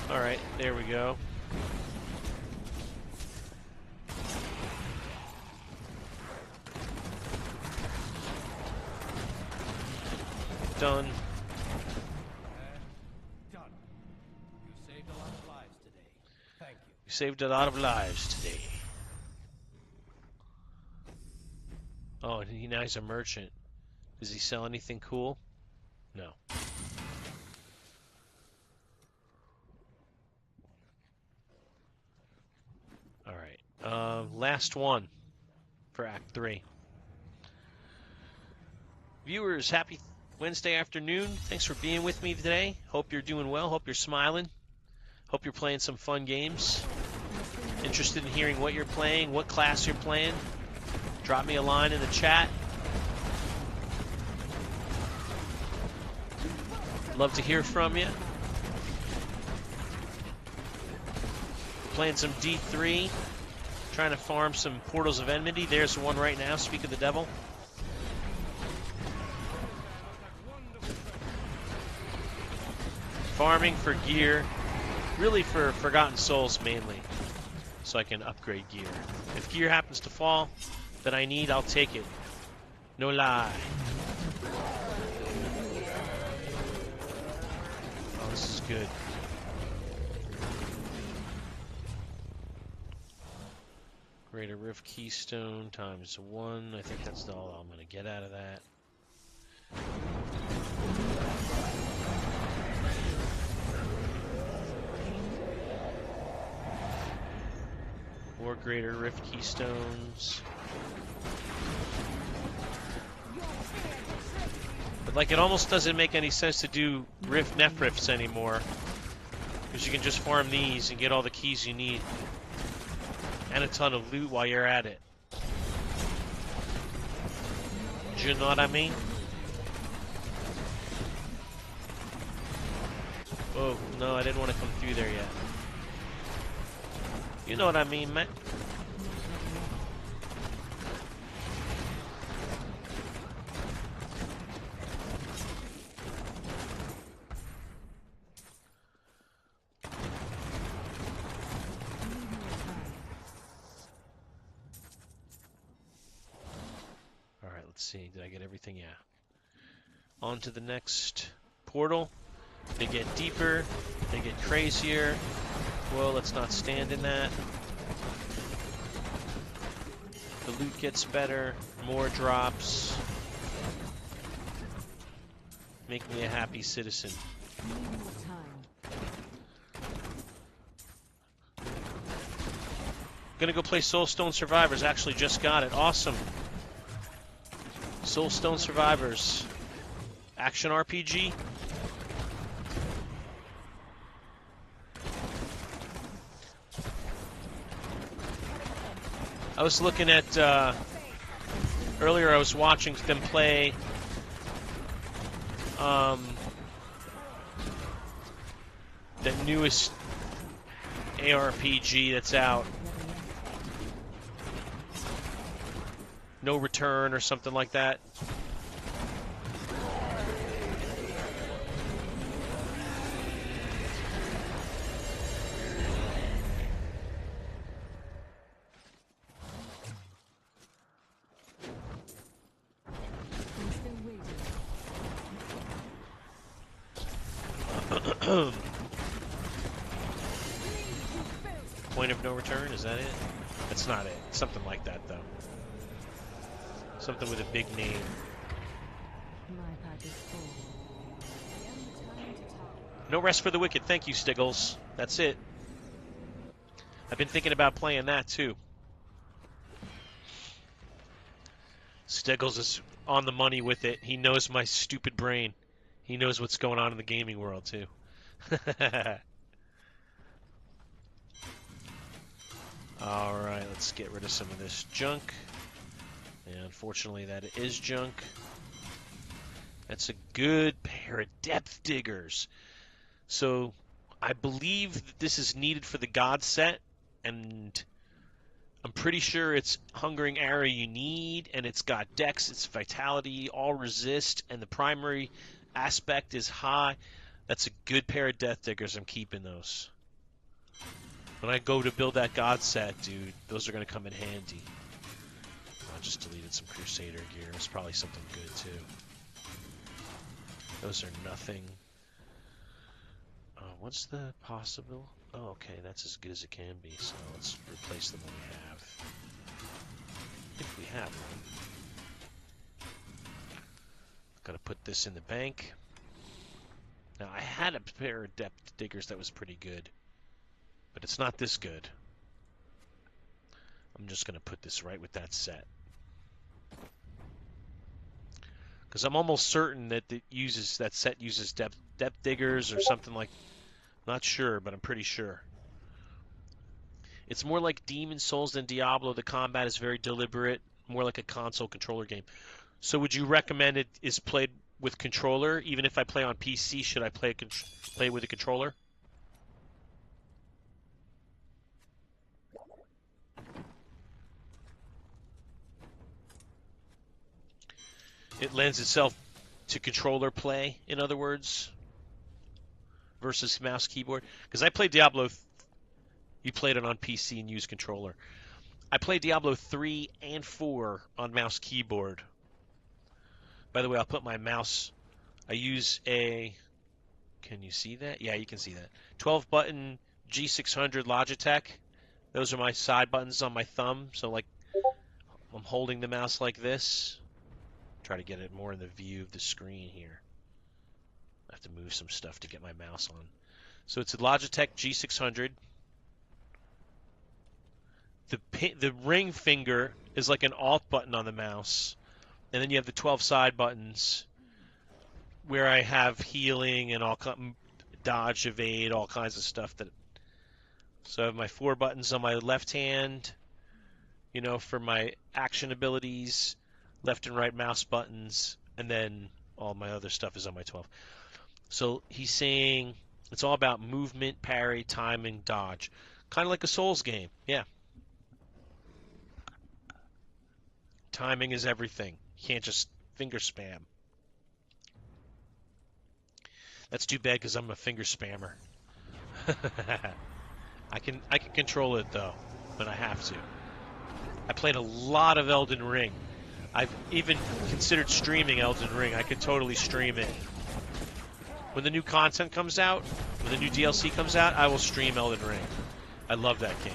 All right, there we go. Done. You saved a lot of lives today. Oh, and now he's a merchant. Does he sell anything cool? No. Alright. Last one for Act 3. Viewers, happy Wednesday afternoon. Thanks for being with me today. Hope you're doing well. Hope you're smiling. Hope you're playing some fun games. Interested in hearing what you're playing, what class you're playing. Drop me a line in the chat. Love to hear from you. Playing some D3. Trying to farm some Portals of Enmity. There's one right now, Speak of the Devil. Farming for gear. Really for Forgotten Souls mainly. So I can upgrade gear. If gear happens to fall that I need, I'll take it. No lie. Oh, this is good. Greater Rift Keystone times 1. I think that's all I'm going to get out of that. More Greater Rift Keystones. But like, it almost doesn't make any sense to do Nefrifts anymore. Because you can just farm these and get all the keys you need. And a ton of loot while you're at it. Do you know what I mean? Oh, no, I didn't want to come through there yet. You know what I mean, man. Alright, let's see. Did I get everything? Yeah. On to the next portal. They get deeper. They get crazier. Well, let's not stand in that. The loot gets better. More drops. Make me a happy citizen. Gonna go play Soulstone Survivors. Actually, just got it. Awesome. Soulstone Survivors. Action RPG. I was looking at, earlier I was watching them play, the newest ARPG that's out. No Return or something like that. Point of no return, is that it? That's not it. Something like that, though. Something with a big name. No Rest for the Wicked. Thank you, Stiggles. That's it. I've been thinking about playing that, too. Stiggles is on the money with it. He knows my stupid brain. He knows what's going on in the gaming world, too. Alright, let's get rid of some of this junk. And unfortunately, that is junk. That's a good pair of depth diggers. So, I believe that this is needed for the God set, and I'm pretty sure it's Hungering Arrow you need, and it's got Dex, it's Vitality, all resist, and the primary aspect is high. That's a good pair of Death Diggers. I'm keeping those. When I go to build that God set, dude, those are going to come in handy. I just deleted some Crusader gear. It's probably something good, too. Those are nothing. What's the possible? Oh, okay, that's as good as it can be, so let's replace the one we have. If we have one. Gotta put this in the bank. Now, I had a pair of Depth Diggers that was pretty good, but it's not this good. I'm just gonna put this right with that set. Because I'm almost certain that that set uses depth diggers or something like. Not sure, but I'm pretty sure. It's more like Demon Souls than Diablo. The combat is very deliberate, more like a console controller game. So would you recommend it is played with controller? Even if I play on PC, should I play with a controller? It lends itself to controller play, in other words, versus mouse keyboard. Because I played Diablo. You played it on PC and used controller. I played Diablo 3 and 4 on mouse keyboard. By the way, I'll put my mouse. I use a. Can you see that? Yeah, you can see that. 12-button G600 Logitech. Those are my side buttons on my thumb. So, like, I'm holding the mouse like this. Try to get it more in the view of the screen here. I have to move some stuff to get my mouse on. So it's a Logitech G600. The ring finger is like an Alt button on the mouse. And then you have the 12 side buttons where I have healing and all dodge, evade, all kinds of stuff. So I have my 4 buttons on my left hand, for my action abilities. left and right mouse buttons, and then all my other stuff is on my 12. So he's saying it's all about movement, parry, timing, dodge. Kind of like a Souls game. Yeah. Timing is everything. You can't just finger spam. That's too bad because I'm a finger spammer. I can control it though, when I have to. I played a lot of Elden Ring. I've even considered streaming Elden Ring. I could totally stream it. When the new content comes out, when the new DLC comes out, I will stream Elden Ring. I love that game.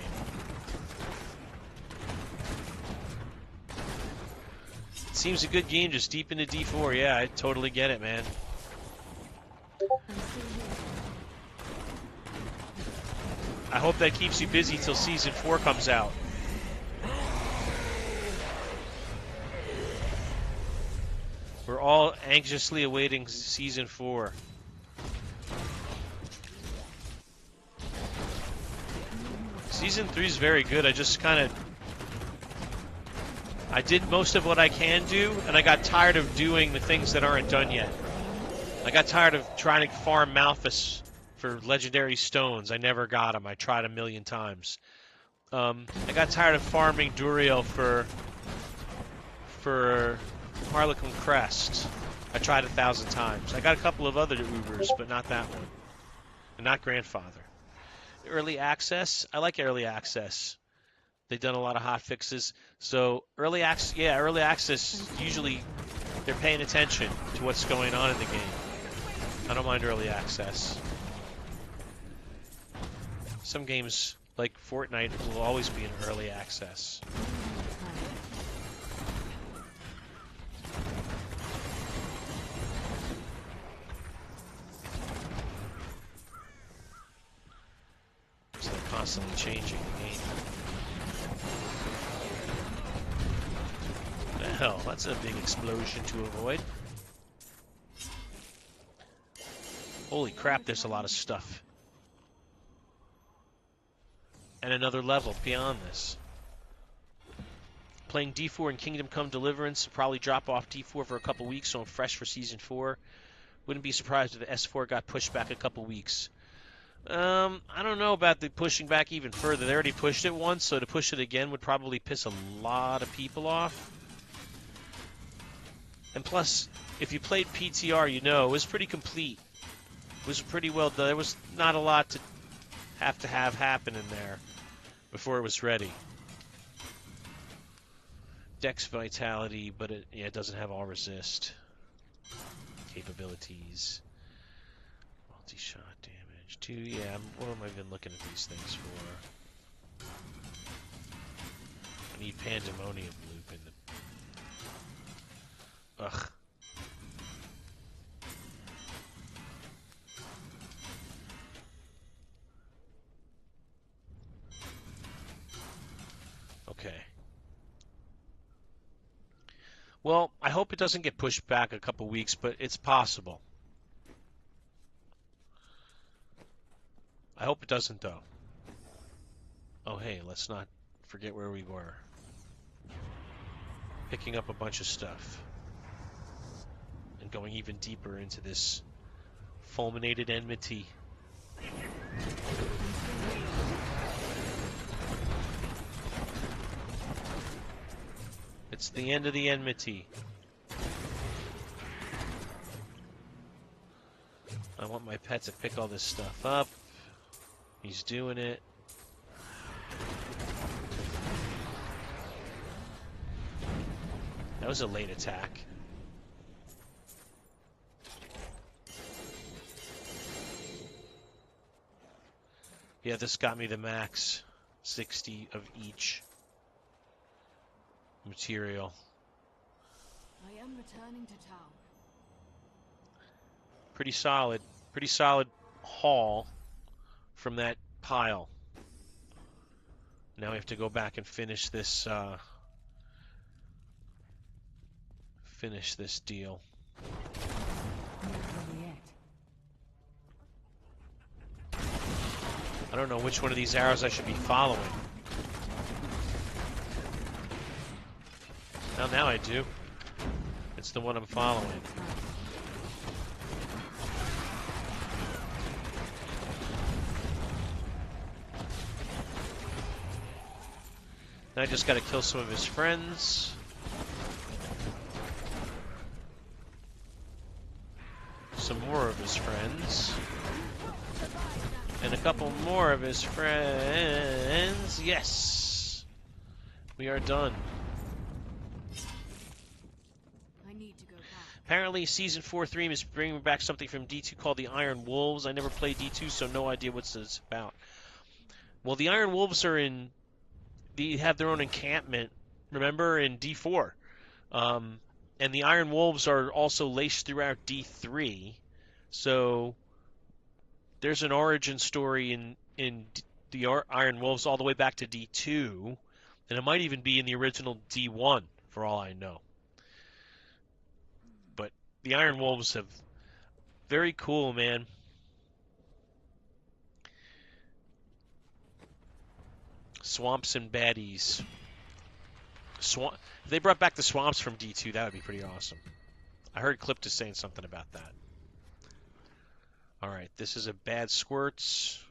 It seems a good game, just deep into D4. Yeah, I totally get it, man. I hope that keeps you busy till Season 4 comes out. We're all anxiously awaiting Season 4. Season 3 is very good. I did most of what I can do, and I got tired of doing the things that aren't done yet. I got tired of trying to farm Malthus for legendary stones. I never got them. I tried a million times. I got tired of farming Duriel for Harlequin Crest. I tried 1,000 times. I got a couple of other Ubers, but not that one. And not Grandfather. Early access? I like early access. They've done a lot of hot fixes. So early access, usually they're paying attention to what's going on in the game. I don't mind early access. Some games, like Fortnite, will always be in early access. So they're constantly changing the game. What the hell? That's a big explosion to avoid. Holy crap, there's a lot of stuff. And another level beyond this. Playing D4 in Kingdom Come Deliverance. Probably drop off D4 for a couple weeks so I'm fresh for Season 4. Wouldn't be surprised if the S4 got pushed back a couple weeks. I don't know about the pushing back even further. They already pushed it once, so to push it again would probably piss a lot of people off. And plus, if you played PTR, you know, it was pretty complete. It was pretty well done. There was not a lot to have happen in there before it was ready. Dex Vitality, but it doesn't have all resist capabilities. Multi-shot damage. 2, yeah, what am I even looking at these things for? I need Pandemonium Loop in the... Ugh. Okay. Well, I hope it doesn't get pushed back a couple weeks, but it's possible. I hope it doesn't, though. Oh, hey, let's not forget where we were. Picking up a bunch of stuff. And going even deeper into this fulminated enmity. It's the end of the enmity. I want my pet to pick all this stuff up. He's doing it. That was a late attack. Yeah, this got me the max 60 of each material. I am returning to town. Pretty solid haul from that pile. Now we have to go back and finish this deal. I don't know which one of these arrows I should be following. Now I do. It's the one I'm following. Now I just got to kill some of his friends. Some more of his friends. And a couple more of his friends. Yes! We are done. I need to go back. Apparently, Season 4 3 is bringing back something from D2 called the Iron Wolves. I never played D2, so no idea what it's about. Well, the Iron Wolves are in... They have their own encampment, remember, in D4. And the Iron Wolves are also laced throughout D3. So there's an origin story in the Iron Wolves all the way back to D2. And it might even be in the original D1, for all I know. But the Iron Wolves have... Very cool, man. Swamps and baddies. If they brought back the swamps from D2, that would be pretty awesome. I heard Cliptus saying something about that. Alright, this is a bad squirts.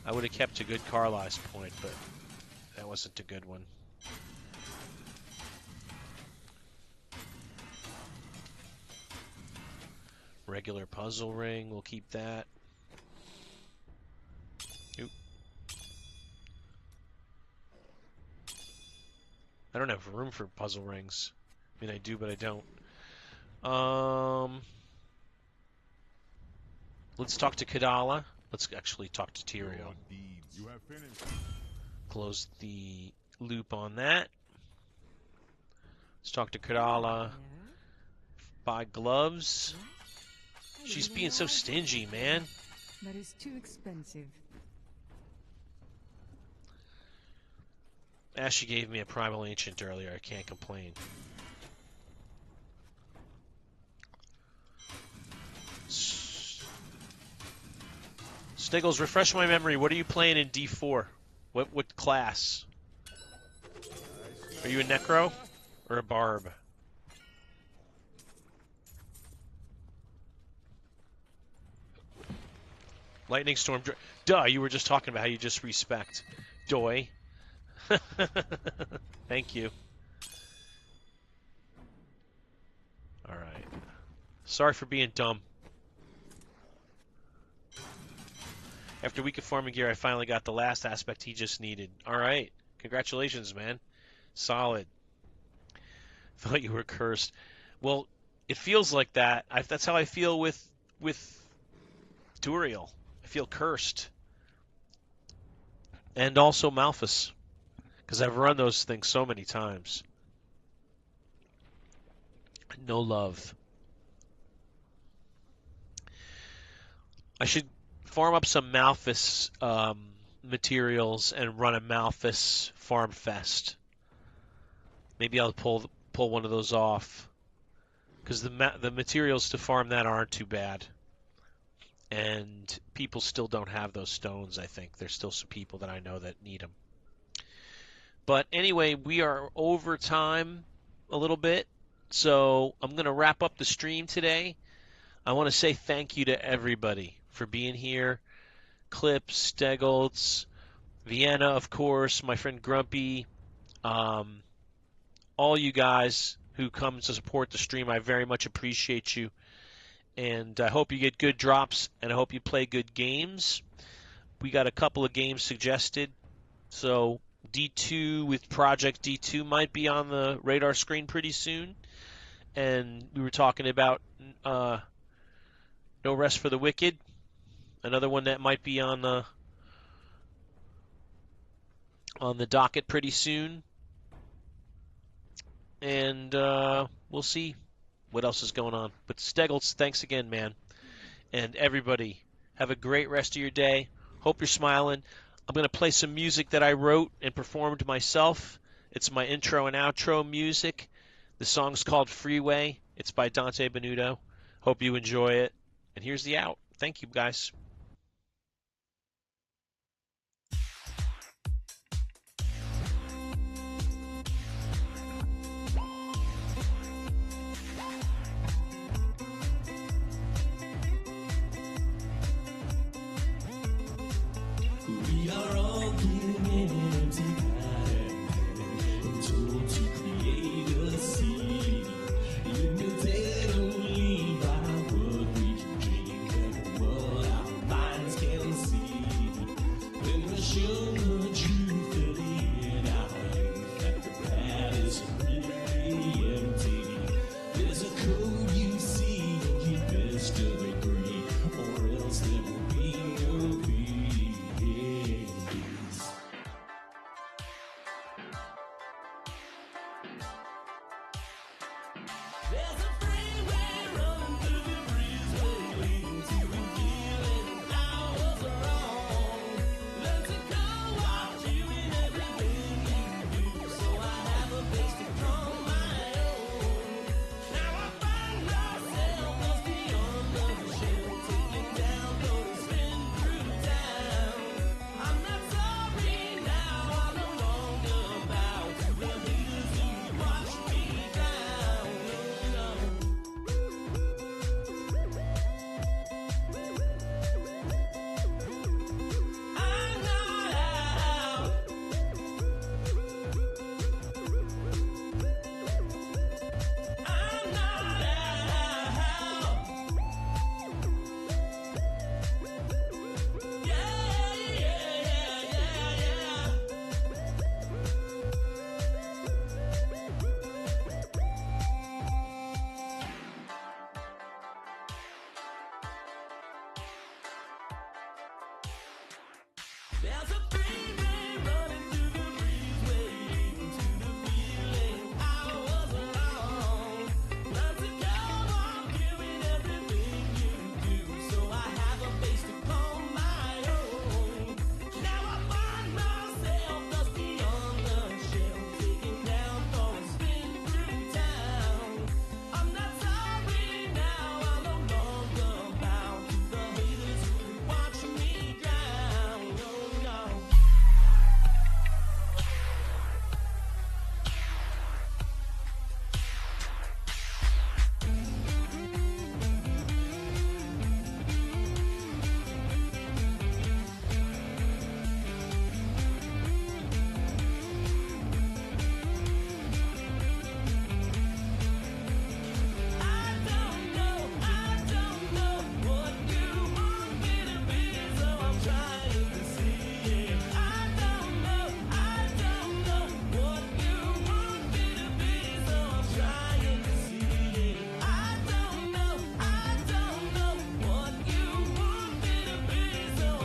I would have kept a good Carlisle point, but that wasn't a good one. Regular puzzle ring, we'll keep that. Oop. I don't have room for puzzle rings. I mean, I do, but I don't. Let's talk to Kadala. Let's actually talk to Tyrio. You have finished. Close the loop on that. Let's talk to Kadala. Buy gloves. She's being so stingy, man. That is too expensive. Ashley gave me a Primal Ancient earlier. I can't complain. Stiggles, refresh my memory. What are you playing in D4? What class? Are you a Necro or a Barb? Lightning Storm. Duh, you were just talking about how you just respect. Doy. Thank you. Alright. Sorry for being dumb. After a week of farming gear, I finally got the last aspect he just needed. Alright. Congratulations, man. Solid. Thought you were cursed. Well, it feels like that. That's how I feel with Duriel. I feel cursed. And also Malphus. Because I've run those things so many times. No love. I should farm up some Malphus materials and run a Malphus farm fest. Maybe I'll pull one of those off. Because the materials to farm that aren't too bad. And people still don't have those stones, I think. There's still some people that I know that need them. But anyway, we are over time a little bit, so I'm going to wrap up the stream today. I want to say thank you to everybody for being here. Clips, Stegoltz, Vienna, of course, my friend Grumpy, all you guys who come to support the stream. I very much appreciate you. And I hope you get good drops, and I hope you play good games. We got a couple of games suggested, so D2 with Project D2 might be on the radar screen pretty soon. And we were talking about No Rest for the Wicked, another one that might be on the docket pretty soon. And we'll see what else is going on. But Stegoltz, thanks again, man. And everybody, have a great rest of your day. Hope you're smiling. I'm going to play some music that I wrote and performed myself. It's my intro and outro music. The song's called Freeway. It's by Dante Benuto. Hope you enjoy it. And here's the out. Thank you, guys.